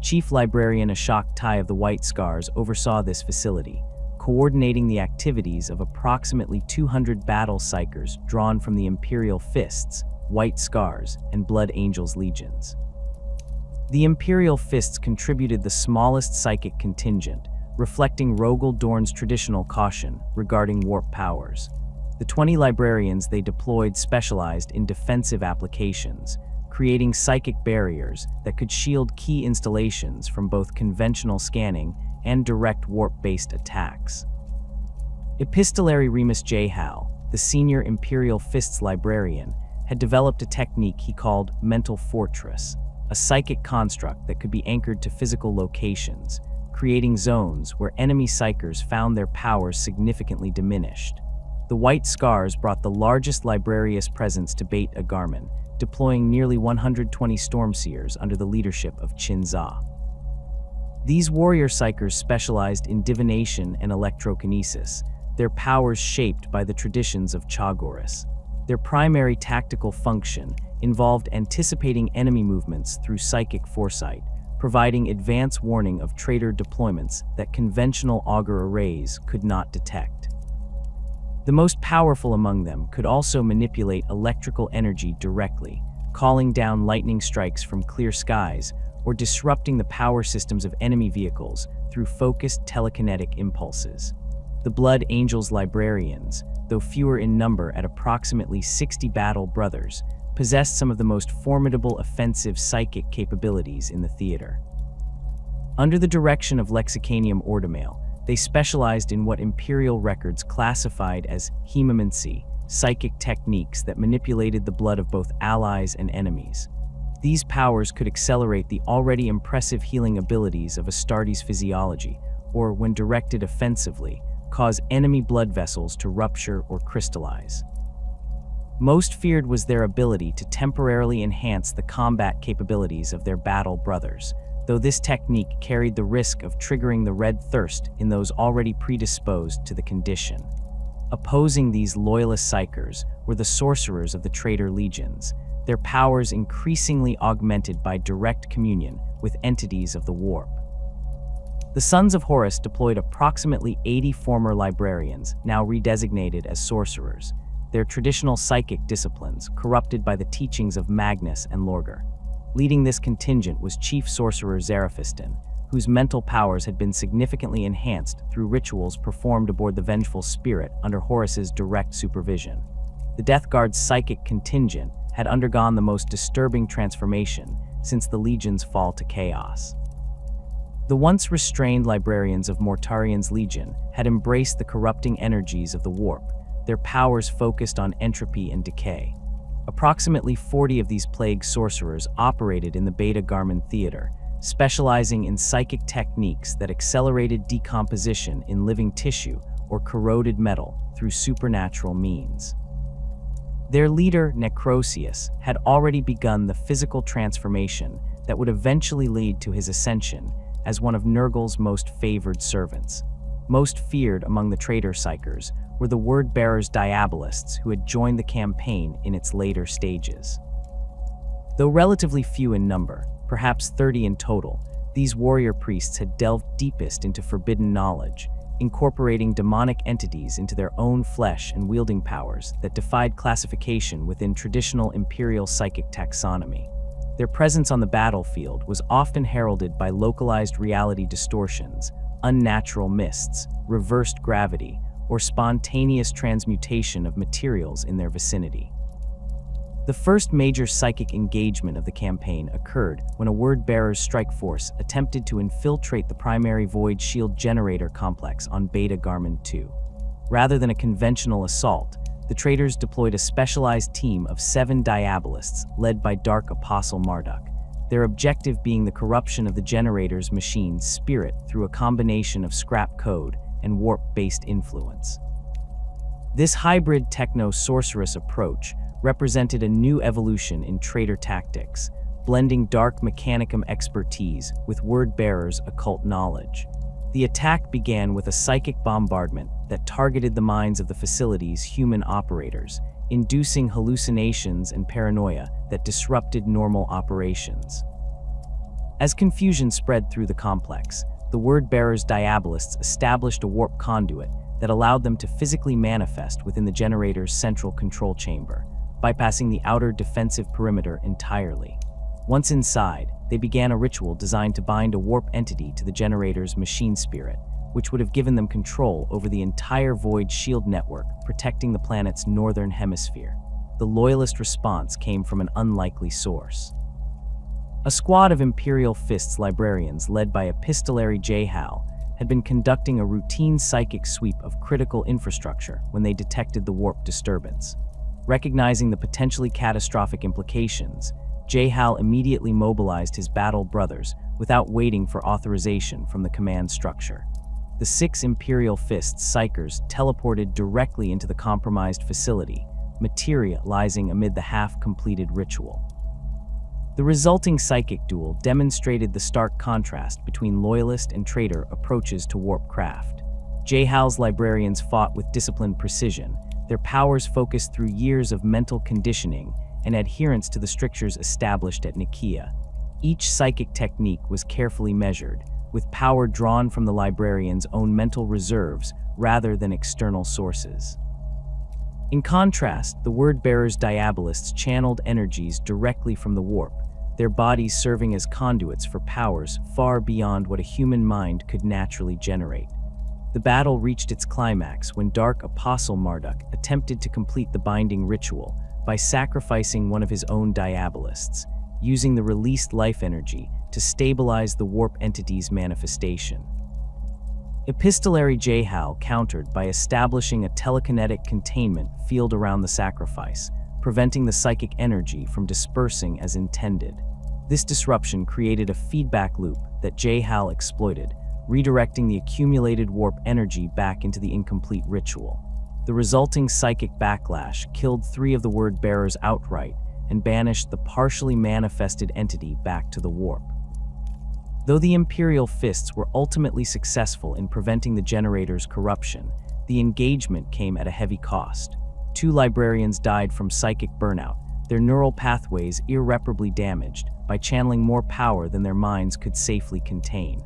S1: Chief Librarian Ashok Tai of the White Scars oversaw this facility, coordinating the activities of approximately 200 battle psychers drawn from the Imperial Fists, White Scars, and Blood Angels legions. The Imperial Fists contributed the smallest psychic contingent, reflecting Rogel Dorn's traditional caution regarding warp powers. The 20 librarians they deployed specialized in defensive applications, creating psychic barriers that could shield key installations from both conventional scanning and direct warp-based attacks. Epistolary Remus J. Howe, the senior Imperial Fists librarian, had developed a technique he called Mental Fortress, a psychic construct that could be anchored to physical locations, creating zones where enemy psychers found their powers significantly diminished. The White Scars brought the largest librarious presence to Beta-Garmon, deploying nearly 120 Stormseers under the leadership of Chin Za. These warrior psychers specialized in divination and electrokinesis, their powers shaped by the traditions of Chagoris. Their primary tactical function involved anticipating enemy movements through psychic foresight, providing advance warning of traitor deployments that conventional augur arrays could not detect. The most powerful among them could also manipulate electrical energy directly, calling down lightning strikes from clear skies or disrupting the power systems of enemy vehicles through focused telekinetic impulses. The Blood Angels librarians, though fewer in number at approximately 60 battle brothers, possessed some of the most formidable offensive psychic capabilities in the theater. Under the direction of Lexicanium Ordemail, they specialized in what Imperial records classified as hemomancy, psychic techniques that manipulated the blood of both allies and enemies. These powers could accelerate the already impressive healing abilities of Astartes physiology, or, when directed offensively, cause enemy blood vessels to rupture or crystallize. Most feared was their ability to temporarily enhance the combat capabilities of their battle brothers, though this technique carried the risk of triggering the red thirst in those already predisposed to the condition. Opposing these loyalist psykers were the sorcerers of the traitor legions, their powers increasingly augmented by direct communion with entities of the warp. The Sons of Horus deployed approximately 80 former librarians, now redesignated as sorcerers, their traditional psychic disciplines corrupted by the teachings of Magnus and Lorgar. Leading this contingent was Chief Sorcerer Zaraphiston, whose mental powers had been significantly enhanced through rituals performed aboard the Vengeful Spirit under Horus's direct supervision. The Death Guard's psychic contingent had undergone the most disturbing transformation since the Legion's fall to chaos. The once restrained librarians of Mortarian's Legion had embraced the corrupting energies of the warp, their powers focused on entropy and decay. Approximately 40 of these plague sorcerers operated in the Beta-Garmon theater, specializing in psychic techniques that accelerated decomposition in living tissue or corroded metal through supernatural means. Their leader, Necrosius, had already begun the physical transformation that would eventually lead to his ascension as one of Nurgle's most favored servants. Most feared among the traitor psykers were the word-bearers Diabolists who had joined the campaign in its later stages. Though relatively few in number, perhaps 30 in total, these warrior priests had delved deepest into forbidden knowledge, incorporating demonic entities into their own flesh and wielding powers that defied classification within traditional Imperial psychic taxonomy. Their presence on the battlefield was often heralded by localized reality distortions, unnatural mists, reversed gravity, or spontaneous transmutation of materials in their vicinity. The first major psychic engagement of the campaign occurred when a word-bearer's strike force attempted to infiltrate the primary void shield generator complex on Beta-Garmon 2. Rather than a conventional assault, the traitors deployed a specialized team of 7 Diabolists led by Dark Apostle Marduk, their objective being the corruption of the generator's machine's spirit through a combination of scrap code and warp-based influence. This hybrid techno-sorceress approach represented a new evolution in traitor tactics, blending dark mechanicum expertise with word-bearers' occult knowledge. The attack began with a psychic bombardment that targeted the minds of the facility's human operators, inducing hallucinations and paranoia that disrupted normal operations. As confusion spread through the complex, the word-bearers' Diabolists established a warp conduit that allowed them to physically manifest within the generator's central control chamber, bypassing the outer defensive perimeter entirely. Once inside, they began a ritual designed to bind a warp entity to the generator's machine spirit, which would have given them control over the entire void shield network protecting the planet's northern hemisphere. The loyalist response came from an unlikely source. A squad of Imperial Fists librarians led by Epistolary J-Hal had been conducting a routine psychic sweep of critical infrastructure when they detected the warp disturbance. Recognizing the potentially catastrophic implications, J-Hal immediately mobilized his battle brothers without waiting for authorization from the command structure. The 6 Imperial Fists psykers teleported directly into the compromised facility, materializing amid the half-completed ritual. The resulting psychic duel demonstrated the stark contrast between loyalist and traitor approaches to warp craft. J-Hal's librarians fought with disciplined precision, their powers focused through years of mental conditioning and adherence to the strictures established at Nicaea. Each psychic technique was carefully measured, with power drawn from the librarians' own mental reserves rather than external sources. In contrast, the word-bearers' Diabolists channeled energies directly from the warp, their bodies serving as conduits for powers far beyond what a human mind could naturally generate. The battle reached its climax when Dark Apostle Marduk attempted to complete the binding ritual by sacrificing one of his own Diabolists, using the released life energy to stabilize the warp entity's manifestation. Epistolary J-Hal countered by establishing a telekinetic containment field around the sacrifice, preventing the psychic energy from dispersing as intended. This disruption created a feedback loop that J-Hal exploited, redirecting the accumulated warp energy back into the incomplete ritual. The resulting psychic backlash killed 3 of the word-bearers outright and banished the partially manifested entity back to the warp. Though the Imperial fists were ultimately successful in preventing the generator's corruption, the engagement came at a heavy cost. 2 librarians died from psychic burnout, their neural pathways irreparably damaged by channeling more power than their minds could safely contain.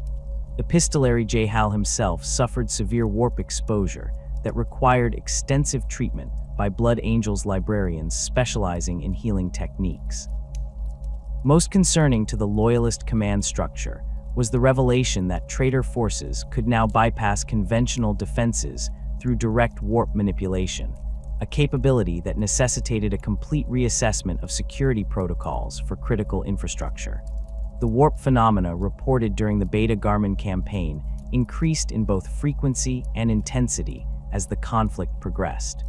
S1: Epistolary Jehal himself suffered severe warp exposure that required extensive treatment by Blood Angels librarians specializing in healing techniques. Most concerning to the Loyalist command structure was the revelation that traitor forces could now bypass conventional defenses through direct warp manipulation, a capability that necessitated a complete reassessment of security protocols for critical infrastructure. The warp phenomena reported during the Beta-Garmon campaign increased in both frequency and intensity as the conflict progressed.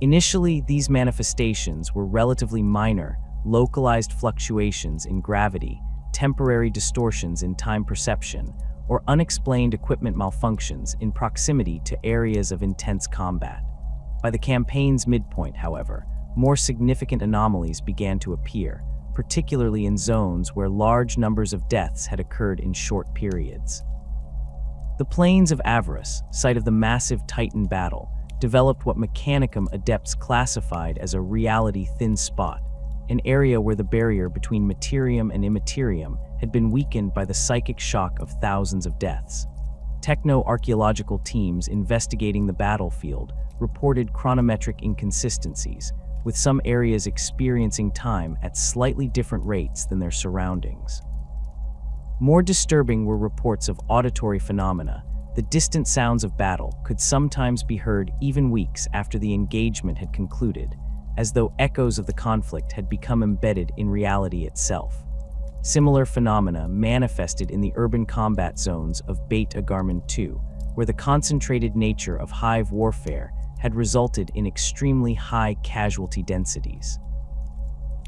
S1: Initially, these manifestations were relatively minor, localized fluctuations in gravity, temporary distortions in time perception, or unexplained equipment malfunctions in proximity to areas of intense combat. By the campaign's midpoint, however, more significant anomalies began to appear, particularly in zones where large numbers of deaths had occurred in short periods. The Plains of Avarice, site of the massive Titan battle, developed what Mechanicum adepts classified as a reality-thin spot, an area where the barrier between materium and immaterium had been weakened by the psychic shock of thousands of deaths. Techno-archaeological teams investigating the battlefield reported chronometric inconsistencies, with some areas experiencing time at slightly different rates than their surroundings. More disturbing were reports of auditory phenomena. The distant sounds of battle could sometimes be heard even weeks after the engagement had concluded, as though echoes of the conflict had become embedded in reality itself. Similar phenomena manifested in the urban combat zones of Beta-Garmon II, where the concentrated nature of hive warfare had resulted in extremely high casualty densities.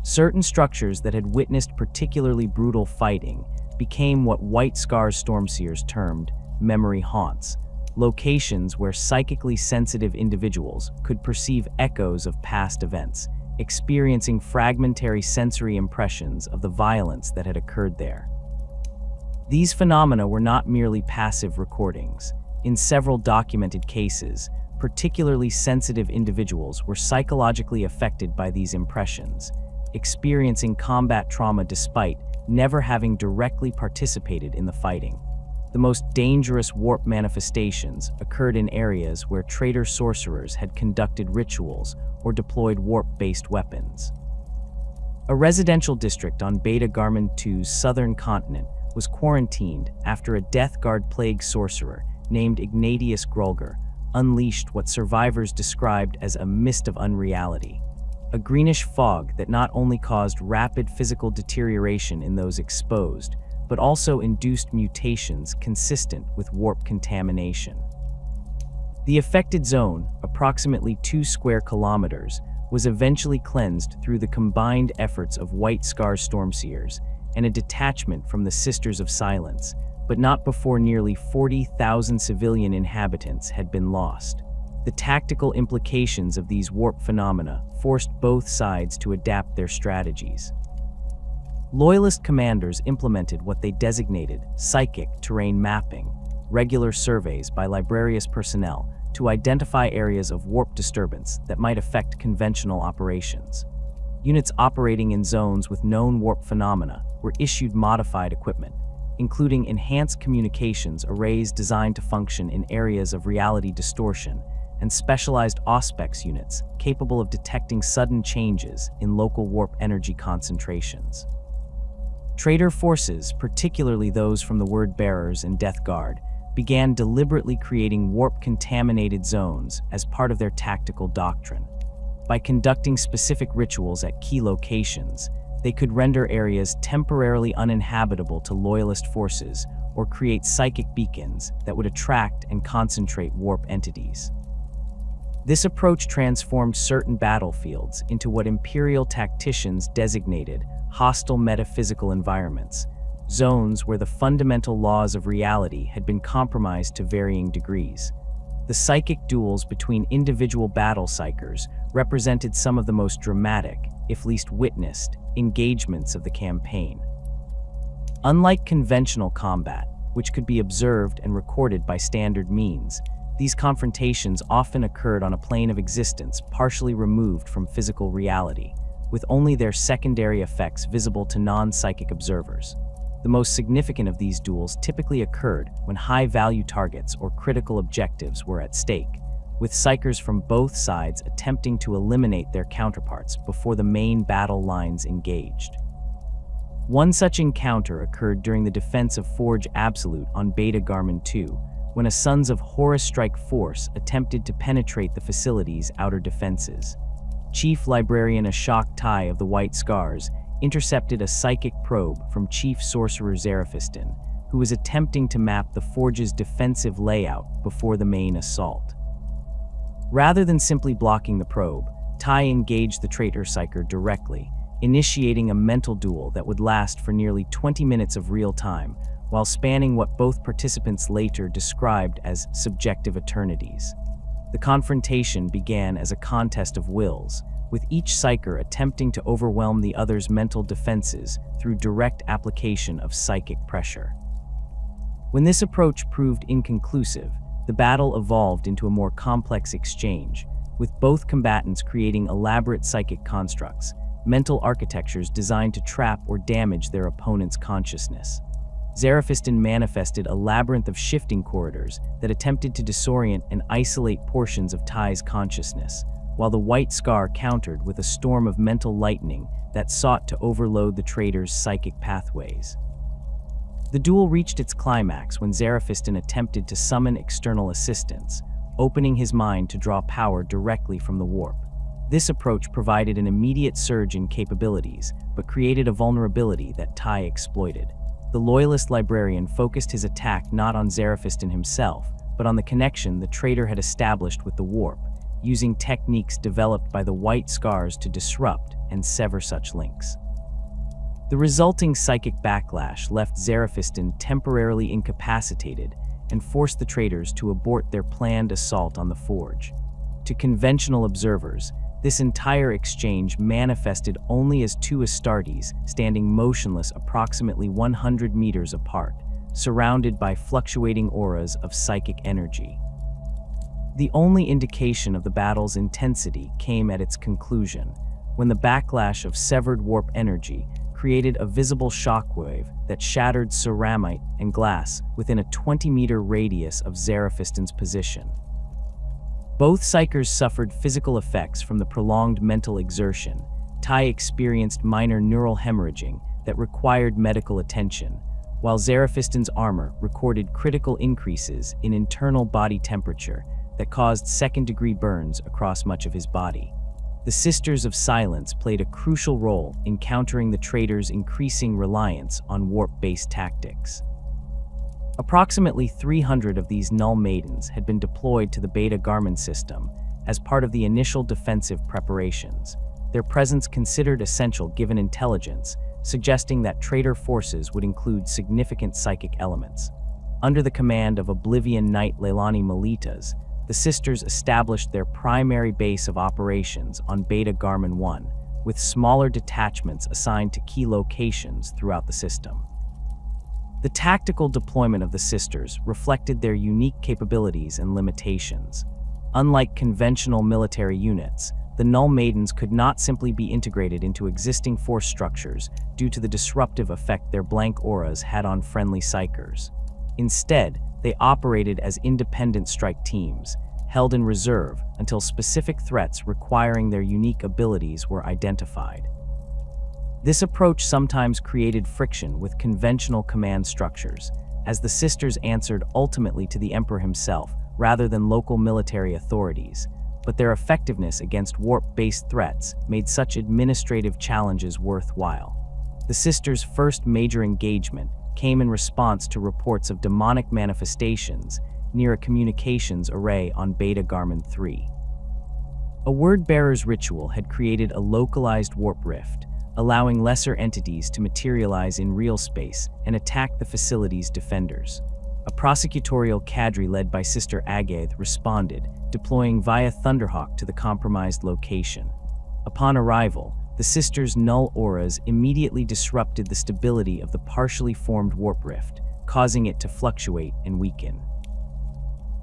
S1: Certain structures that had witnessed particularly brutal fighting became what White Scar's Stormseers termed memory haunts, locations where psychically sensitive individuals could perceive echoes of past events, experiencing fragmentary sensory impressions of the violence that had occurred there. These phenomena were not merely passive recordings. In several documented cases, particularly sensitive individuals were psychologically affected by these impressions, experiencing combat trauma despite never having directly participated in the fighting. The most dangerous warp manifestations occurred in areas where traitor sorcerers had conducted rituals or deployed warp-based weapons. A residential district on Beta-Garmon II's southern continent was quarantined after a Death Guard plague sorcerer named Ignatius Grulger unleashed what survivors described as a mist of unreality, a greenish fog that not only caused rapid physical deterioration in those exposed, but also induced mutations consistent with warp contamination. The affected zone, approximately 2 square kilometers, was eventually cleansed through the combined efforts of White Scar's Stormseers and a detachment from the Sisters of Silence, but not before nearly 40,000 civilian inhabitants had been lost. The tactical implications of these warp phenomena forced both sides to adapt their strategies. Loyalist commanders implemented what they designated psychic terrain mapping, regular surveys by librarious personnel to identify areas of warp disturbance that might affect conventional operations. Units operating in zones with known warp phenomena were issued modified equipment, including enhanced communications arrays designed to function in areas of reality distortion, and specialized Auspex units capable of detecting sudden changes in local warp energy concentrations. Traitor forces, particularly those from the Word Bearers and Death Guard, began deliberately creating warp-contaminated zones as part of their tactical doctrine. By conducting specific rituals at key locations, they could render areas temporarily uninhabitable to Loyalist forces or create psychic beacons that would attract and concentrate warp entities. This approach transformed certain battlefields into what Imperial tacticians designated hostile metaphysical environments, zones where the fundamental laws of reality had been compromised to varying degrees. The psychic duels between individual battle psychers represented some of the most dramatic, if least witnessed, engagements of the campaign. Unlike conventional combat, which could be observed and recorded by standard means, these confrontations often occurred on a plane of existence partially removed from physical reality, with only their secondary effects visible to non-psychic observers. The most significant of these duels typically occurred when high-value targets or critical objectives were at stake, with psychers from both sides attempting to eliminate their counterparts before the main battle lines engaged. One such encounter occurred during the defense of Forge Absolute on Beta-Garmon II, when a Sons of Horus strike force attempted to penetrate the facility's outer defenses. Chief Librarian Ashok Tai of the White Scars intercepted a psychic probe from Chief Sorcerer Zaraphiston, who was attempting to map the Forge's defensive layout before the main assault. Rather than simply blocking the probe, Tai engaged the traitor psyker directly, initiating a mental duel that would last for nearly 20 minutes of real time, while spanning what both participants later described as subjective eternities. The confrontation began as a contest of wills, with each psyker attempting to overwhelm the other's mental defenses through direct application of psychic pressure. When this approach proved inconclusive, the battle evolved into a more complex exchange, with both combatants creating elaborate psychic constructs, mental architectures designed to trap or damage their opponent's consciousness. Zaraphiston manifested a labyrinth of shifting corridors that attempted to disorient and isolate portions of Tai's consciousness, while the White Scar countered with a storm of mental lightning that sought to overload the traitor's psychic pathways. The duel reached its climax when Zaraphiston attempted to summon external assistance, opening his mind to draw power directly from the warp. This approach provided an immediate surge in capabilities, but created a vulnerability that Tai exploited. The Loyalist Librarian focused his attack not on Zaraphiston himself, but on the connection the traitor had established with the warp, using techniques developed by the White Scars to disrupt and sever such links. The resulting psychic backlash left Zaraphiston temporarily incapacitated and forced the traitors to abort their planned assault on the Forge. To conventional observers, this entire exchange manifested only as two Astartes standing motionless approximately 100 meters apart, surrounded by fluctuating auras of psychic energy. The only indication of the battle's intensity came at its conclusion, when the backlash of severed warp energy created a visible shockwave that shattered ceramite and glass within a 20-meter radius of Zaraphiston's position. Both psychers suffered physical effects from the prolonged mental exertion. Tai experienced minor neural hemorrhaging that required medical attention, while Zaraphiston's armor recorded critical increases in internal body temperature that caused second-degree burns across much of his body. The Sisters of Silence played a crucial role in countering the traitors' increasing reliance on warp-based tactics. Approximately 300 of these Null Maidens had been deployed to the Beta-Garmon system as part of the initial defensive preparations, their presence considered essential given intelligence, suggesting that traitor forces would include significant psychic elements. Under the command of Oblivion Knight Leilani Melitas, the Sisters established their primary base of operations on Beta-Garmon 1, with smaller detachments assigned to key locations throughout the system. The tactical deployment of the Sisters reflected their unique capabilities and limitations. Unlike conventional military units, the Null Maidens could not simply be integrated into existing force structures due to the disruptive effect their blank auras had on friendly psychers. Instead, they operated as independent strike teams, held in reserve until specific threats requiring their unique abilities were identified. This approach sometimes created friction with conventional command structures, as the Sisters answered ultimately to the Emperor himself rather than local military authorities, but their effectiveness against warp-based threats made such administrative challenges worthwhile. The Sisters' first major engagement came in response to reports of demonic manifestations near a communications array on Beta-Garmon 3. A word-bearer's ritual had created a localized warp rift, allowing lesser entities to materialize in real space and attack the facility's defenders. A prosecutorial cadre led by Sister Agath responded, deploying via Thunderhawk to the compromised location. Upon arrival, the the sisters' null auras immediately disrupted the stability of the partially formed warp rift, causing it to fluctuate and weaken.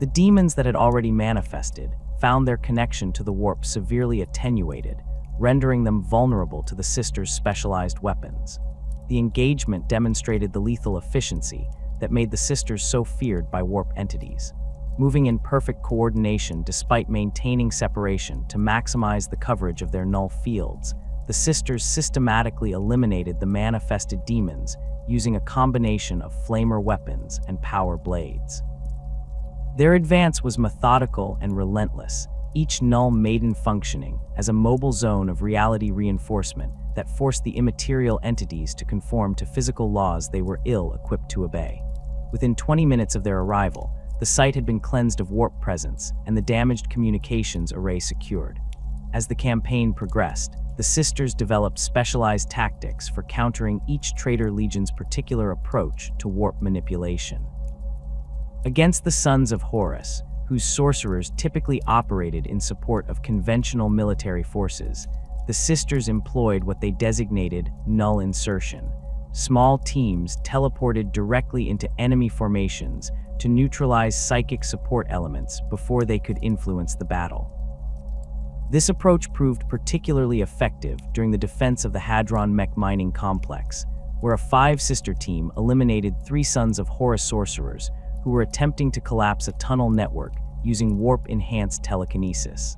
S1: The demons that had already manifested found their connection to the warp severely attenuated, rendering them vulnerable to the sisters' specialized weapons. The engagement demonstrated the lethal efficiency that made the sisters so feared by warp entities. Moving in perfect coordination despite maintaining separation to maximize the coverage of their null fields, the sisters systematically eliminated the manifested demons using a combination of flamer weapons and power blades. Their advance was methodical and relentless, each null maiden functioning as a mobile zone of reality reinforcement that forced the immaterial entities to conform to physical laws they were ill-equipped to obey. Within 20 minutes of their arrival, the site had been cleansed of warp presence and the damaged communications array secured. As the campaign progressed, the sisters developed specialized tactics for countering each traitor legion's particular approach to warp manipulation. Against the Sons of Horus, whose sorcerers typically operated in support of conventional military forces, the sisters employed what they designated null insertion. Small teams teleported directly into enemy formations to neutralize psychic support elements before they could influence the battle. This approach proved particularly effective during the defense of the Hadron Mech mining complex, where a 5-sister team eliminated 3 Sons of Horus sorcerers who were attempting to collapse a tunnel network using warp-enhanced telekinesis.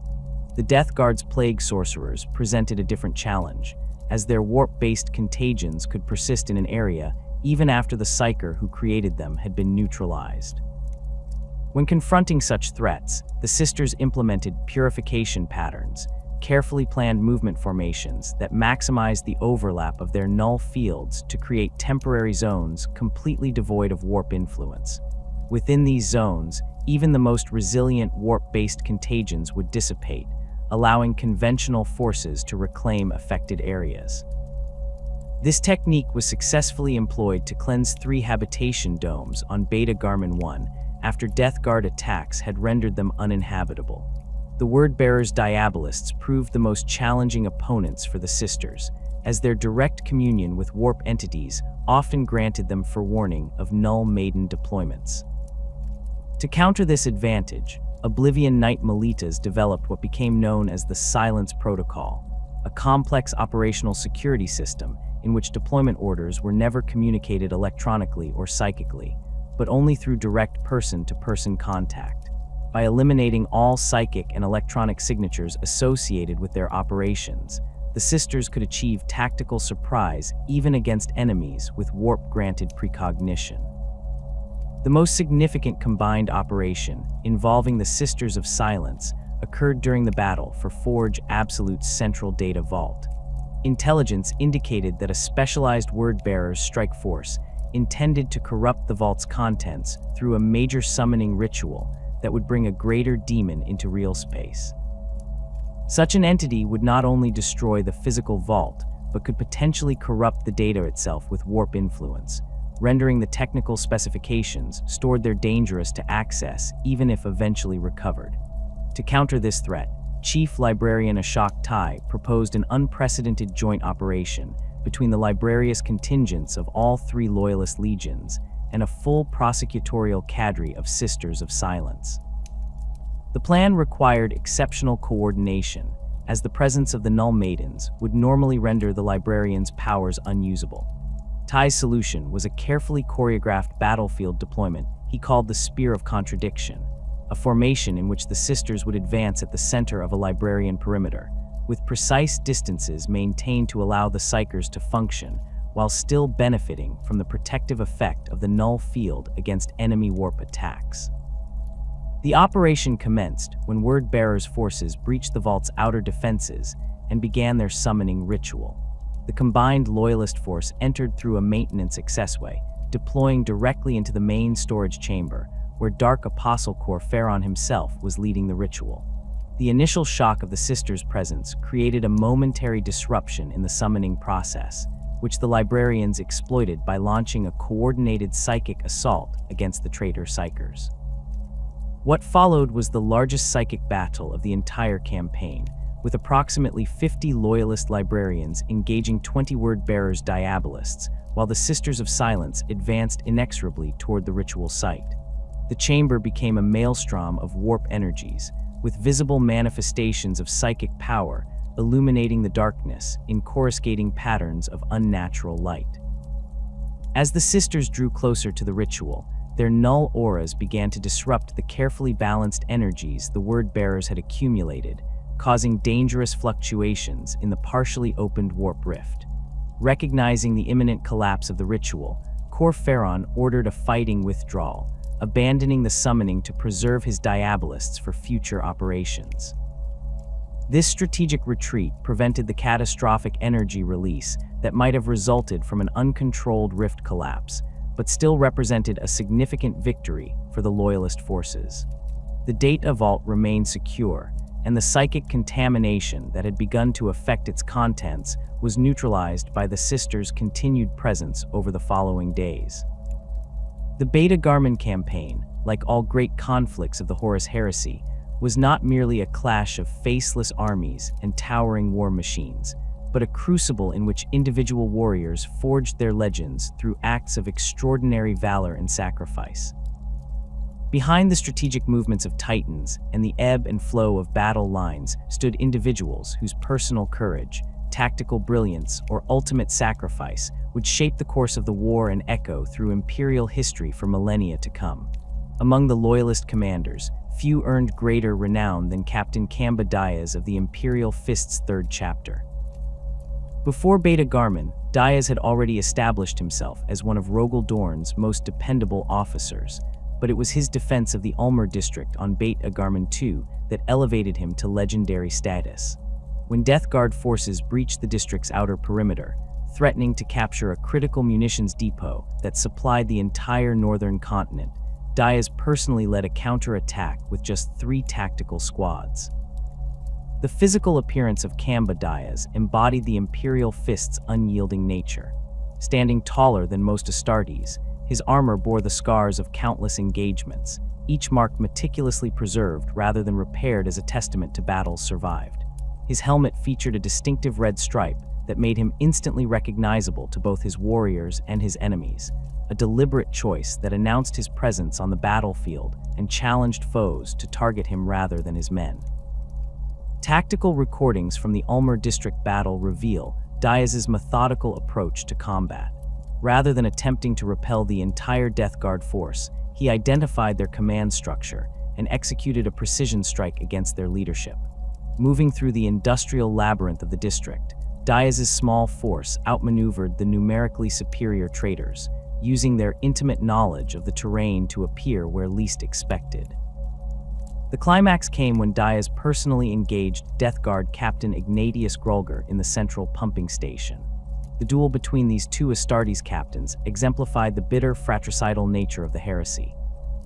S1: The Death Guard's plague sorcerers presented a different challenge, as their warp-based contagions could persist in an area even after the psyker who created them had been neutralized. When confronting such threats, the sisters implemented purification patterns, carefully planned movement formations that maximized the overlap of their null fields to create temporary zones completely devoid of warp influence. Within these zones, even the most resilient warp-based contagions would dissipate, allowing conventional forces to reclaim affected areas. This technique was successfully employed to cleanse 3 habitation domes on Beta-Garmon 1 after Death Guard attacks had rendered them uninhabitable. The Word-Bearers Diabolists proved the most challenging opponents for the sisters, as their direct communion with warp entities often granted them forewarning of null maiden deployments. To counter this advantage, Oblivion Knight Melitas developed what became known as the Silence Protocol, a complex operational security system in which deployment orders were never communicated electronically or psychically, but only through direct person-to-person contact. By eliminating all psychic and electronic signatures associated with their operations, the sisters could achieve tactical surprise even against enemies with warp-granted precognition. The most significant combined operation, involving the Sisters of Silence, occurred during the battle for Forge Absolute's central data vault. Intelligence indicated that a specialized Word-Bearers strike force intended to corrupt the vault's contents through a major summoning ritual that would bring a greater demon into real space. Such an entity would not only destroy the physical vault, but could potentially corrupt the data itself with warp influence, rendering the technical specifications stored there dangerous to access even if eventually recovered. To counter this threat, Chief Librarian Ashok Tai proposed an unprecedented joint operation between the librarious contingents of all 3 loyalist legions and a full prosecutorial cadre of Sisters of Silence. The plan required exceptional coordination, as the presence of the Null Maidens would normally render the librarians' powers unusable. Tai's solution was a carefully choreographed battlefield deployment he called the Spear of Contradiction, a formation in which the sisters would advance at the center of a librarian perimeter, with precise distances maintained to allow the psykers to function while still benefiting from the protective effect of the null field against enemy warp attacks. The operation commenced when Word-Bearers' forces breached the vault's outer defenses and began their summoning ritual. The combined Loyalist force entered through a maintenance accessway, deploying directly into the main storage chamber, where Dark Apostle Corps Pharaon himself was leading the ritual. The initial shock of the sisters' presence created a momentary disruption in the summoning process, which the librarians exploited by launching a coordinated psychic assault against the traitor psykers. What followed was the largest psychic battle of the entire campaign, with approximately 50 loyalist librarians engaging 20 word-bearers diabolists, while the Sisters of Silence advanced inexorably toward the ritual site. The chamber became a maelstrom of warp energies, with visible manifestations of psychic power illuminating the darkness in coruscating patterns of unnatural light. As the sisters drew closer to the ritual, their null auras began to disrupt the carefully balanced energies the word-bearers had accumulated, causing dangerous fluctuations in the partially opened warp rift. Recognizing the imminent collapse of the ritual, Kor Pharon ordered a fighting withdrawal, abandoning the summoning to preserve his diabolists for future operations. This strategic retreat prevented the catastrophic energy release that might have resulted from an uncontrolled rift collapse, but still represented a significant victory for the Loyalist forces. The data vault remained secure, and the psychic contamination that had begun to affect its contents was neutralized by the Sisters' continued presence over the following days. The Beta-Garmon campaign, like all great conflicts of the Horus heresy, was not merely a clash of faceless armies and towering war machines, but a crucible in which individual warriors forged their legends through acts of extraordinary valor and sacrifice. Behind the strategic movements of titans and the ebb and flow of battle lines stood individuals whose personal courage, tactical brilliance, or ultimate sacrifice would shape the course of the war and echo through imperial history for millennia to come. Among the Loyalist commanders, few earned greater renown than Captain Kamba Diaz of the Imperial Fist's third chapter. Before Beta-Garmon, Diaz had already established himself as one of Rogel Dorn's most dependable officers, but it was his defense of the Ulmer district on Beta-Garmon II that elevated him to legendary status. When Death Guard forces breached the district's outer perimeter, threatening to capture a critical munitions depot that supplied the entire northern continent, Diaz personally led a counterattack with just 3 tactical squads. The physical appearance of Kamba Diaz embodied the Imperial Fist's unyielding nature. Standing taller than most Astartes, his armor bore the scars of countless engagements, each mark meticulously preserved rather than repaired as a testament to battles survived. His helmet featured a distinctive red stripe that made him instantly recognizable to both his warriors and his enemies, a deliberate choice that announced his presence on the battlefield and challenged foes to target him rather than his men. Tactical recordings from the Ulmer district battle reveal Diaz's methodical approach to combat. Rather than attempting to repel the entire Death Guard force, he identified their command structure and executed a precision strike against their leadership. Moving through the industrial labyrinth of the district, Diaz's small force outmaneuvered the numerically superior traders, using their intimate knowledge of the terrain to appear where least expected. The climax came when Diaz personally engaged Death Guard Captain Ignatius Grulger in the central pumping station. The duel between these two Astartes captains exemplified the bitter fratricidal nature of the heresy.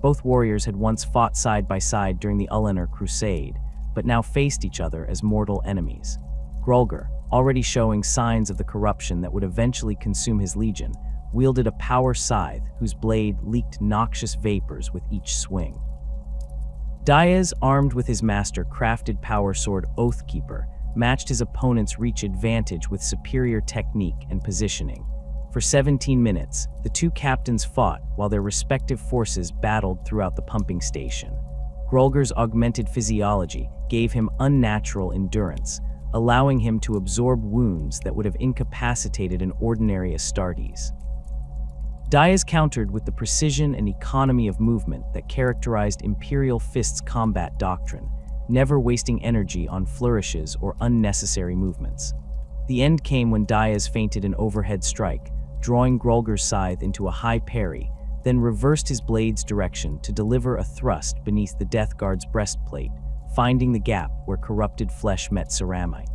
S1: Both warriors had once fought side by side during the Ullener Crusade, but now faced each other as mortal enemies. Grulger, already showing signs of the corruption that would eventually consume his legion, wielded a power scythe whose blade leaked noxious vapors with each swing. Diaz, armed with his master-crafted power sword Oathkeeper, matched his opponent's reach advantage with superior technique and positioning. For 17 minutes, the two captains fought while their respective forces battled throughout the pumping station. Grulger's augmented physiology gave him unnatural endurance, allowing him to absorb wounds that would have incapacitated an ordinary Astartes. Diaz countered with the precision and economy of movement that characterized Imperial Fist's combat doctrine, never wasting energy on flourishes or unnecessary movements. The end came when Diaz feinted an overhead strike, drawing Grulger's scythe into a high parry, then reversed his blade's direction to deliver a thrust beneath the Death Guard's breastplate, finding the gap where corrupted flesh met ceramite.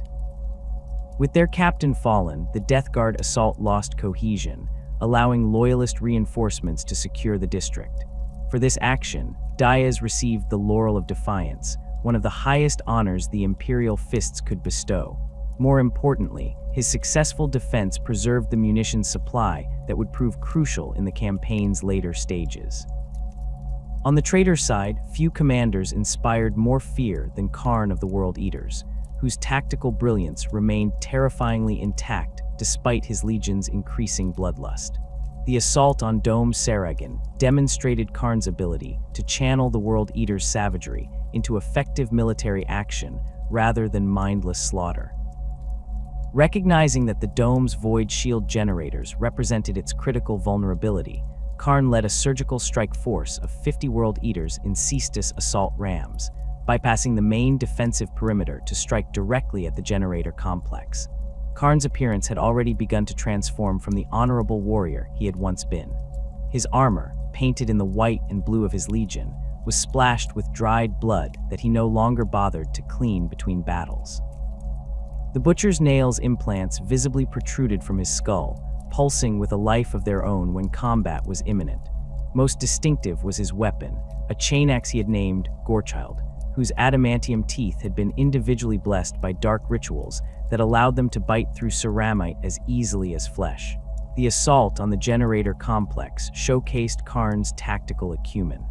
S1: With their captain fallen, the Death Guard assault lost cohesion, allowing Loyalist reinforcements to secure the district. For this action, Diaz received the Laurel of Defiance, one of the highest honors the Imperial Fists could bestow. More importantly, his successful defense preserved the munitions supply that would prove crucial in the campaign's later stages. On the traitor side, few commanders inspired more fear than Karn of the World Eaters, whose tactical brilliance remained terrifyingly intact despite his legion's increasing bloodlust. The assault on Dome Saragon demonstrated Karn's ability to channel the World Eater's savagery into effective military action rather than mindless slaughter. Recognizing that the dome's void shield generators represented its critical vulnerability, Karn led a surgical strike force of 50 World Eaters in Cestus assault rams, bypassing the main defensive perimeter to strike directly at the generator complex. Karn's appearance had already begun to transform from the honorable warrior he had once been. His armor, painted in the white and blue of his legion, was splashed with dried blood that he no longer bothered to clean between battles. The butcher's nails implants visibly protruded from his skull, pulsing with a life of their own when combat was imminent. Most distinctive was his weapon, a chain axe he had named Gorechild, whose adamantium teeth had been individually blessed by dark rituals that allowed them to bite through ceramite as easily as flesh. The assault on the generator complex showcased Karn's tactical acumen.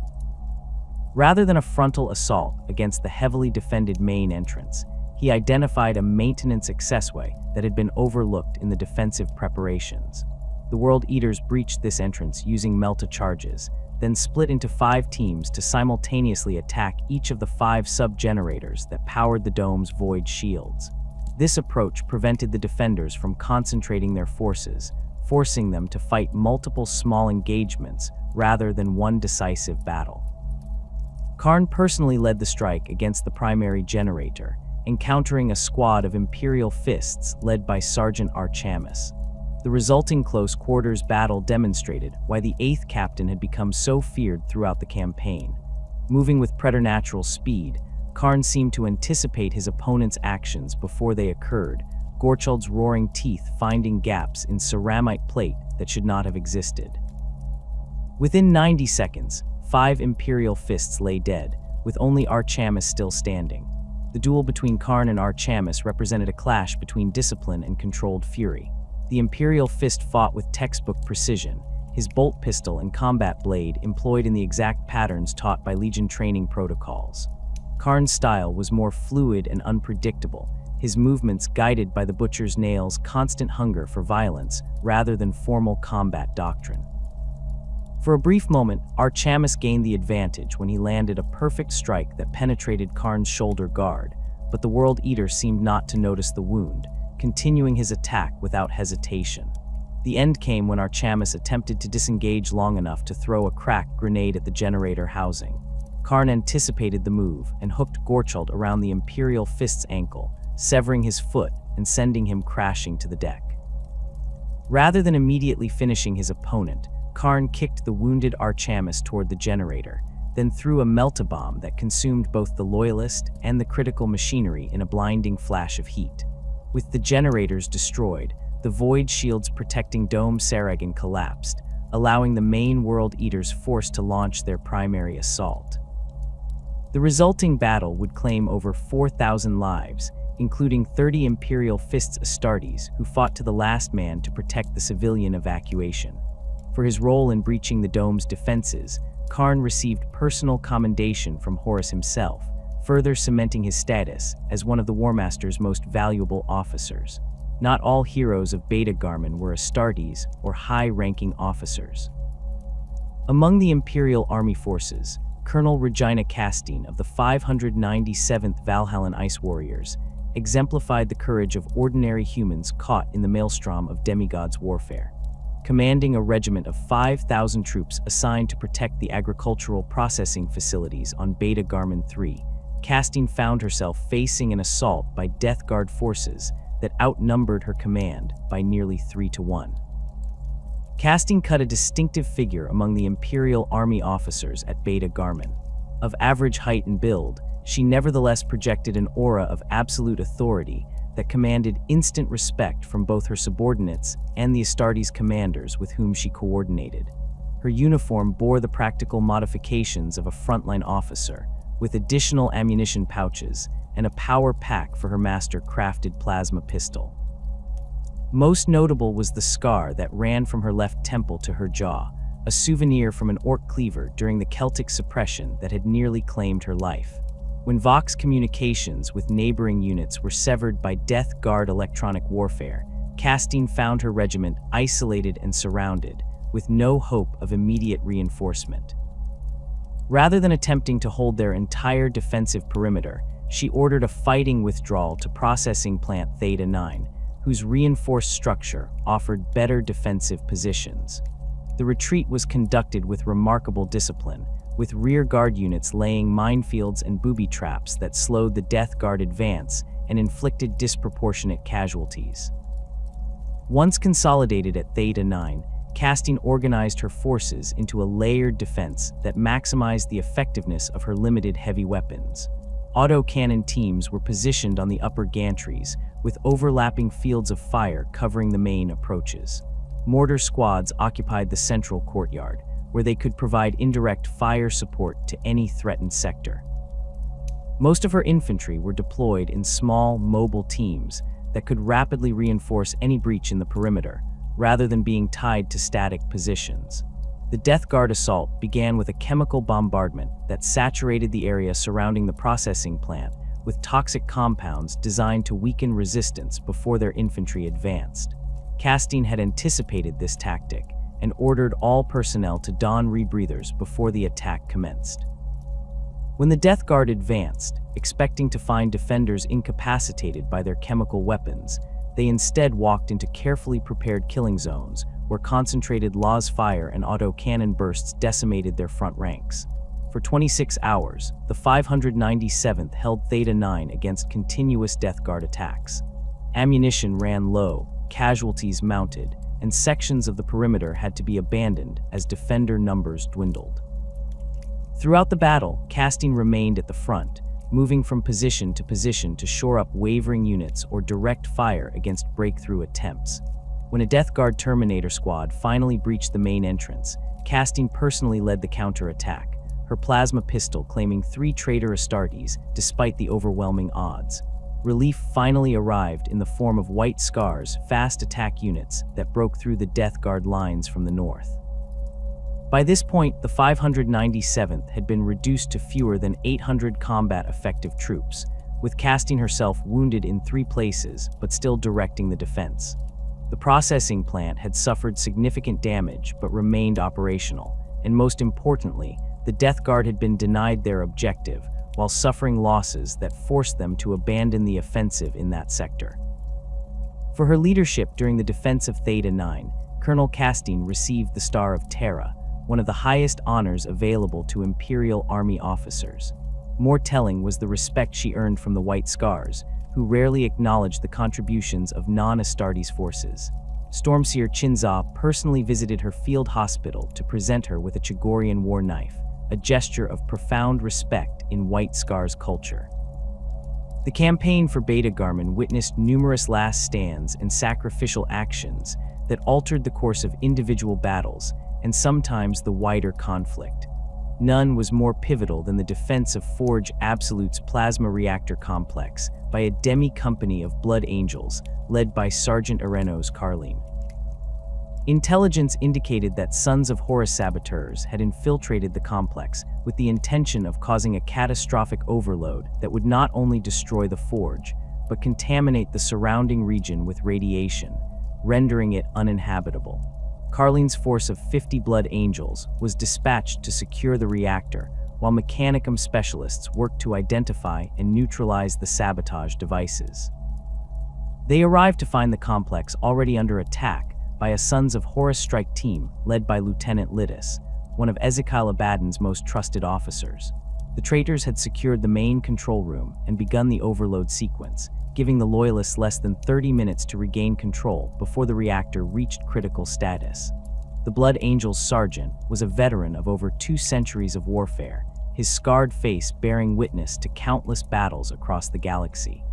S1: Rather than a frontal assault against the heavily defended main entrance, he identified a maintenance accessway that had been overlooked in the defensive preparations. The World Eaters breached this entrance using melta charges, then split into 5 teams to simultaneously attack each of the 5 sub-generators that powered the dome's void shields. This approach prevented the defenders from concentrating their forces, forcing them to fight multiple small engagements rather than one decisive battle. Karn personally led the strike against the primary generator, encountering a squad of Imperial fists led by Sergeant Archamus. The resulting close-quarters battle demonstrated why the 8th captain had become so feared throughout the campaign. Moving with preternatural speed, Karn seemed to anticipate his opponent's actions before they occurred, Gorechild's roaring teeth finding gaps in ceramite plate that should not have existed. Within 90 seconds, 5 Imperial fists lay dead, with only Archamus still standing. The duel between Karn and Archamus represented a clash between discipline and controlled fury. The Imperial fist fought with textbook precision, his bolt pistol and combat blade employed in the exact patterns taught by Legion training protocols. Karn's style was more fluid and unpredictable, his movements guided by the butcher's nails' constant hunger for violence rather than formal combat doctrine. For a brief moment, Archamus gained the advantage when he landed a perfect strike that penetrated Karn's shoulder guard, but the World Eater seemed not to notice the wound, continuing his attack without hesitation. The end came when Archamus attempted to disengage long enough to throw a cracked grenade at the generator housing. Karn anticipated the move and hooked Gorechild around the Imperial fist's ankle, severing his foot and sending him crashing to the deck. Rather than immediately finishing his opponent, Karn kicked the wounded Archamus toward the generator, then threw a melta-bomb that consumed both the loyalist and the critical machinery in a blinding flash of heat. With the generators destroyed, the void shields protecting Dome Saragon collapsed, allowing the main World Eaters forced to launch their primary assault. The resulting battle would claim over 4,000 lives, including 30 Imperial Fists Astartes who fought to the last man to protect the civilian evacuation. For his role in breaching the dome's defenses, Karn received personal commendation from Horus himself, further cementing his status as one of the Warmaster's most valuable officers. Not all heroes of Beta-Garmon were Astartes or high-ranking officers. Among the Imperial Army forces, Colonel Regina Castine of the 597th Valhallan Ice Warriors exemplified the courage of ordinary humans caught in the maelstrom of demigods' warfare. Commanding a regiment of 5,000 troops assigned to protect the agricultural processing facilities on Beta-Garmon III, Castine found herself facing an assault by Death Guard forces that outnumbered her command by nearly 3-1. Castine cut a distinctive figure among the Imperial Army officers at Beta-Garmon. Of average height and build, she nevertheless projected an aura of absolute authority that commanded instant respect from both her subordinates and the Astartes commanders with whom she coordinated. Her uniform bore the practical modifications of a frontline officer, with additional ammunition pouches and a power pack for her master-crafted plasma pistol. Most notable was the scar that ran from her left temple to her jaw, a souvenir from an orc cleaver during the Celtic suppression that had nearly claimed her life. When Vox communications with neighboring units were severed by Death Guard electronic warfare, Castine found her regiment isolated and surrounded, with no hope of immediate reinforcement. Rather than attempting to hold their entire defensive perimeter, she ordered a fighting withdrawal to processing plant Theta 9, whose reinforced structure offered better defensive positions. The retreat was conducted with remarkable discipline, with rear guard units laying minefields and booby traps that slowed the Death Guard advance and inflicted disproportionate casualties. Once consolidated at Theta 9, Castine organized her forces into a layered defense that maximized the effectiveness of her limited heavy weapons. Autocannon teams were positioned on the upper gantries, with overlapping fields of fire covering the main approaches. Mortar squads occupied the central courtyard, where they could provide indirect fire support to any threatened sector. Most of her infantry were deployed in small, mobile teams that could rapidly reinforce any breach in the perimeter, rather than being tied to static positions. The Death Guard assault began with a chemical bombardment that saturated the area surrounding the processing plant with toxic compounds designed to weaken resistance before their infantry advanced. Castine had anticipated this tactic and ordered all personnel to don rebreathers before the attack commenced. When the Death Guard advanced, expecting to find defenders incapacitated by their chemical weapons, they instead walked into carefully prepared killing zones where concentrated Law's fire and autocannon bursts decimated their front ranks. For 26 hours, the 597th held Theta 9 against continuous Death Guard attacks. Ammunition ran low, casualties mounted, and sections of the perimeter had to be abandoned as defender numbers dwindled. Throughout the battle, Castine remained at the front, moving from position to shore up wavering units or direct fire against breakthrough attempts. When a Death Guard Terminator squad finally breached the main entrance, Castine personally led the counterattack, her plasma pistol claiming 3 traitor Astartes despite the overwhelming odds. Relief finally arrived in the form of White Scar's fast attack units that broke through the Death Guard lines from the north. By this point, the 597th had been reduced to fewer than 800 combat-effective troops, with Castine herself wounded in 3 places but still directing the defense. The processing plant had suffered significant damage but remained operational, and most importantly, the Death Guard had been denied their objective while suffering losses that forced them to abandon the offensive in that sector. For her leadership during the defense of Theta 9, Colonel Castine received the Star of Terra, one of the highest honors available to Imperial Army officers. More telling was the respect she earned from the White Scars, who rarely acknowledged the contributions of non-Astartes forces. Stormseer Chinza personally visited her field hospital to present her with a Chagorian war knife, a gesture of profound respect in White Scars culture. The campaign for Beta-Garmon witnessed numerous last stands and sacrificial actions that altered the course of individual battles and sometimes the wider conflict. None was more pivotal than the defense of Forge Absolute's plasma reactor complex by a demi-company of Blood Angels led by Sergeant Arenos Carline. Intelligence indicated that Sons of Horus saboteurs had infiltrated the complex with the intention of causing a catastrophic overload that would not only destroy the forge, but contaminate the surrounding region with radiation, rendering it uninhabitable. Carline's force of 50 Blood Angels was dispatched to secure the reactor, while Mechanicum specialists worked to identify and neutralize the sabotage devices. They arrived to find the complex already under attack by a Sons of Horus strike team led by Lieutenant Lidus, one of Ezekiel Abaddon's most trusted officers. The traitors had secured the main control room and begun the overload sequence, giving the Loyalists less than 30 minutes to regain control before the reactor reached critical status. The Blood Angel's sergeant was a veteran of over 2 centuries of warfare, his scarred face bearing witness to countless battles across the galaxy.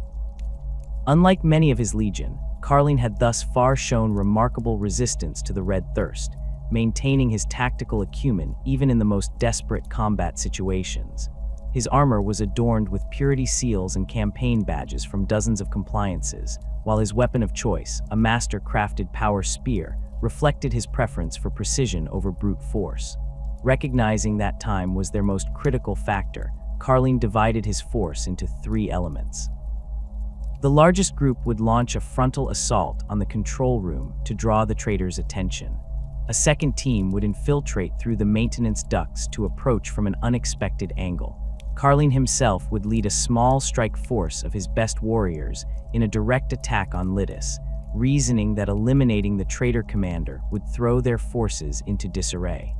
S1: Unlike many of his legion, Carline had thus far shown remarkable resistance to the Red Thirst, maintaining his tactical acumen even in the most desperate combat situations. His armor was adorned with purity seals and campaign badges from dozens of compliances, while his weapon of choice, a master-crafted power spear, reflected his preference for precision over brute force. Recognizing that time was their most critical factor, Carlin divided his force into 3 elements. The largest group would launch a frontal assault on the control room to draw the traitors' attention. A second team would infiltrate through the maintenance ducts to approach from an unexpected angle. Carlin himself would lead a small strike force of his best warriors in a direct attack on Lidus, reasoning that eliminating the traitor commander would throw their forces into disarray.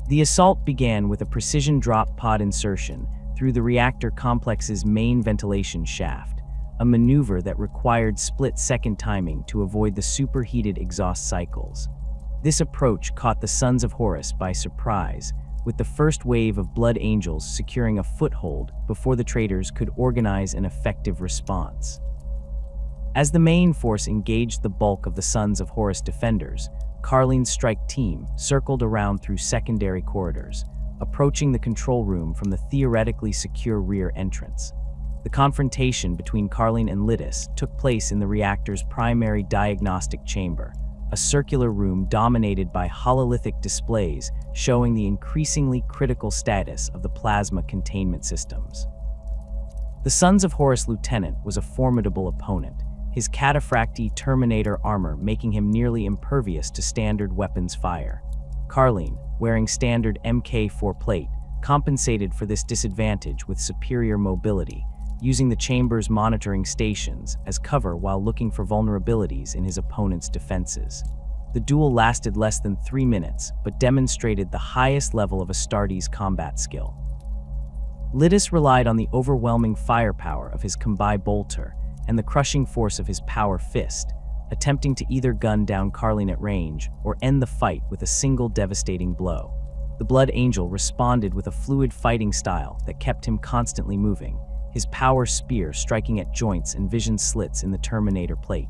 S1: The assault began with a precision drop pod insertion through the reactor complex's main ventilation shaft, a maneuver that required split-second timing to avoid the superheated exhaust cycles. This approach caught the Sons of Horus by surprise, with the first wave of Blood Angels securing a foothold before the traitors could organize an effective response. As the main force engaged the bulk of the Sons of Horus defenders, Carlin's strike team circled around through secondary corridors, approaching the control room from the theoretically secure rear entrance. The confrontation between Carlin and Lidus took place in the reactor's primary diagnostic chamber, a circular room dominated by hololithic displays showing the increasingly critical status of the plasma containment systems. The Sons of Horus Lieutenant was a formidable opponent, his cataphracti Terminator armor making him nearly impervious to standard weapons fire. Carlin, wearing standard Mk4 plate, compensated for this disadvantage with superior mobility, using the chamber's monitoring stations as cover while looking for vulnerabilities in his opponent's defenses. The duel lasted less than 3 minutes, but demonstrated the highest level of Astartes' combat skill. Lidus relied on the overwhelming firepower of his Combi bolter and the crushing force of his power fist, attempting to either gun down Carlin at range or end the fight with a single devastating blow. The Blood Angel responded with a fluid fighting style that kept him constantly moving, his power spear striking at joints and vision slits in the Terminator plate.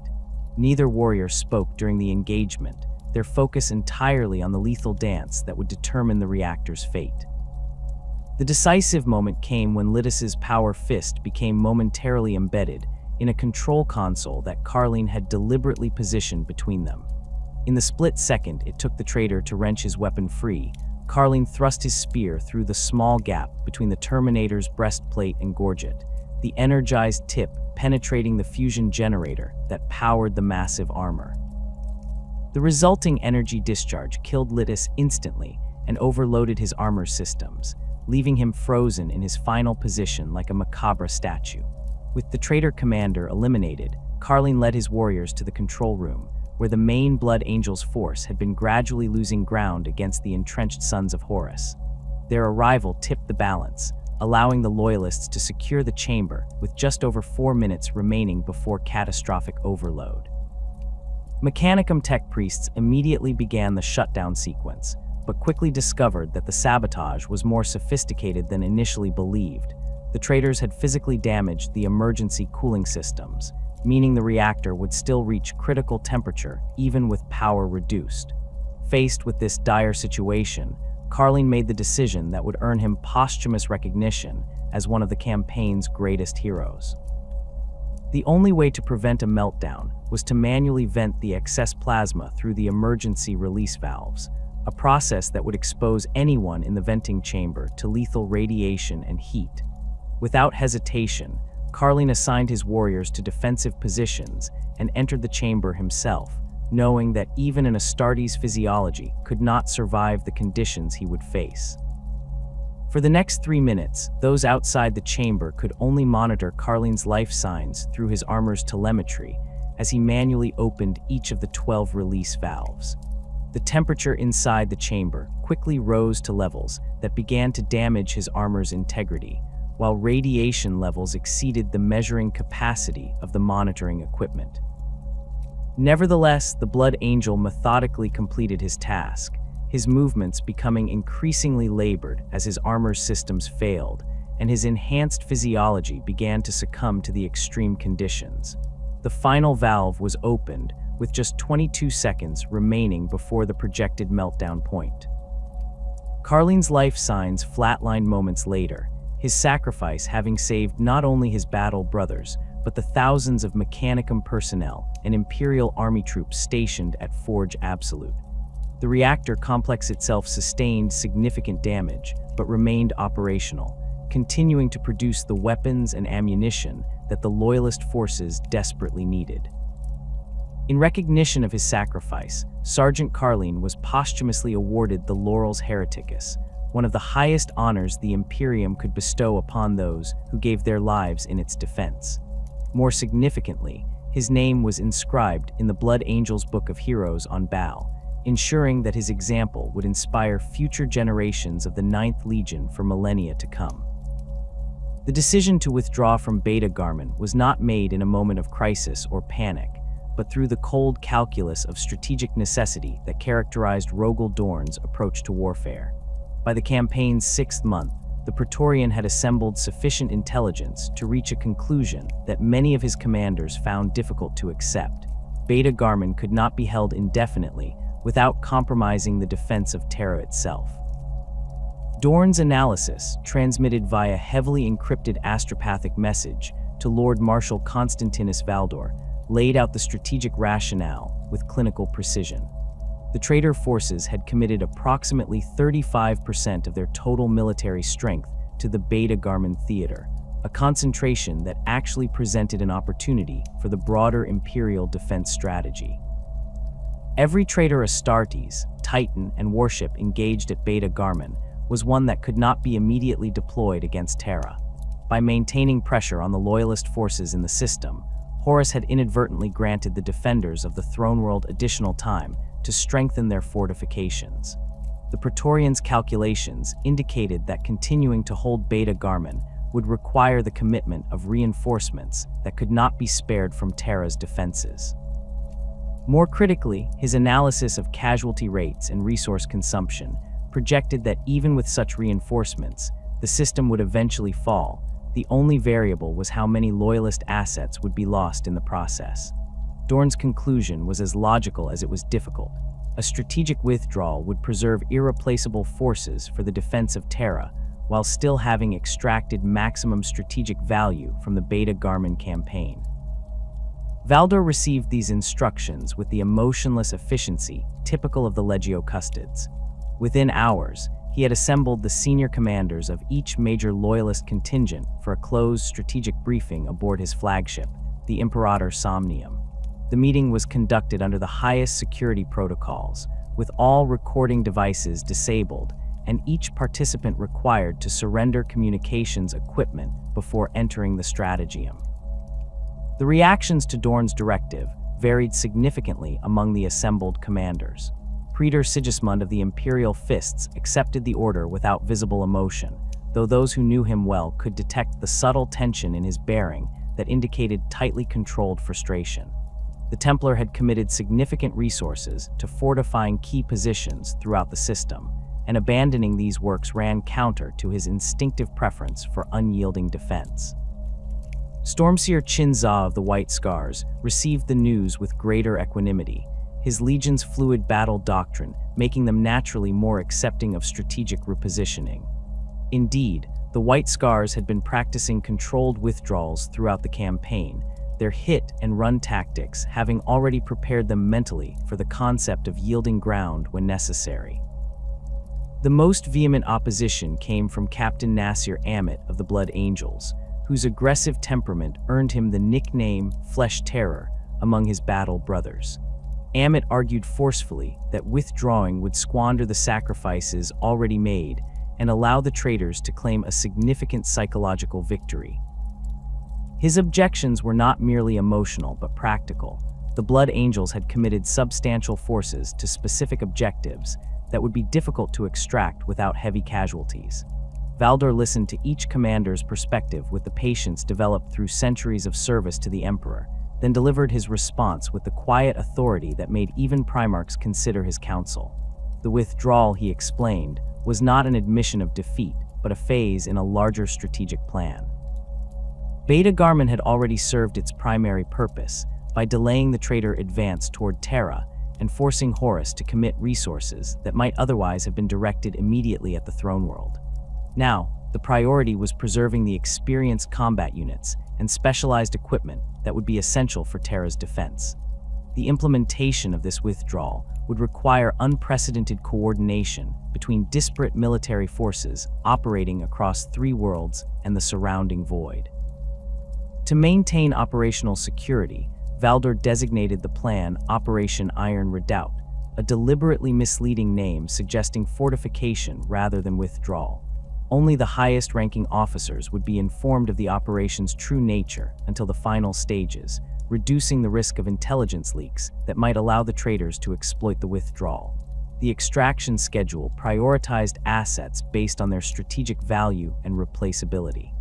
S1: Neither warrior spoke during the engagement, their focus entirely on the lethal dance that would determine the reactor's fate. The decisive moment came when Lidus's power fist became momentarily embedded in a control console that Carlin had deliberately positioned between them. In the split second it took the traitor to wrench his weapon free, Carlin thrust his spear through the small gap between the Terminator's breastplate and gorget, the energized tip penetrating the fusion generator that powered the massive armor. The resulting energy discharge killed Lidus instantly and overloaded his armor systems, leaving him frozen in his final position like a macabre statue. With the traitor commander eliminated, Carlin led his warriors to the control room, where the main Blood Angel's force had been gradually losing ground against the entrenched Sons of Horus. Their arrival tipped the balance, allowing the loyalists to secure the chamber with just over 4 minutes remaining before catastrophic overload. Mechanicum tech priests immediately began the shutdown sequence, but quickly discovered that the sabotage was more sophisticated than initially believed. The traitors had physically damaged the emergency cooling systems, meaning the reactor would still reach critical temperature even with power reduced. Faced with this dire situation, Carlin made the decision that would earn him posthumous recognition as one of the campaign's greatest heroes. The only way to prevent a meltdown was to manually vent the excess plasma through the emergency release valves, a process that would expose anyone in the venting chamber to lethal radiation and heat. Without hesitation, Carlin assigned his warriors to defensive positions and entered the chamber himself, knowing that even an Astartes' physiology could not survive the conditions he would face. For the next 3 minutes, those outside the chamber could only monitor Carlin's life signs through his armor's telemetry as he manually opened each of the 12 release valves. The temperature inside the chamber quickly rose to levels that began to damage his armor's integrity, while radiation levels exceeded the measuring capacity of the monitoring equipment. Nevertheless, the Blood Angel methodically completed his task, his movements becoming increasingly labored as his armor systems failed, and his enhanced physiology began to succumb to the extreme conditions. The final valve was opened, with just 22 seconds remaining before the projected meltdown point. Carlin's life signs flatlined moments later, his sacrifice having saved not only his battle brothers, but the thousands of Mechanicum personnel and Imperial army troops stationed at Forge Absolute. The reactor complex itself sustained significant damage, but remained operational, continuing to produce the weapons and ammunition that the loyalist forces desperately needed. In recognition of his sacrifice, Sergeant Carline was posthumously awarded the Laurels Hereticus, one of the highest honors the Imperium could bestow upon those who gave their lives in its defense. More significantly, his name was inscribed in the Blood Angels Book of Heroes on Baal, ensuring that his example would inspire future generations of the 9th Legion for millennia to come. The decision to withdraw from Beta-Garmon was not made in a moment of crisis or panic, but through the cold calculus of strategic necessity that characterized Rogel Dorn's approach to warfare. By the campaign's 6th month, the Praetorian had assembled sufficient intelligence to reach a conclusion that many of his commanders found difficult to accept. Beta-Garmon could not be held indefinitely without compromising the defense of Terra itself. Dorn's analysis, transmitted via heavily encrypted astropathic message to Lord Marshal Constantinus Valdor, laid out the strategic rationale with clinical precision. The traitor forces had committed approximately 35% of their total military strength to the Beta-Garmon theater, a concentration that actually presented an opportunity for the broader Imperial defense strategy. Every traitor Astartes, Titan, and warship engaged at Beta-Garmon was one that could not be immediately deployed against Terra. By maintaining pressure on the loyalist forces in the system, Horus had inadvertently granted the defenders of the throne world additional time to strengthen their fortifications. The Praetorians' calculations indicated that continuing to hold Beta-Garmon would require the commitment of reinforcements that could not be spared from Terra's defenses. More critically, his analysis of casualty rates and resource consumption projected that even with such reinforcements, the system would eventually fall. The only variable was how many loyalist assets would be lost in the process. Dorn's conclusion was as logical as it was difficult. A strategic withdrawal would preserve irreplaceable forces for the defense of Terra, while still having extracted maximum strategic value from the Beta-Garmon campaign. Valdor received these instructions with the emotionless efficiency typical of the Legio Custodes. Within hours, he had assembled the senior commanders of each major loyalist contingent for a closed strategic briefing aboard his flagship, the Imperator Somnium. The meeting was conducted under the highest security protocols, with all recording devices disabled and each participant required to surrender communications equipment before entering the stratageum. The reactions to Dorn's directive varied significantly among the assembled commanders. Praetor Sigismund of the Imperial Fists accepted the order without visible emotion, though those who knew him well could detect the subtle tension in his bearing that indicated tightly controlled frustration. The Templar had committed significant resources to fortifying key positions throughout the system, and abandoning these works ran counter to his instinctive preference for unyielding defense. Stormseer Chinza of the White Scars received the news with greater equanimity, his legion's fluid battle doctrine making them naturally more accepting of strategic repositioning. Indeed, the White Scars had been practicing controlled withdrawals throughout the campaign, their hit and run tactics having already prepared them mentally for the concept of yielding ground when necessary. The most vehement opposition came from Captain Nasir Amit of the Blood Angels, whose aggressive temperament earned him the nickname Flesh Terror among his battle brothers. Amit argued forcefully that withdrawing would squander the sacrifices already made and allow the traitors to claim a significant psychological victory. His objections were not merely emotional but practical. The Blood Angels had committed substantial forces to specific objectives that would be difficult to extract without heavy casualties. Valdor listened to each commander's perspective with the patience developed through centuries of service to the Emperor, then delivered his response with the quiet authority that made even Primarchs consider his counsel. The withdrawal, he explained, was not an admission of defeat, but a phase in a larger strategic plan. Beta-Garmon had already served its primary purpose by delaying the traitor advance toward Terra and forcing Horus to commit resources that might otherwise have been directed immediately at the throne world. Now, the priority was preserving the experienced combat units and specialized equipment that would be essential for Terra's defense. The implementation of this withdrawal would require unprecedented coordination between disparate military forces operating across 3 worlds and the surrounding void. To maintain operational security, Valdor designated the plan Operation Iron Redoubt, a deliberately misleading name suggesting fortification rather than withdrawal. Only the highest-ranking officers would be informed of the operation's true nature until the final stages, reducing the risk of intelligence leaks that might allow the traitors to exploit the withdrawal. The extraction schedule prioritized assets based on their strategic value and replaceability.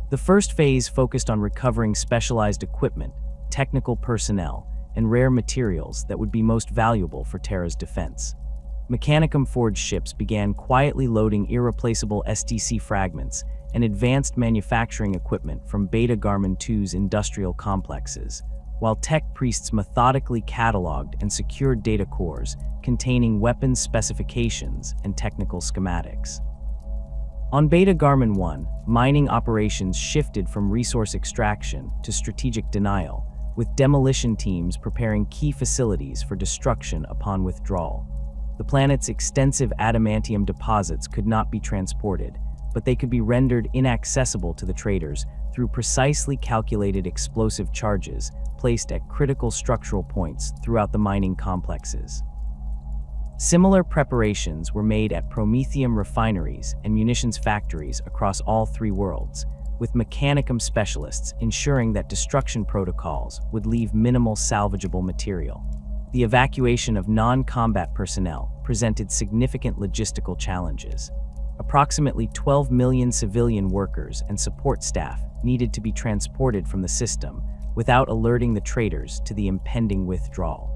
S1: The first phase focused on recovering specialized equipment, technical personnel, and rare materials that would be most valuable for Terra's defense. Mechanicum-forged ships began quietly loading irreplaceable STC fragments and advanced manufacturing equipment from Beta-Garmon II's industrial complexes, while tech priests methodically cataloged and secured data cores containing weapons specifications and technical schematics. On Beta-Garmon 1, mining operations shifted from resource extraction to strategic denial, with demolition teams preparing key facilities for destruction upon withdrawal. The planet's extensive adamantium deposits could not be transported, but they could be rendered inaccessible to the traitors through precisely calculated explosive charges placed at critical structural points throughout the mining complexes. Similar preparations were made at promethium refineries and munitions factories across all 3 worlds, with mechanicum specialists ensuring that destruction protocols would leave minimal salvageable material. The evacuation of non-combat personnel presented significant logistical challenges. Approximately 12 million civilian workers and support staff needed to be transported from the system without alerting the traitors to the impending withdrawal.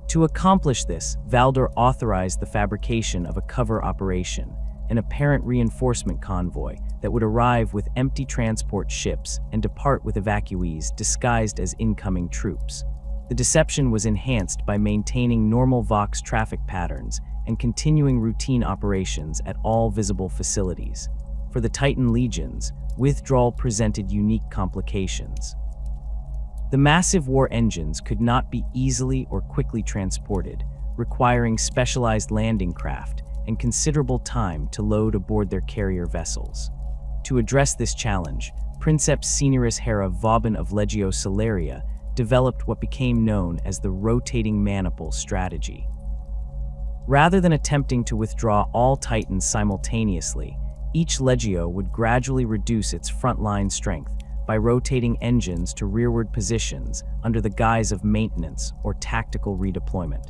S1: To accomplish this, Valdor authorized the fabrication of a cover operation, an apparent reinforcement convoy that would arrive with empty transport ships and depart with evacuees disguised as incoming troops. The deception was enhanced by maintaining normal Vox traffic patterns and continuing routine operations at all visible facilities. For the Titan legions, withdrawal presented unique complications. The massive war engines could not be easily or quickly transported, requiring specialized landing craft and considerable time to load aboard their carrier vessels. To address this challenge, Princeps Senioris Hera Vauban of Legio Salaria developed what became known as the rotating maniple strategy. Rather than attempting to withdraw all Titans simultaneously, each Legio would gradually reduce its frontline strength by rotating engines to rearward positions under the guise of maintenance or tactical redeployment.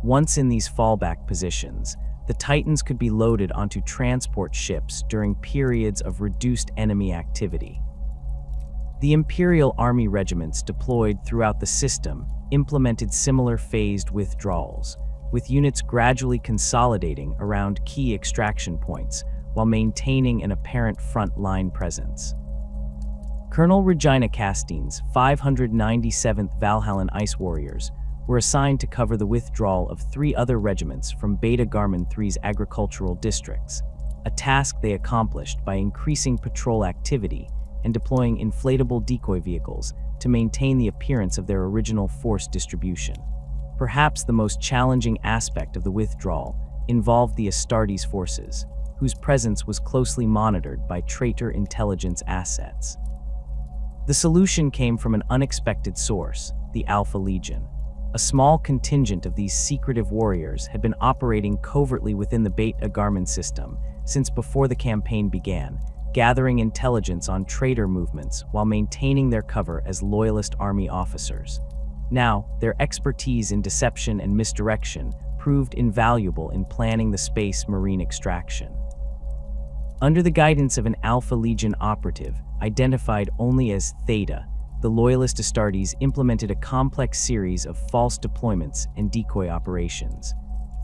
S1: Once in these fallback positions, the Titans could be loaded onto transport ships during periods of reduced enemy activity. The Imperial Army regiments deployed throughout the system implemented similar phased withdrawals, with units gradually consolidating around key extraction points while maintaining an apparent front-line presence. Colonel Regina Castine's 597th Valhallan Ice Warriors were assigned to cover the withdrawal of 3 other regiments from Beta-Garmon III's agricultural districts, a task they accomplished by increasing patrol activity and deploying inflatable decoy vehicles to maintain the appearance of their original force distribution. Perhaps the most challenging aspect of the withdrawal involved the Astartes forces, whose presence was closely monitored by traitor intelligence assets. The solution came from an unexpected source, the Alpha Legion. A small contingent of these secretive warriors had been operating covertly within the Beta-Garmon system since before the campaign began, gathering intelligence on traitor movements while maintaining their cover as loyalist army officers. Now, their expertise in deception and misdirection proved invaluable in planning the Space Marine extraction. Under the guidance of an Alpha Legion operative, identified only as Theta, the Loyalist Astartes implemented a complex series of false deployments and decoy operations.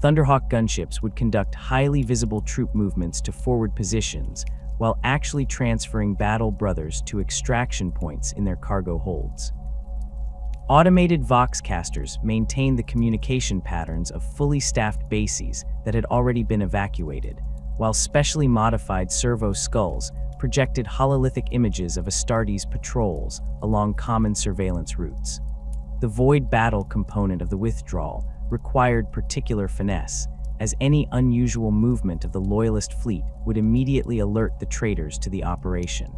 S1: Thunderhawk gunships would conduct highly visible troop movements to forward positions, while actually transferring battle brothers to extraction points in their cargo holds. Automated Voxcasters maintained the communication patterns of fully staffed bases that had already been evacuated, while specially modified servo skulls projected hololithic images of Astartes patrols along common surveillance routes. The void battle component of the withdrawal required particular finesse, as any unusual movement of the Loyalist fleet would immediately alert the traitors to the operation.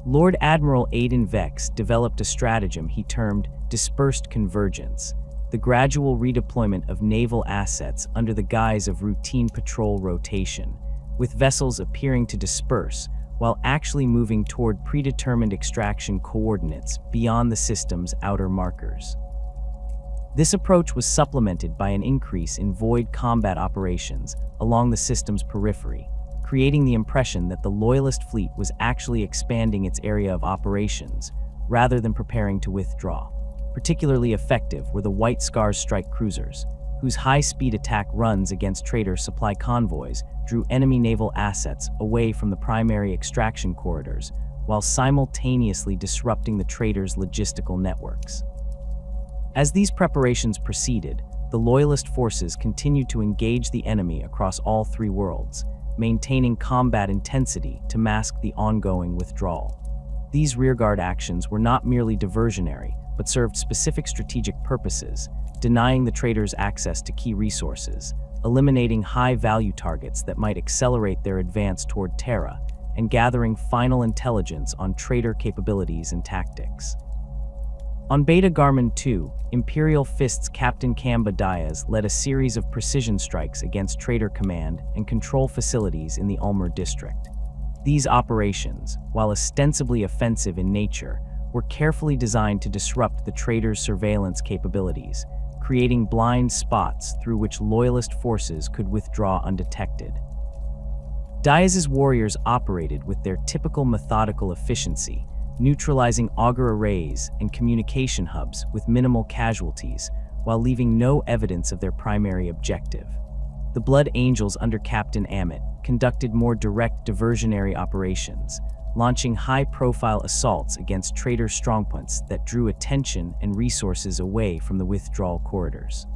S1: Lord Admiral Aidan Vex developed a stratagem he termed dispersed convergence, the gradual redeployment of naval assets under the guise of routine patrol rotation, with vessels appearing to disperse while actually moving toward predetermined extraction coordinates beyond the system's outer markers. This approach was supplemented by an increase in void combat operations along the system's periphery, creating the impression that the Loyalist fleet was actually expanding its area of operations rather than preparing to withdraw. Particularly effective were the White Scars strike cruisers, whose high-speed attack runs against traitor supply convoys drew enemy naval assets away from the primary extraction corridors, while simultaneously disrupting the traitors' logistical networks. As these preparations proceeded, the Loyalist forces continued to engage the enemy across all three worlds, maintaining combat intensity to mask the ongoing withdrawal. These rearguard actions were not merely diversionary, but served specific strategic purposes, denying the traitors access to key resources, eliminating high-value targets that might accelerate their advance toward Terra, and gathering final intelligence on traitor capabilities and tactics. On Beta-Garmon 2, Imperial Fist's Captain Kamba Diaz led a series of precision strikes against traitor command and control facilities in the Ulmer district. These operations, while ostensibly offensive in nature, were carefully designed to disrupt the traitors' surveillance capabilities, creating blind spots through which Loyalist forces could withdraw undetected. Diaz's warriors operated with their typical methodical efficiency, neutralizing augur arrays and communication hubs with minimal casualties, while leaving no evidence of their primary objective. The Blood Angels under Captain Amit conducted more direct diversionary operations, launching high-profile assaults against traitor strongpoints that drew attention and resources away from the withdrawal corridors.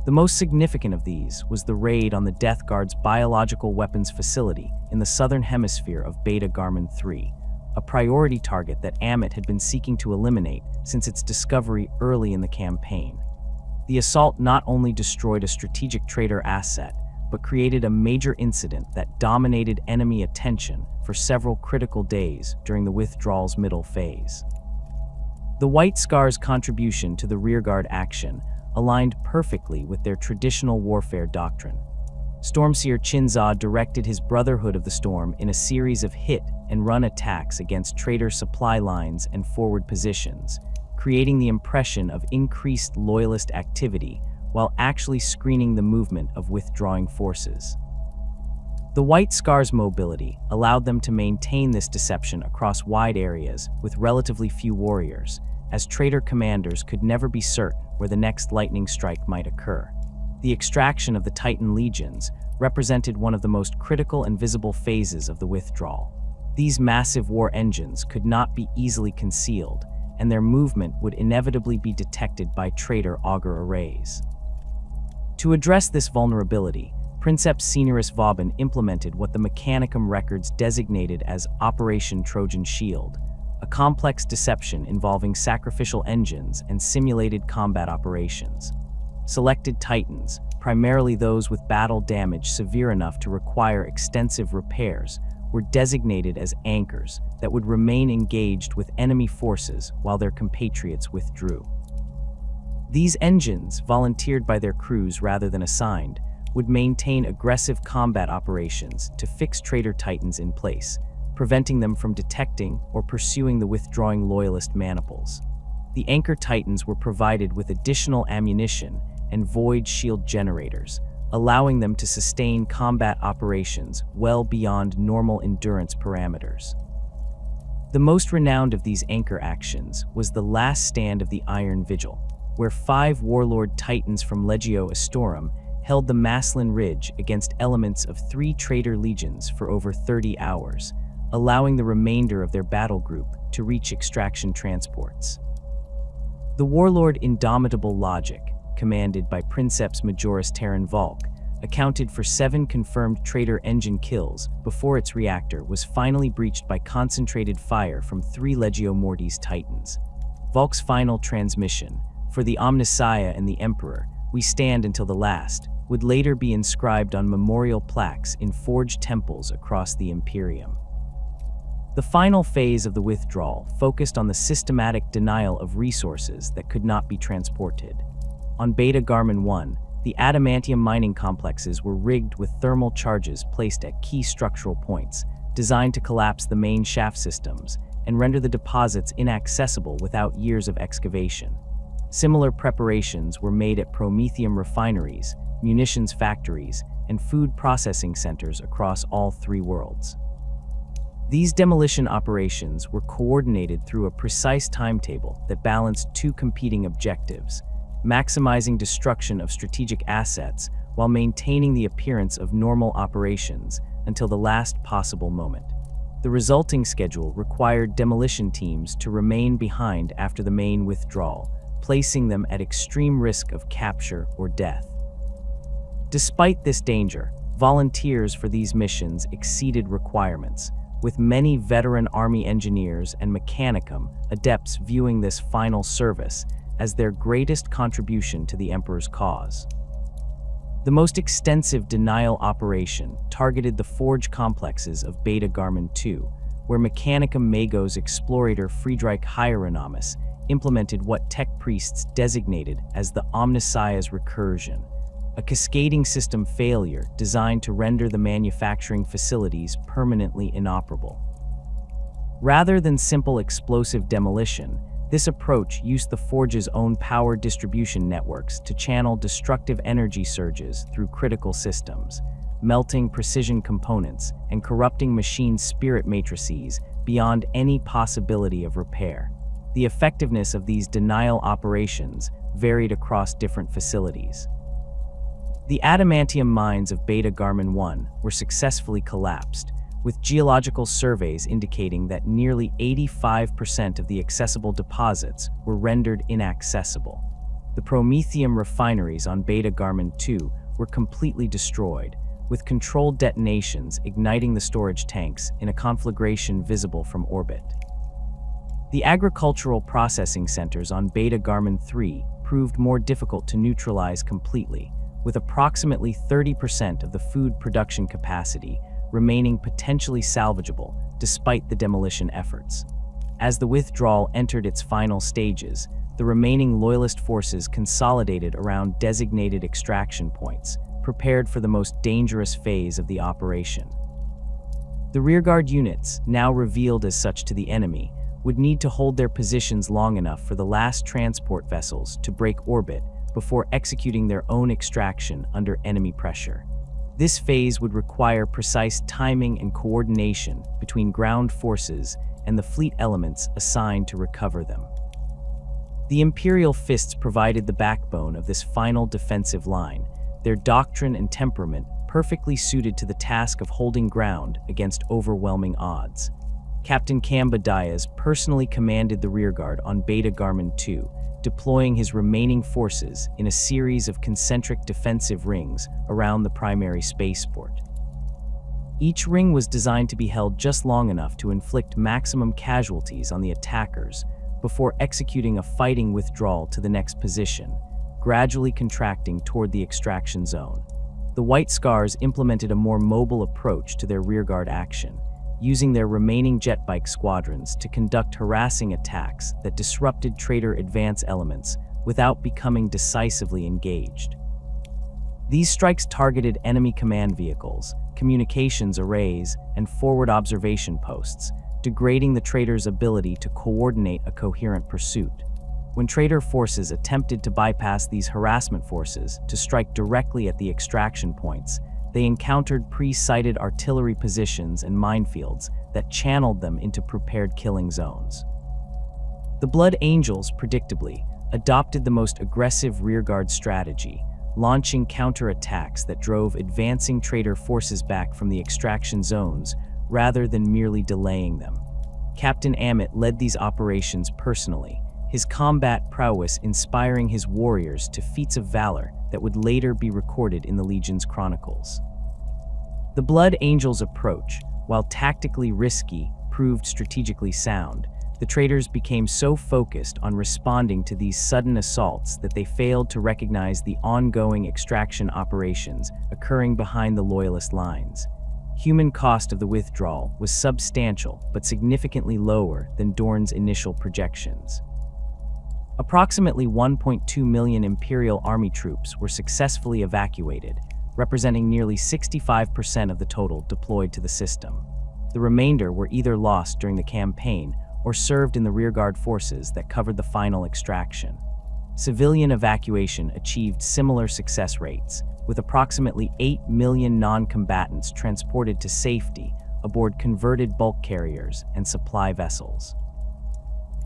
S1: The most significant of these was the raid on the Death Guard's biological weapons facility in the southern hemisphere of Beta-Garmon 3, a priority target that Amit had been seeking to eliminate since its discovery early in the campaign. The assault not only destroyed a strategic traitor asset, but created a major incident that dominated enemy attention for several critical days during the withdrawal's middle phase. The White Scars' contribution to the rearguard action aligned perfectly with their traditional warfare doctrine. Stormseer Chinza directed his Brotherhood of the Storm in a series of hit-and-run attacks against traitor supply lines and forward positions, creating the impression of increased Loyalist activity while actually screening the movement of withdrawing forces. The White Scars' mobility allowed them to maintain this deception across wide areas with relatively few warriors, as traitor commanders could never be certain where the next lightning strike might occur. The extraction of the Titan legions represented one of the most critical and visible phases of the withdrawal. These massive war engines could not be easily concealed, and their movement would inevitably be detected by traitor augur arrays. To address this vulnerability, Princeps Seniorus Vauban implemented what the Mechanicum records designated as Operation Trojan Shield, a complex deception involving sacrificial engines and simulated combat operations. Selected Titans, primarily those with battle damage severe enough to require extensive repairs, were designated as anchors that would remain engaged with enemy forces while their compatriots withdrew. These engines, volunteered by their crews rather than assigned, would maintain aggressive combat operations to fix traitor Titans in place, preventing them from detecting or pursuing the withdrawing Loyalist maniples. The anchor Titans were provided with additional ammunition and void shield generators, allowing them to sustain combat operations well beyond normal endurance parameters. The most renowned of these anchor actions was the Last Stand of the Iron Vigil, where 5 warlord Titans from Legio Astorum held the Maslin Ridge against elements of 3 traitor legions for over 30 hours, allowing the remainder of their battle group to reach extraction transports. The warlord Indomitable Logic, commanded by Princeps Majoris Terran Volk, accounted for 7 confirmed traitor engine kills before its reactor was finally breached by concentrated fire from 3 Legio Mortis Titans. Volk's final transmission, "For the Omnissiah and the Emperor, we stand until the last," would later be inscribed on memorial plaques in forged temples across the Imperium. The final phase of the withdrawal focused on the systematic denial of resources that could not be transported. On Beta-Garmon 1, the adamantium mining complexes were rigged with thermal charges placed at key structural points, designed to collapse the main shaft systems and render the deposits inaccessible without years of excavation. Similar preparations were made at promethium refineries, munitions factories, and food processing centers across all three worlds. These demolition operations were coordinated through a precise timetable that balanced two competing objectives: maximizing destruction of strategic assets while maintaining the appearance of normal operations until the last possible moment. The resulting schedule required demolition teams to remain behind after the main withdrawal, placing them at extreme risk of capture or death. Despite this danger, volunteers for these missions exceeded requirements, with many veteran Army engineers and mechanicum adepts viewing this final service as their greatest contribution to the Emperor's cause. The most extensive denial operation targeted the forge complexes of Beta-Garmon 2, where Mechanicum Mago's explorator Friedrich Hieronymus implemented what tech priests designated as the Omnissiah's recursion, a cascading system failure designed to render the manufacturing facilities permanently inoperable. Rather than simple explosive demolition, this approach used the forge's own power distribution networks to channel destructive energy surges through critical systems, melting precision components and corrupting machine spirit matrices beyond any possibility of repair. The effectiveness of these denial operations varied across different facilities. The adamantium mines of Beta-Garmon 1 were successfully collapsed, with geological surveys indicating that nearly 85% of the accessible deposits were rendered inaccessible. The promethium refineries on Beta-Garmon 2 were completely destroyed, with controlled detonations igniting the storage tanks in a conflagration visible from orbit. The agricultural processing centers on Beta-Garmon 3 proved more difficult to neutralize completely, with approximately 30% of the food production capacity remaining potentially salvageable despite the demolition efforts. As the withdrawal entered its final stages, the remaining loyalist forces consolidated around designated extraction points, prepared for the most dangerous phase of the operation. The rearguard units, now revealed as such to the enemy, would need to hold their positions long enough for the last transport vessels to break orbit before executing their own extraction under enemy pressure. This phase would require precise timing and coordination between ground forces and the fleet elements assigned to recover them. The Imperial Fists provided the backbone of this final defensive line, their doctrine and temperament perfectly suited to the task of holding ground against overwhelming odds. Captain Kamba Diaz personally commanded the rearguard on Beta-Garmon 2, deploying his remaining forces in a series of concentric defensive rings around the primary spaceport. Each ring was designed to be held just long enough to inflict maximum casualties on the attackers before executing a fighting withdrawal to the next position, gradually contracting toward the extraction zone. The White Scars implemented a more mobile approach to their rearguard action, using their remaining jetbike squadrons to conduct harassing attacks that disrupted traitor advance elements without becoming decisively engaged. These strikes targeted enemy command vehicles, communications arrays, and forward observation posts, degrading the traitors' ability to coordinate a coherent pursuit. When traitor forces attempted to bypass these harassment forces to strike directly at the extraction points, they encountered pre-sighted artillery positions and minefields that channeled them into prepared killing zones. The Blood Angels, predictably, adopted the most aggressive rearguard strategy, launching counterattacks that drove advancing traitor forces back from the extraction zones rather than merely delaying them. Captain Amit led these operations personally, his combat prowess inspiring his warriors to feats of valor that would later be recorded in the Legion's chronicles. The Blood Angels' approach, while tactically risky, proved strategically sound, The traitors became so focused on responding to these sudden assaults that they failed to recognize the ongoing extraction operations occurring behind the loyalist lines. Human cost of the withdrawal was substantial but significantly lower than Dorn's initial projections. Approximately 1.2 million Imperial Army troops were successfully evacuated, representing nearly 65% of the total deployed to the system. The remainder were either lost during the campaign or served in the rearguard forces that covered the final extraction. Civilian evacuation achieved similar success rates, with approximately 8 million non-combatants transported to safety aboard converted bulk carriers and supply vessels.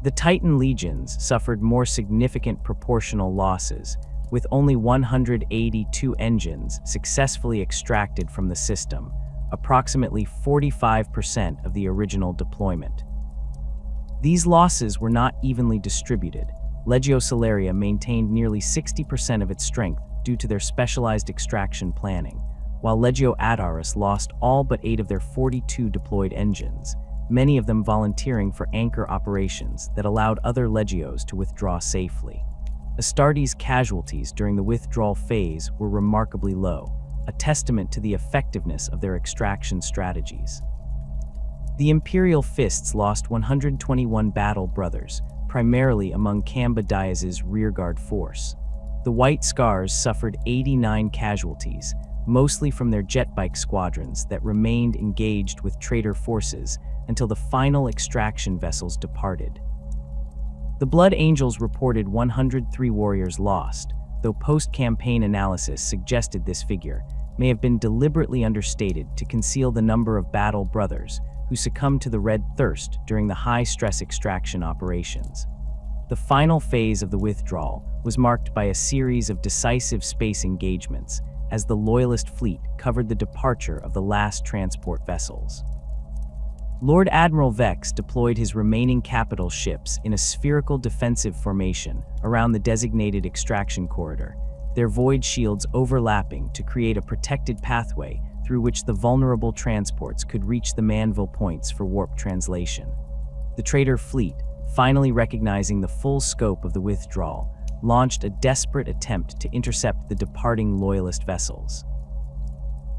S1: The Titan legions suffered more significant proportional losses, with only 182 engines successfully extracted from the system, approximately 45% of the original deployment. These losses were not evenly distributed. Legio Salaria maintained nearly 60% of its strength due to their specialized extraction planning, while Legio Adaris lost all but 8 of their 42 deployed engines, many of them volunteering for anchor operations that allowed other legios to withdraw safely. Astartes' casualties during the withdrawal phase were remarkably low, a testament to the effectiveness of their extraction strategies. The Imperial Fists lost 121 battle brothers, primarily among Camba Diaz's rearguard force. The White Scars suffered 89 casualties, mostly from their jetbike squadrons that remained engaged with traitor forces until the final extraction vessels departed. The Blood Angels reported 103 warriors lost, though post-campaign analysis suggested this figure may have been deliberately understated to conceal the number of battle brothers who succumbed to the Red Thirst during the high-stress extraction operations. The final phase of the withdrawal was marked by a series of decisive space engagements as the Loyalist fleet covered the departure of the last transport vessels. Lord Admiral Vex deployed his remaining capital ships in a spherical defensive formation around the designated extraction corridor, their void shields overlapping to create a protected pathway through which the vulnerable transports could reach the Manville points for warp translation. The traitor fleet, finally recognizing the full scope of the withdrawal, launched a desperate attempt to intercept the departing Loyalist vessels.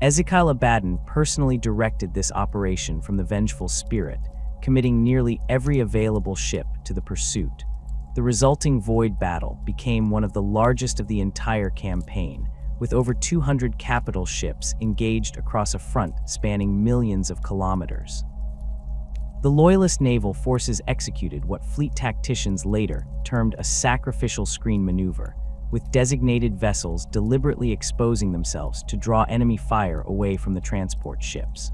S1: Ezekiel Abaddon personally directed this operation from the Vengeful Spirit, committing nearly every available ship to the pursuit. The resulting void battle became one of the largest of the entire campaign, with over 200 capital ships engaged across a front spanning millions of kilometers. The Loyalist naval forces executed what fleet tacticians later termed a sacrificial screen maneuver, with designated vessels deliberately exposing themselves to draw enemy fire away from the transport ships.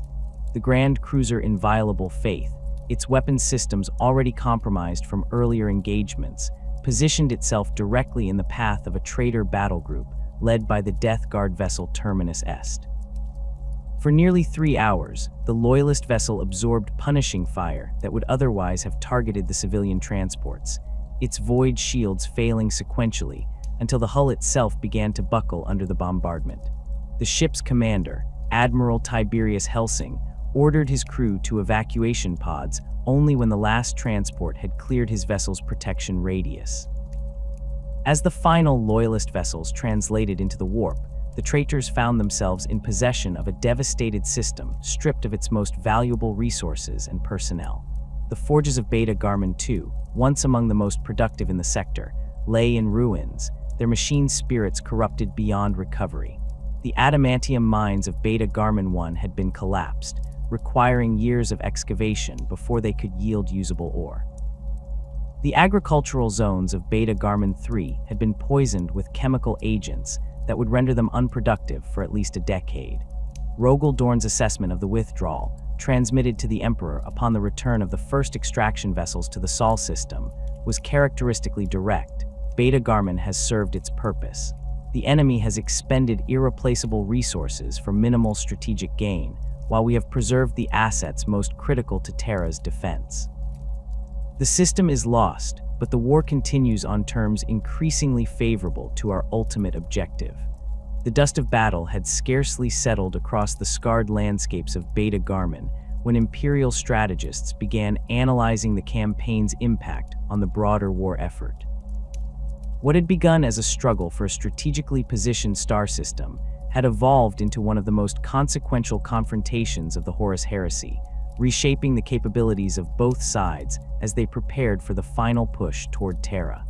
S1: The Grand Cruiser Inviolable Faith, its weapon systems already compromised from earlier engagements, positioned itself directly in the path of a traitor battle group led by the Death Guard vessel Terminus Est. For nearly 3 hours, the Loyalist vessel absorbed punishing fire that would otherwise have targeted the civilian transports, its void shields failing sequentially until the hull itself began to buckle under the bombardment. The ship's commander, Admiral Tiberius Helsing, ordered his crew to evacuation pods only when the last transport had cleared his vessel's protection radius. As the final Loyalist vessels translated into the warp, the traitors found themselves in possession of a devastated system stripped of its most valuable resources and personnel. The forges of Beta-Garmon II, once among the most productive in the sector, lay in ruins, their machine spirits corrupted beyond recovery. The adamantium mines of Beta-Garmon I had been collapsed, requiring years of excavation before they could yield usable ore. The agricultural zones of Beta-Garmon III had been poisoned with chemical agents that would render them unproductive for at least a decade. Rogel Dorn's assessment of the withdrawal, transmitted to the Emperor upon the return of the first extraction vessels to the Sol system, was characteristically direct. Beta-Garmon has served its purpose. The enemy has expended irreplaceable resources for minimal strategic gain, while we have preserved the assets most critical to Terra's defense. The system is lost, but the war continues on terms increasingly favorable to our ultimate objective. The dust of battle had scarcely settled across the scarred landscapes of Beta-Garmon when Imperial strategists began analyzing the campaign's impact on the broader war effort. What had begun as a struggle for a strategically positioned star system had evolved into one of the most consequential confrontations of the Horus heresy, reshaping the capabilities of both sides as they prepared for the final push toward Terra.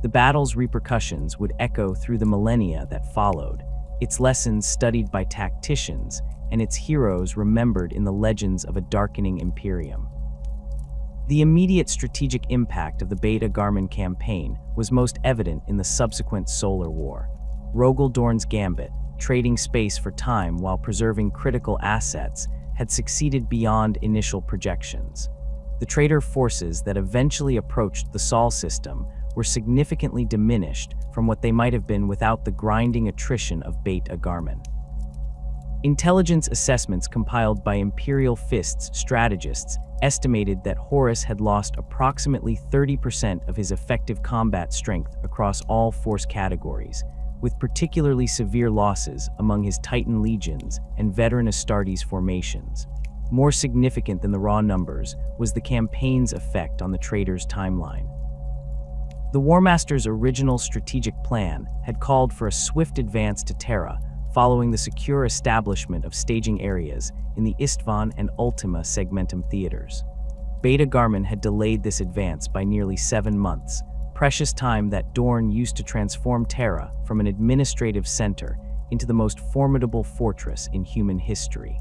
S1: The battle's repercussions would echo through the millennia that followed, its lessons studied by tacticians and its heroes remembered in the legends of a darkening Imperium. The immediate strategic impact of the Beta-Garmon campaign was most evident in the subsequent Solar War. Rogel Dorn's gambit, trading space for time while preserving critical assets, had succeeded beyond initial projections. The traitor forces that eventually approached the Sol system were significantly diminished from what they might have been without the grinding attrition of Beta-Garmon. Intelligence assessments compiled by Imperial Fist's strategists estimated that Horus had lost approximately 30% of his effective combat strength across all force categories, with particularly severe losses among his Titan legions and veteran Astartes formations. More significant than the raw numbers was the campaign's effect on the traitor's timeline. The Warmaster's original strategic plan had called for a swift advance to Terra, following the secure establishment of staging areas in the Istvan and Ultima Segmentum theaters. Beta-Garmon had delayed this advance by nearly 7 months, precious time that Dorn used to transform Terra from an administrative center into the most formidable fortress in human history.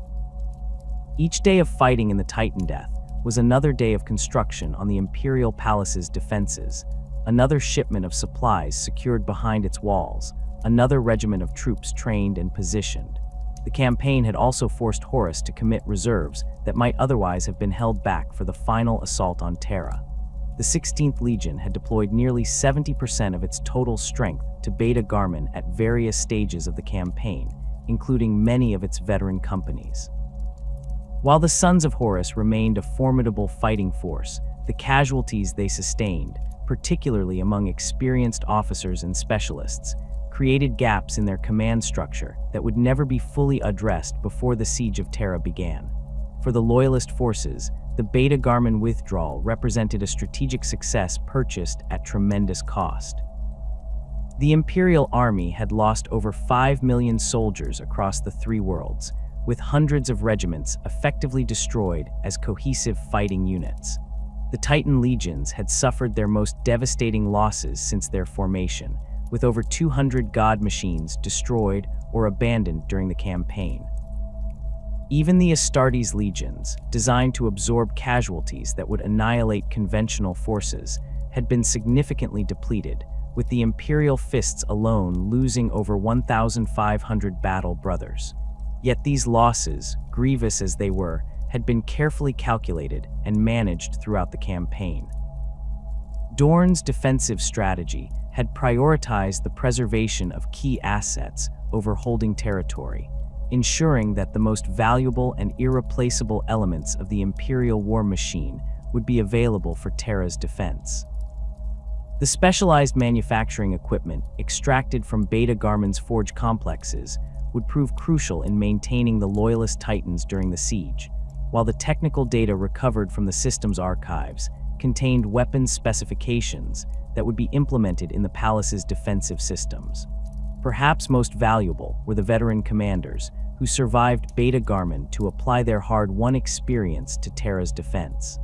S1: Each day of fighting in the Titan Death was another day of construction on the Imperial Palace's defenses, another shipment of supplies secured behind its walls, another regiment of troops trained and positioned. The campaign had also forced Horus to commit reserves that might otherwise have been held back for the final assault on Terra. The 16th Legion had deployed nearly 70% of its total strength to Beta-Garmon at various stages of the campaign, including many of its veteran companies. While the Sons of Horus remained a formidable fighting force, the casualties they sustained, particularly among experienced officers and specialists, created gaps in their command structure that would never be fully addressed before the Siege of Terra began. For the Loyalist forces, the Beta-Garmon withdrawal represented a strategic success purchased at tremendous cost. The Imperial army had lost over 5 million soldiers across the 3 worlds, with hundreds of regiments effectively destroyed as cohesive fighting units. The Titan legions had suffered their most devastating losses since their formation, with over 200 god machines destroyed or abandoned during the campaign. Even the Astartes legions, designed to absorb casualties that would annihilate conventional forces, had been significantly depleted, with the Imperial Fists alone losing over 1,500 battle brothers. Yet these losses, grievous as they were, had been carefully calculated and managed throughout the campaign. Dorn's defensive strategy had prioritized the preservation of key assets over holding territory, ensuring that the most valuable and irreplaceable elements of the Imperial war machine would be available for Terra's defense. The specialized manufacturing equipment extracted from Beta-Garmon's forge complexes would prove crucial in maintaining the Loyalist Titans during the siege, while the technical data recovered from the system's archives contained weapons specifications that would be implemented in the palace's defensive systems. Perhaps most valuable were the veteran commanders who survived Beta-Garmon to apply their hard-won experience to Terra's defense.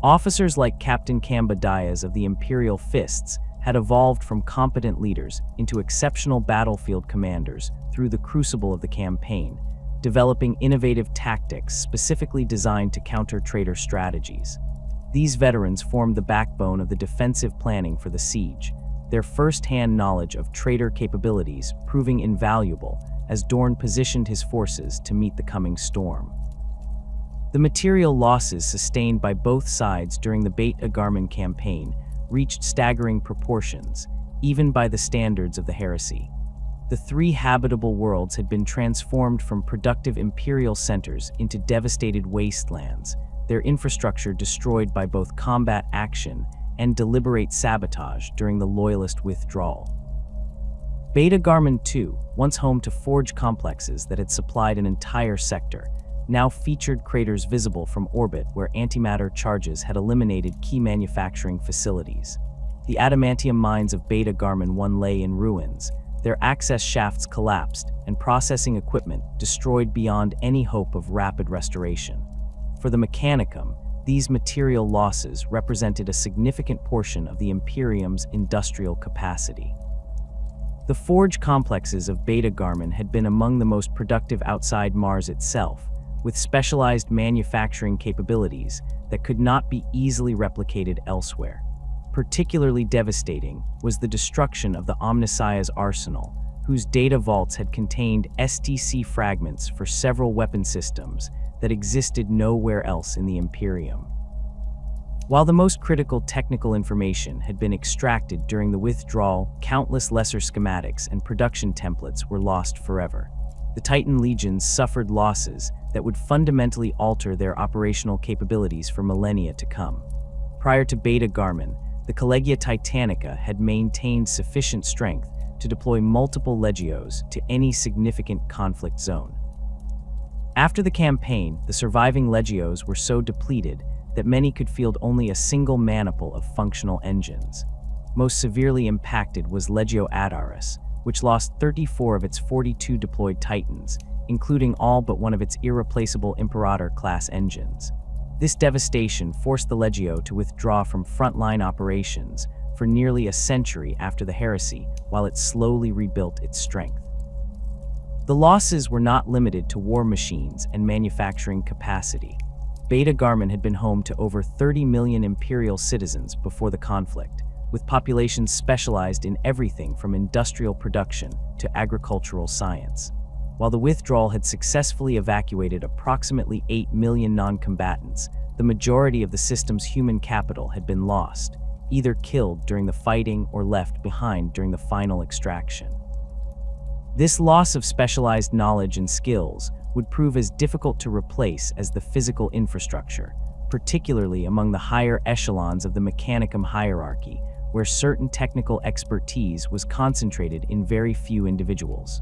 S1: Officers like Captain Kamba Diaz of the Imperial Fists had evolved from competent leaders into exceptional battlefield commanders through the crucible of the campaign, developing innovative tactics specifically designed to counter traitor strategies. These veterans formed the backbone of the defensive planning for the siege, their first-hand knowledge of traitor capabilities proving invaluable as Dorn positioned his forces to meet the coming storm. The material losses sustained by both sides during the Beta-Garmon campaign reached staggering proportions, even by the standards of the heresy. The 3 habitable worlds had been transformed from productive Imperial centers into devastated wastelands, their infrastructure destroyed by both combat action and deliberate sabotage during the Loyalist withdrawal. Beta-Garmon II, once home to forge complexes that had supplied an entire sector, now featured craters visible from orbit where antimatter charges had eliminated key manufacturing facilities. The adamantium mines of Beta-Garmon 1 lay in ruins, their access shafts collapsed, and processing equipment destroyed beyond any hope of rapid restoration. For the Mechanicum, these material losses represented a significant portion of the Imperium's industrial capacity. The forge complexes of Beta-Garmon had been among the most productive outside Mars itself, with specialized manufacturing capabilities that could not be easily replicated elsewhere. Particularly devastating was the destruction of the Omnissiah's arsenal, whose data vaults had contained STC fragments for several weapon systems that existed nowhere else in the Imperium. While the most critical technical information had been extracted during the withdrawal, countless lesser schematics and production templates were lost forever. The Titan legions suffered losses that would fundamentally alter their operational capabilities for millennia to come. Prior to Beta-Garmon, the Collegia Titanica had maintained sufficient strength to deploy multiple legios to any significant conflict zone. After the campaign, the surviving legios were so depleted that many could field only a single maniple of functional engines. Most severely impacted was Legio Adaris, which lost 34 of its 42 deployed Titans, including all but one of its irreplaceable Imperator-class engines. This devastation forced the Legio to withdraw from frontline operations for nearly a century after the heresy, while it slowly rebuilt its strength. The losses were not limited to war machines and manufacturing capacity. Beta-Garmon had been home to over 30 million Imperial citizens before the conflict, with populations specialized in everything from industrial production to agricultural science. While the withdrawal had successfully evacuated approximately 8 million non-combatants, the majority of the system's human capital had been lost, either killed during the fighting or left behind during the final extraction. This loss of specialized knowledge and skills would prove as difficult to replace as the physical infrastructure, particularly among the higher echelons of the Mechanicum hierarchy, where certain technical expertise was concentrated in very few individuals.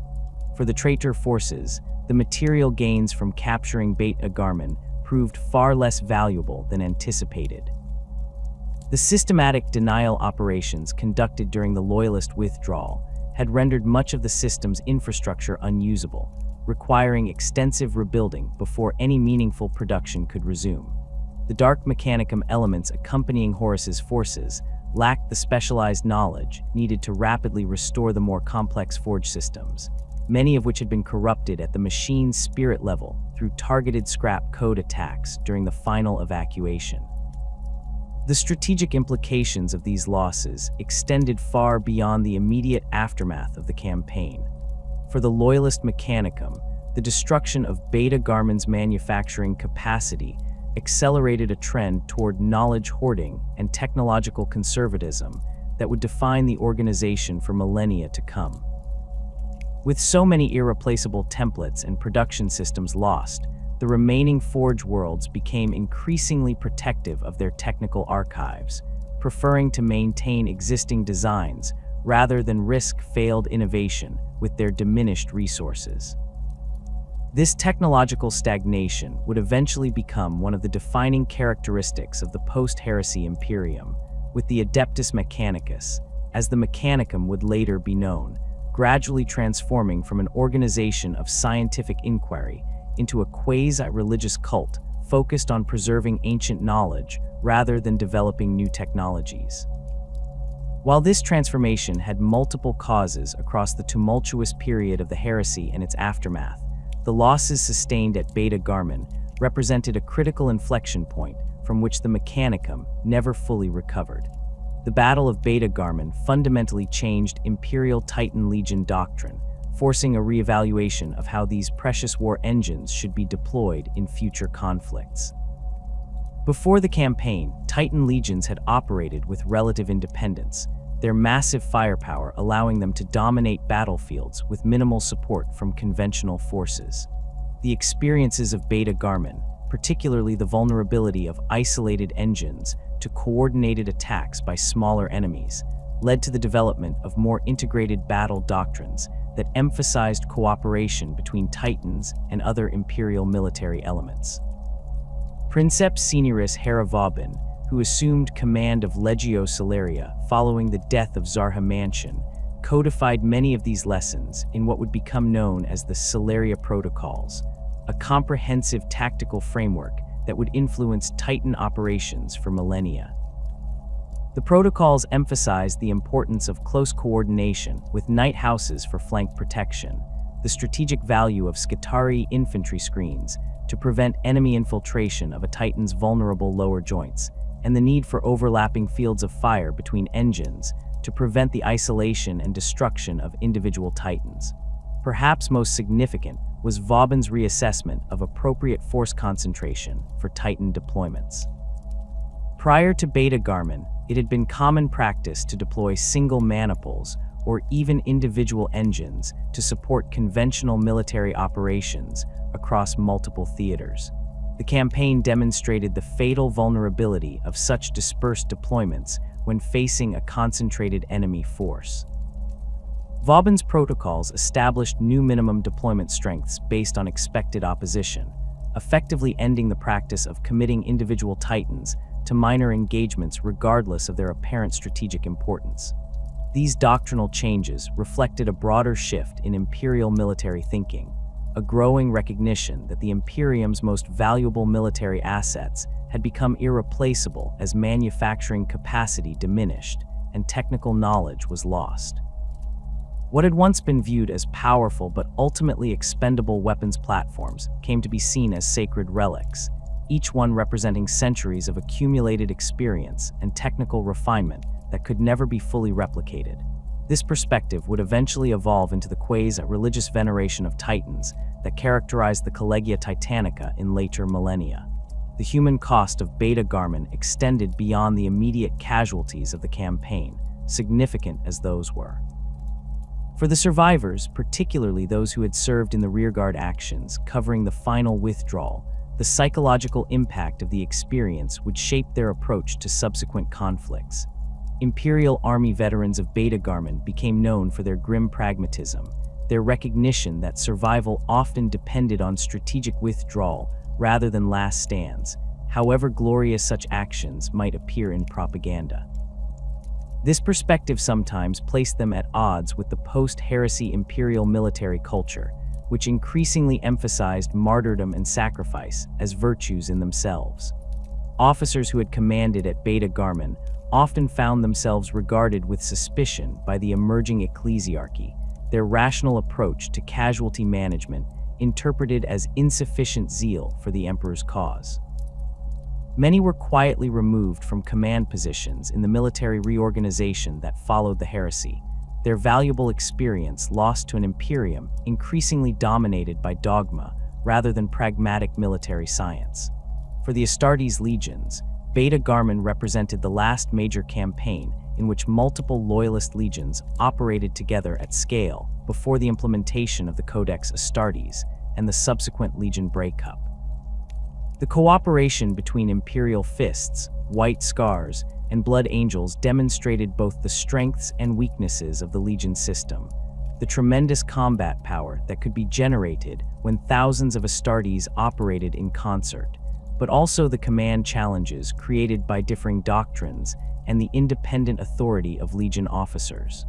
S1: For the traitor forces, the material gains from capturing Beta-Garmon proved far less valuable than anticipated. The systematic denial operations conducted during the Loyalist withdrawal had rendered much of the system's infrastructure unusable, requiring extensive rebuilding before any meaningful production could resume. The Dark Mechanicum elements accompanying Horus's forces lacked the specialized knowledge needed to rapidly restore the more complex forge systems, many of which had been corrupted at the machine's spirit level through targeted scrap code attacks during the final evacuation. The strategic implications of these losses extended far beyond the immediate aftermath of the campaign. For the Loyalist Mechanicum, the destruction of Beta-Garmon's manufacturing capacity accelerated a trend toward knowledge hoarding and technological conservatism that would define the organization for millennia to come. With so many irreplaceable templates and production systems lost, the remaining Forge worlds became increasingly protective of their technical archives, preferring to maintain existing designs rather than risk failed innovation with their diminished resources. This technological stagnation would eventually become one of the defining characteristics of the post-heresy Imperium, with the Adeptus Mechanicus, as the Mechanicum would later be known, gradually transforming from an organization of scientific inquiry into a quasi-religious cult focused on preserving ancient knowledge rather than developing new technologies. While this transformation had multiple causes across the tumultuous period of the heresy and its aftermath, the losses sustained at Beta-Garmon represented a critical inflection point from which the Mechanicum never fully recovered. The Battle of Beta-Garmon fundamentally changed Imperial Titan Legion doctrine, forcing a reevaluation of how these precious war engines should be deployed in future conflicts. Before the campaign, Titan legions had operated with relative independence, their massive firepower allowing them to dominate battlefields with minimal support from conventional forces. The experiences of Beta-Garmon, particularly the vulnerability of isolated engines to coordinated attacks by smaller enemies, led to the development of more integrated battle doctrines that emphasized cooperation between Titans and other Imperial military elements. Princeps Senioris Hera Vauban, who assumed command of Legio Salaria following the death of Zarha Mansion, codified many of these lessons in what would become known as the Salaria Protocols, a comprehensive tactical framework that would influence Titan operations for millennia. The protocols emphasized the importance of close coordination with night houses for flank protection, the strategic value of Skitarii infantry screens to prevent enemy infiltration of a Titan's vulnerable lower joints, and the need for overlapping fields of fire between engines to prevent the isolation and destruction of individual Titans. Perhaps most significant was Vauban's reassessment of appropriate force concentration for Titan deployments. Prior to Beta-Garmon, it had been common practice to deploy single maniples or even individual engines to support conventional military operations across multiple theaters. The campaign demonstrated the fatal vulnerability of such dispersed deployments when facing a concentrated enemy force. Vauban's protocols established new minimum deployment strengths based on expected opposition, effectively ending the practice of committing individual Titans to minor engagements regardless of their apparent strategic importance. These doctrinal changes reflected a broader shift in Imperial military thinking, a growing recognition that the Imperium's most valuable military assets had become irreplaceable as manufacturing capacity diminished and technical knowledge was lost. What had once been viewed as powerful but ultimately expendable weapons platforms came to be seen as sacred relics, each one representing centuries of accumulated experience and technical refinement that could never be fully replicated. This perspective would eventually evolve into the quasi-religious veneration of Titans that characterized the Collegia Titanica in later millennia. The human cost of Beta-Garmon extended beyond the immediate casualties of the campaign, significant as those were. For the survivors, particularly those who had served in the rearguard actions covering the final withdrawal, the psychological impact of the experience would shape their approach to subsequent conflicts. Imperial Army veterans of Beta-Garmon became known for their grim pragmatism, their recognition that survival often depended on strategic withdrawal rather than last stands, however glorious such actions might appear in propaganda. This perspective sometimes placed them at odds with the post-heresy Imperial military culture, which increasingly emphasized martyrdom and sacrifice as virtues in themselves. Officers who had commanded at Beta-Garmon often found themselves regarded with suspicion by the emerging ecclesiarchy, their rational approach to casualty management interpreted as insufficient zeal for the emperor's cause. Many were quietly removed from command positions in the military reorganization that followed the heresy, their valuable experience lost to an Imperium increasingly dominated by dogma rather than pragmatic military science. For the Astartes legions, Beta-Garmon represented the last major campaign in which multiple loyalist legions operated together at scale before the implementation of the Codex Astartes and the subsequent legion breakup. The cooperation between Imperial Fists, White Scars, and Blood Angels demonstrated both the strengths and weaknesses of the Legion system, the tremendous combat power that could be generated when thousands of Astartes operated in concert, but also the command challenges created by differing doctrines and the independent authority of Legion officers.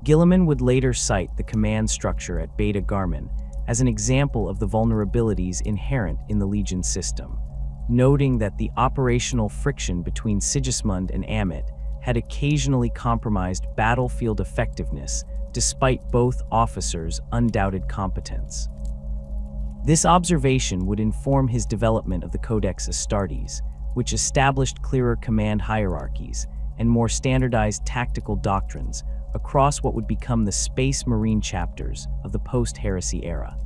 S1: Guilliman would later cite the command structure at Beta-Garmon as an example of the vulnerabilities inherent in the Legion system, noting that the operational friction between Sigismund and Amit had occasionally compromised battlefield effectiveness despite both officers' undoubted competence. This observation would inform his development of the Codex Astartes, which established clearer command hierarchies and more standardized tactical doctrines across what would become the Space Marine chapters of the post-heresy era.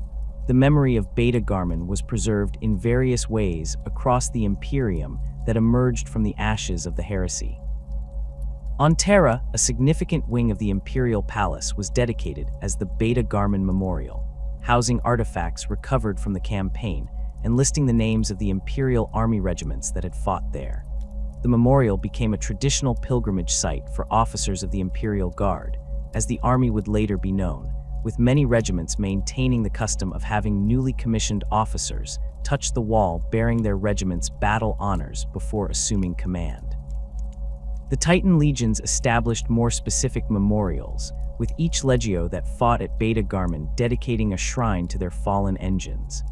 S1: The memory of Beta-Garmon was preserved in various ways across the Imperium that emerged from the ashes of the heresy. On Terra, a significant wing of the Imperial Palace was dedicated as the Beta-Garmon Memorial, housing artifacts recovered from the campaign and listing the names of the Imperial Army regiments that had fought there. The memorial became a traditional pilgrimage site for officers of the Imperial Guard, as the army would later be known, with many regiments maintaining the custom of having newly commissioned officers touch the wall bearing their regiment's battle honors before assuming command. The Titan legions established more specific memorials, with each legio that fought at Beta-Garmon dedicating a shrine to their fallen engines.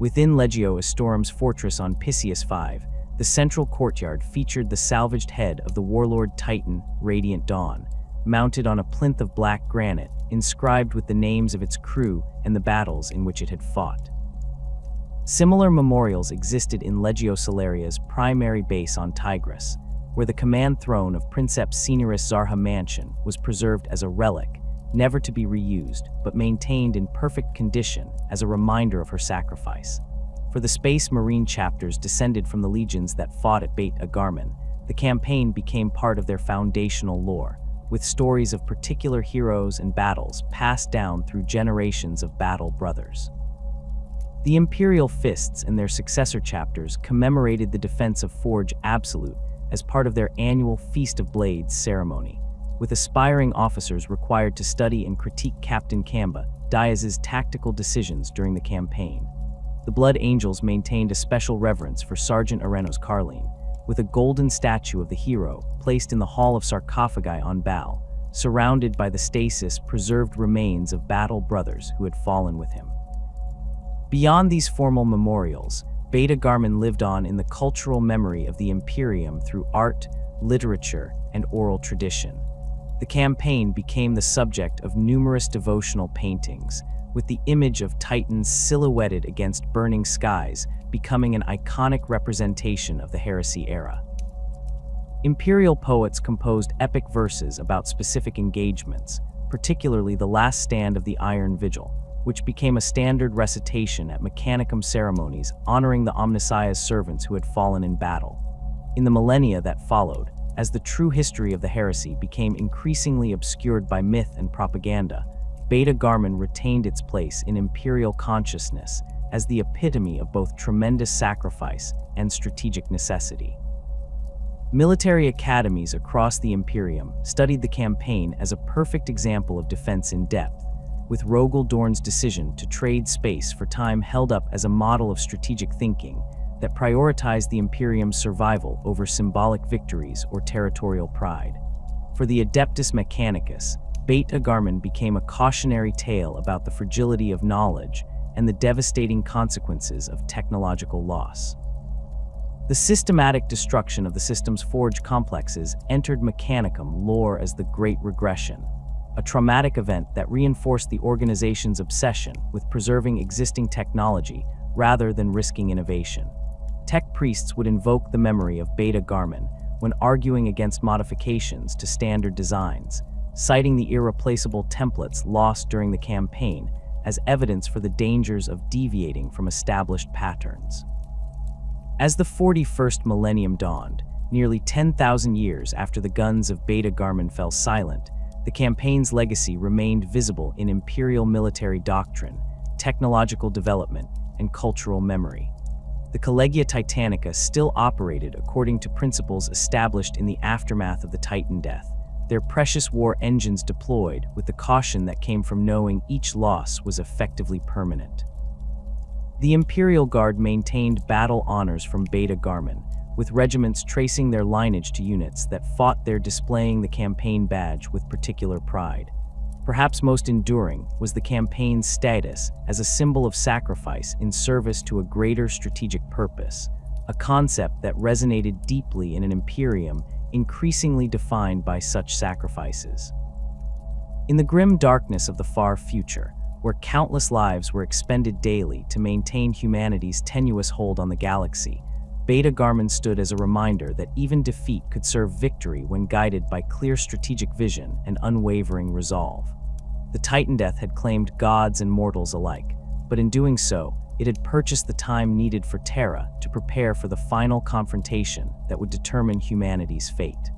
S1: Within Legio Astorum's fortress on Piscius V, the central courtyard featured the salvaged head of the warlord Titan, Radiant Dawn, mounted on a plinth of black granite, inscribed with the names of its crew and the battles in which it had fought. Similar memorials existed in Legio Solaria's primary base on Tigris, where the command throne of Princeps Cineris Zarha Mansion was preserved as a relic, never to be reused, but maintained in perfect condition as a reminder of her sacrifice. For the Space Marine chapters descended from the legions that fought at Beta-Garmon, the campaign became part of their foundational lore, with stories of particular heroes and battles passed down through generations of battle brothers. The Imperial Fists and their successor chapters commemorated the defense of Forge Absolute as part of their annual Feast of Blades ceremony, with aspiring officers required to study and critique Captain Kamba Diaz's tactical decisions during the campaign. The Blood Angels maintained a special reverence for Sergeant Arenos Carline, with a golden statue of the hero placed in the Hall of Sarcophagi on Baal, surrounded by the stasis-preserved remains of battle brothers who had fallen with him. Beyond these formal memorials, Beta-Garmon lived on in the cultural memory of the Imperium through art, literature, and oral tradition. The campaign became the subject of numerous devotional paintings, with the image of Titans silhouetted against burning skies becoming an iconic representation of the heresy era. Imperial poets composed epic verses about specific engagements, particularly the Last Stand of the Iron Vigil, which became a standard recitation at Mechanicum ceremonies honoring the Omnissiah's servants who had fallen in battle. In the millennia that followed, as the true history of the heresy became increasingly obscured by myth and propaganda, Beta-Garmon retained its place in Imperial consciousness as the epitome of both tremendous sacrifice and strategic necessity. Military academies across the Imperium studied the campaign as a perfect example of defense in depth, with Rogel Dorn's decision to trade space for time held up as a model of strategic thinking that prioritized the Imperium's survival over symbolic victories or territorial pride. For the Adeptus Mechanicus, Beta-Garmon became a cautionary tale about the fragility of knowledge and the devastating consequences of technological loss. The systematic destruction of the system's forge complexes entered Mechanicum lore as the Great Regression, a traumatic event that reinforced the organization's obsession with preserving existing technology rather than risking innovation. Tech priests would invoke the memory of Beta-Garmon when arguing against modifications to standard designs, citing the irreplaceable templates lost during the campaign as evidence for the dangers of deviating from established patterns. As the 41st millennium dawned, nearly 10,000 years after the guns of Beta-Garmon fell silent, the campaign's legacy remained visible in Imperial military doctrine, technological development, and cultural memory. The Collegia Titanica still operated according to principles established in the aftermath of the Titan death, their precious war engines deployed with the caution that came from knowing each loss was effectively permanent. The Imperial Guard maintained battle honors from Beta-Garmon, with regiments tracing their lineage to units that fought there, displaying the campaign badge with particular pride. Perhaps most enduring was the campaign's status as a symbol of sacrifice in service to a greater strategic purpose, a concept that resonated deeply in an Imperium increasingly defined by such sacrifices. In the grim darkness of the far future, where countless lives were expended daily to maintain humanity's tenuous hold on the galaxy, Beta-Garmon stood as a reminder that even defeat could serve victory when guided by clear strategic vision and unwavering resolve. The Titan death had claimed gods and mortals alike, but in doing so, it had purchased the time needed for Terra to prepare for the final confrontation that would determine humanity's fate.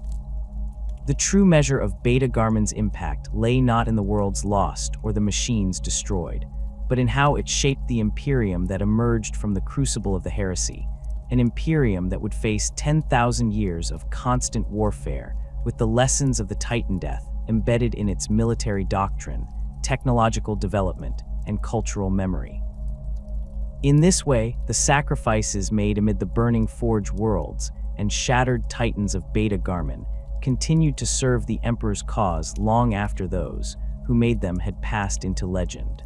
S1: The true measure of Beta-Garmon's impact lay not in the worlds lost or the machines destroyed, but in how it shaped the Imperium that emerged from the crucible of the heresy, an Imperium that would face 10,000 years of constant warfare, with the lessons of the Titan death embedded in its military doctrine, technological development, and cultural memory. In this way, the sacrifices made amid the burning Forge worlds and shattered titans of Beta-Garmon continued to serve the Emperor's cause long after those who made them had passed into legend.